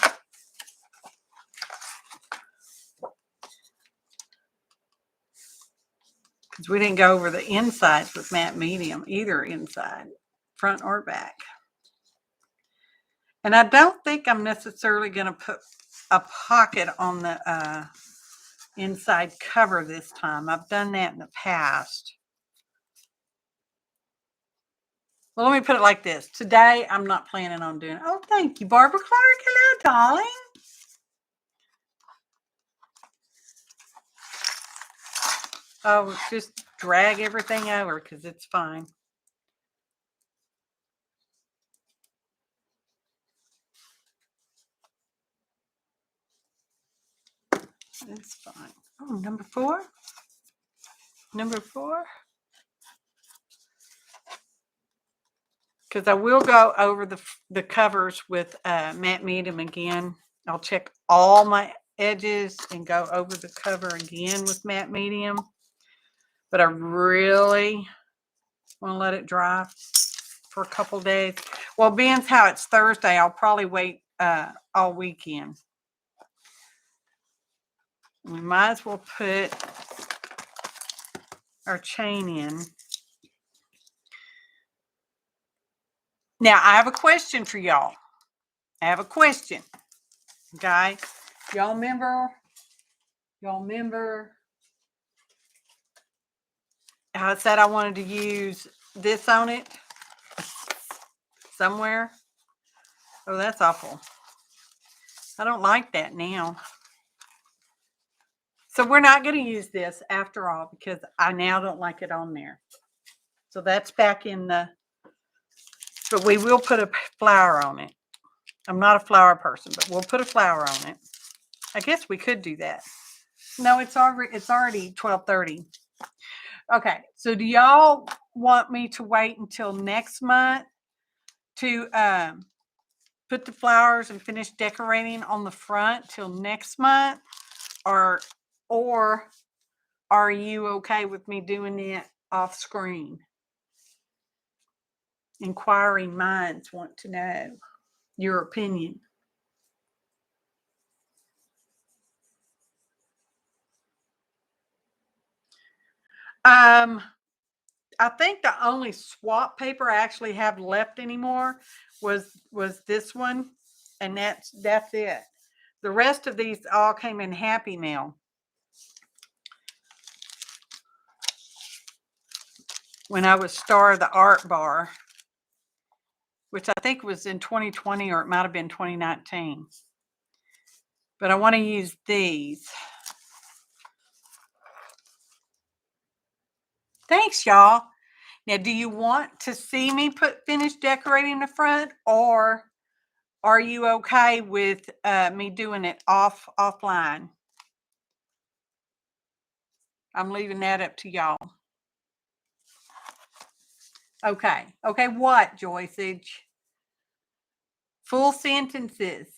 Because we didn't go over the insides with matte medium, either inside, front or back. And I don't think I'm necessarily going to put a pocket on the inside cover this time. I've done that in the past. Well, let me put it like this. Today, I'm not planning on doing it. Oh, thank you, Barbara Clark. Hello, darling. Oh, just drag everything over because it's fine. It's fine. Oh, number 4. Number 4. Because I will go over the covers with matte medium again. I'll check all my edges and go over the cover again with matte medium. But I really want to let it dry for a couple days. Well, being how it's Thursday, I'll probably wait all weekend. We might as well put our chain in. Now, I have a question for y'all. I have a question. Okay? Y'all remember how I said I wanted to use this on it somewhere? Oh, that's awful. I don't like that now. So we're not going to use this after all because I now don't like it on there. So that's back in the, but we will put a flower on it. I'm not a flower person, but we'll put a flower on it. I guess we could do that. No, it's already 12:30. Okay, so do y'all want me to wait until next month to put the flowers and finish decorating on the front till next month? Or are you okay with me doing it off screen? Inquiring minds want to know your opinion. I think the only swap paper I actually have left anymore was this one, and that's it. The rest of these all came in Happy Mail. When I was Star of the Art Bar, which I think was in 2020 or it might have been 2019. But I want to use these. Thanks, y'all. Now, do you want to see me finish decorating the front, or are you okay with me doing it offline? I'm leaving that up to y'all. Okay. Okay, what, Joyceage? Full sentences.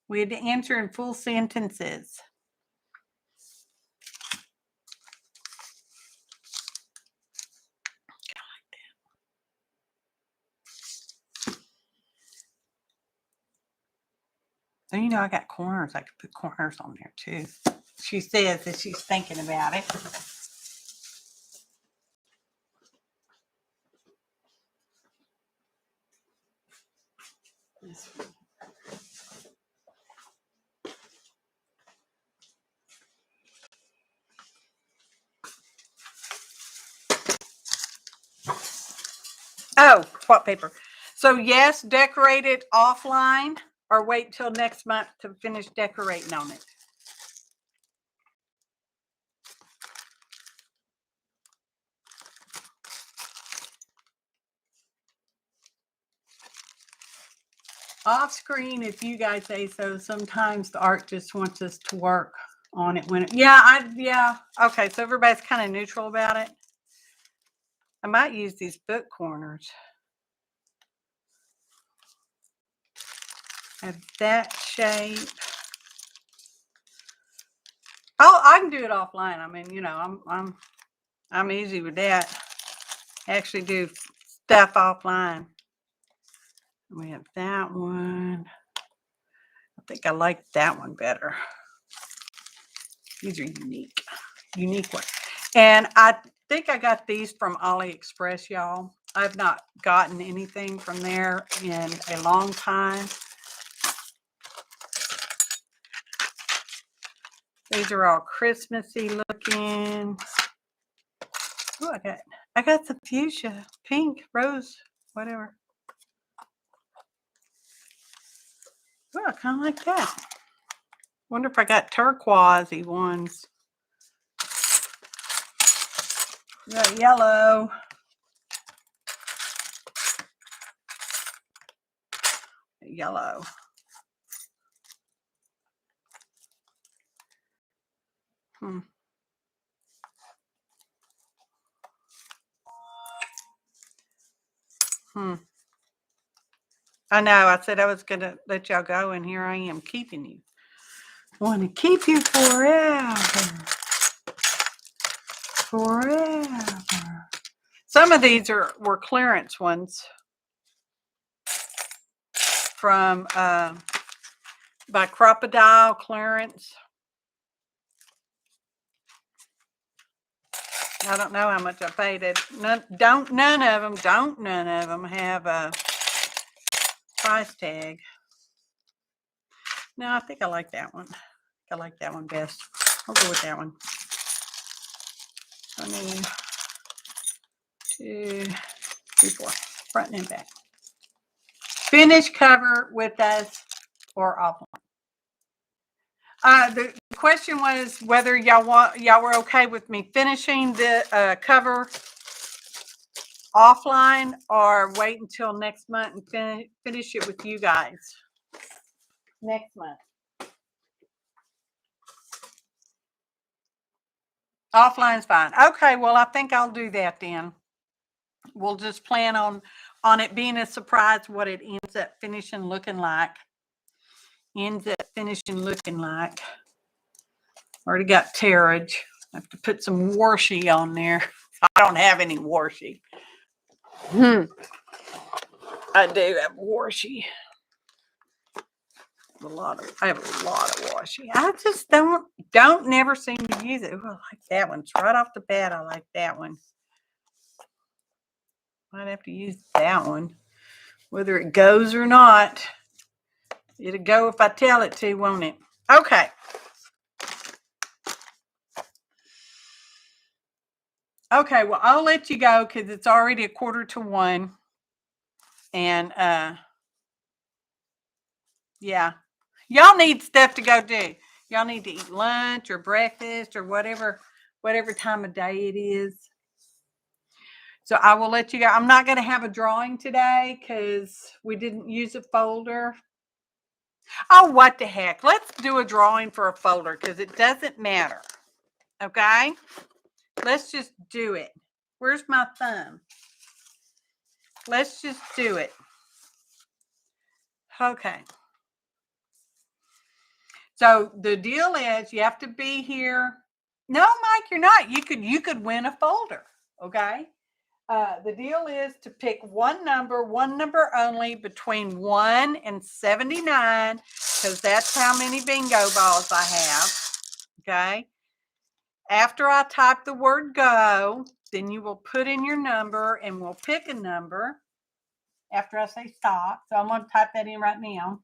We had to answer in full sentences. So, you know, I got corners. I could put corners on there too. She says that she's thinking about it. Oh, what paper? So yes, decorate it offline or wait till next month to finish decorating on it. Off screen, if you guys say so. Sometimes the art just wants us to work on it when it, yeah. Okay, so everybody's kind of neutral about it. I might use these book corners. Have that shape. Oh, I can do it offline. I mean, you know, I'm easy with that. I actually do stuff offline. We have that one. I think I like that one better. These are unique ones. And I think I got these from AliExpress, y'all. I've not gotten anything from there in a long time. These are all Christmassy looking. Oh, I got some fuchsia, pink, rose, whatever. Oh, I kind of like that. Wonder if I got turquoisey ones. We got yellow. Yellow. I know. I said I was going to let y'all go, and here I am keeping you. I want to keep you forever. Forever. Some of these were clearance ones from by Crocodile Clearance. I don't know how much I paid it. None of them have a price tag. No, I think I like that one. I like that one best. I'll go with that one. 1, 2, 3, 4. Front and back. Finish cover with us or offline. The question was whether y'all were okay with me finishing the cover offline or wait until next month and finish it with you guys next month. Offline's fine. Okay, well, I think I'll do that then. We'll just plan on it being a surprise what it ends up finishing looking like. Already got terrage. I have to put some washi on there. I don't have any washi. I do have washi. I have a lot of washi. I just don't never seem to use it. Ooh, I like that one. It's right off the bat. I like that one. Might have to use that one. Whether it goes or not, it'll go if I tell it to, won't it? Okay. Okay, well, I'll let you go because it's already 1:45. And yeah. Y'all need stuff to go do. Y'all need to eat lunch or breakfast or whatever time of day it is. So I will let you go. I'm not going to have a drawing today because we didn't use a folder. Oh, what the heck. Let's do a drawing for a folder because it doesn't matter. Okay? Let's just do it. Where's my thumb? Let's just do it. Okay. So the deal is you have to be here. No, Mike, you're not. You could win a folder. Okay. The deal is to pick one number only between 1 and 79, because that's how many bingo balls I have. Okay. After I type the word go, then you will put in your number and we'll pick a number after I say stop. So I'm going to type that in right now.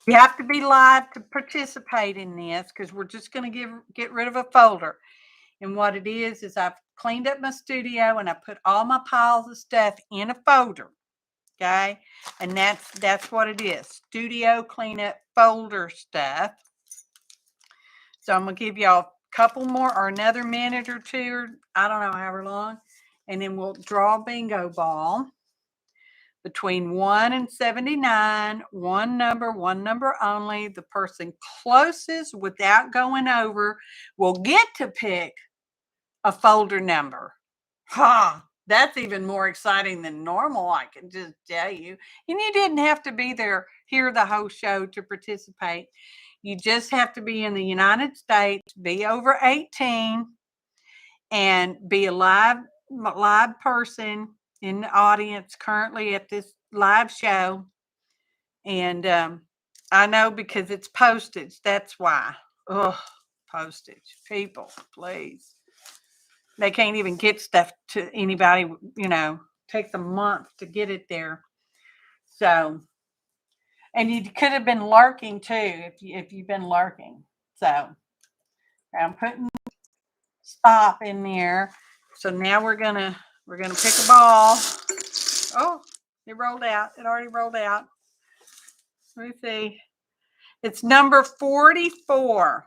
You have to be live to participate in this because we're just going to get rid of a folder. And what it is I've cleaned up my studio and I put all my piles of stuff in a folder. Okay. And that's what it is. Studio cleanup folder stuff. So I'm going to give y'all a couple more or another minute or two, or I don't know, however long. And then we'll draw a bingo ball between 1 and 79, one number only. The person closest without going over will get to pick a folder number. Ha! That's even more exciting than normal, I can just tell you. And you didn't have to be there, hear the whole show to participate. You just have to be in the United States, be over 18, and be a live person in the audience currently at this live show. And I know because it's postage. That's why. Ugh, postage. People, please. They can't even get stuff to anybody, takes a month to get it there. So, and you could have been lurking too if you've been lurking. So I'm putting stop in there. So now we're gonna pick a ball. Oh, it rolled out. It already rolled out. Let me see. It's number 44.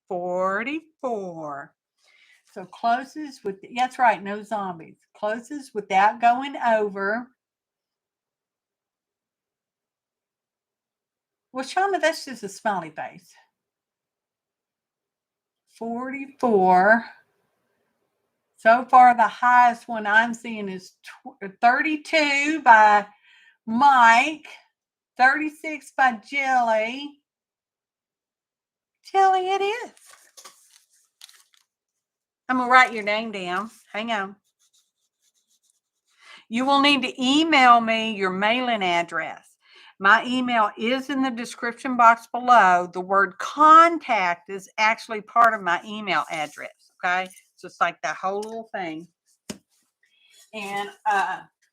44. So closest with, that's right, no zombies. Closest without going over. Well, Shauna, that's just a smiley face. 44. So far, the highest one I'm seeing is 32 by Mike, 36 by Jelly. Jelly, it is. I'm going to write your name down. Hang on. You will need to email me your mailing address. My email is in the description box below. The word contact is actually part of my email address. Okay. So it's like that whole little thing. And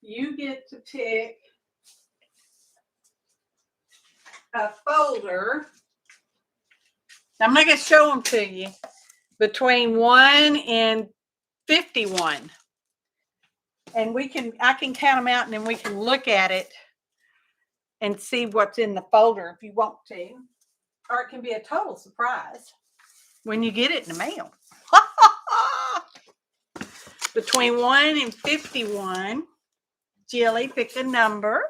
you get to pick a folder. I'm not going to show them to you. Between 1 and 51. And I can count them out and then we can look at it and see what's in the folder if you want to. Or it can be a total surprise when you get it in the mail. Between 1 and 51, Jilly, pick a number.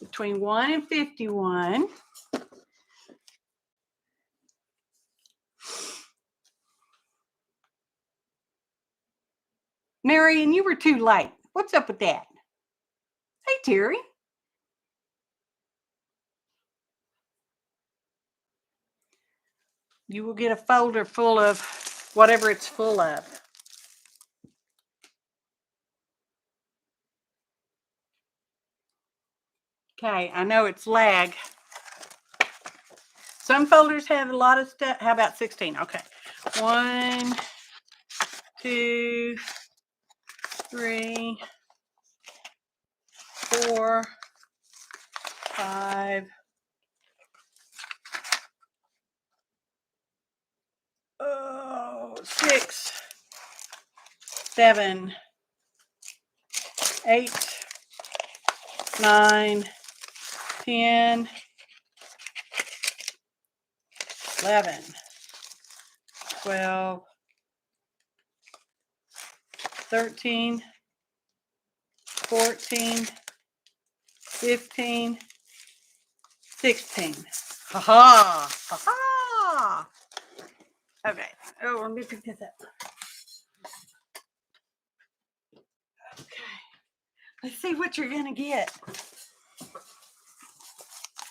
Between 1 and 51. Marion, you were too late. What's up with that? Hey, Terry. You will get a folder full of whatever it's full of. Okay, I know it's lag. Some folders have a lot of stuff. How about 16? Okay. 1, 2, 3, 4, 5. 6, 7, 8, 9, 10, 11, 12, 13, 14, 15, 16. Ha ha! Ha ha! Okay. Oh, let me pick this up. Okay. Let's see what you're gonna get.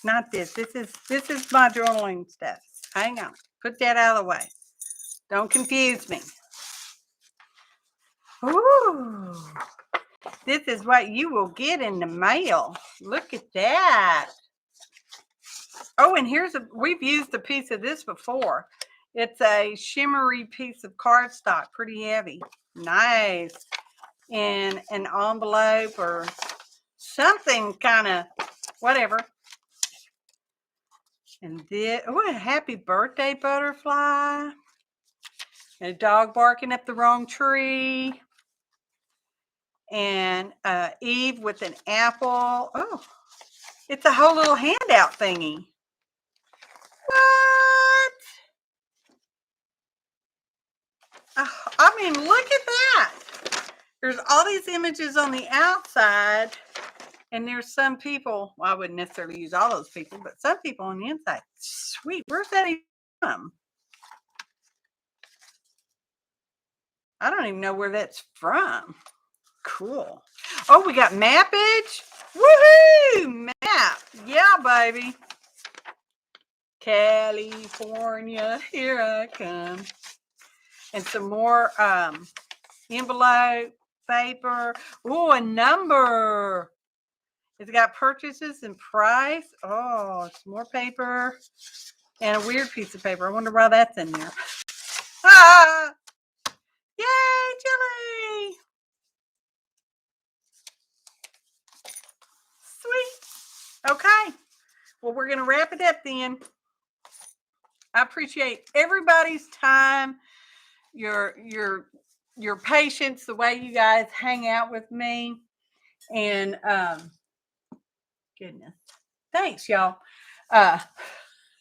Not this. This is my journaling stuff. Hang on. Put that out of the way. Don't confuse me. Ooh. This is what you will get in the mail. Look at that. Oh, and we've used a piece of this before. It's a shimmery piece of cardstock, pretty heavy. Nice. In an envelope or something kind of, whatever. And this, oh, a happy birthday butterfly. And a dog barking up the wrong tree. And Eve with an apple. Oh, it's a whole little handout thingy. What? Oh, I mean, look at that. There's all these images on the outside, and there's some people. Well, I wouldn't necessarily use all those people, but some people on the inside. Sweet. Where's that even from? I don't even know where that's from. Cool. Oh, we got mappage. Woohoo! Map. Yeah, baby. California, here I come. And some more envelope paper. Oh, a number. It's got purchases and price. Oh, some more paper and a weird piece of paper. I wonder why that's in there. Ah! Yay, Chili! Sweet. Okay. Well, we're going to wrap it up then. I appreciate everybody's time, your patience, the way you guys hang out with me, and goodness, thanks, y'all. Hey,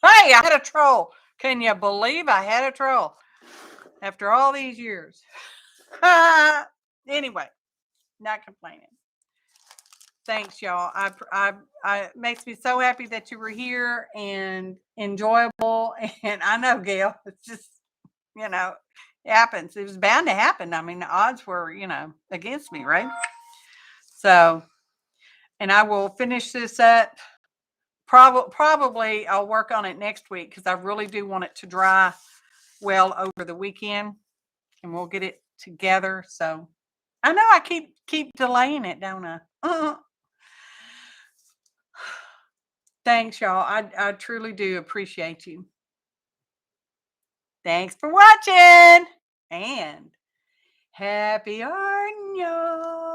I had a troll. Can you believe I had a troll after all these years? Anyway, not complaining. Thanks, y'all. It makes me so happy that you were here and enjoyable. And I know, Gail, it's just, it happens. It was bound to happen. I mean, the odds were, against me, right? So, and I will finish this up. Probably I'll work on it next week because I really do want it to dry well over the weekend, and we'll get it together. So I know I keep delaying it, don't I? Thanks, y'all. I truly do appreciate you. Thanks for watching, and happy art, y'all.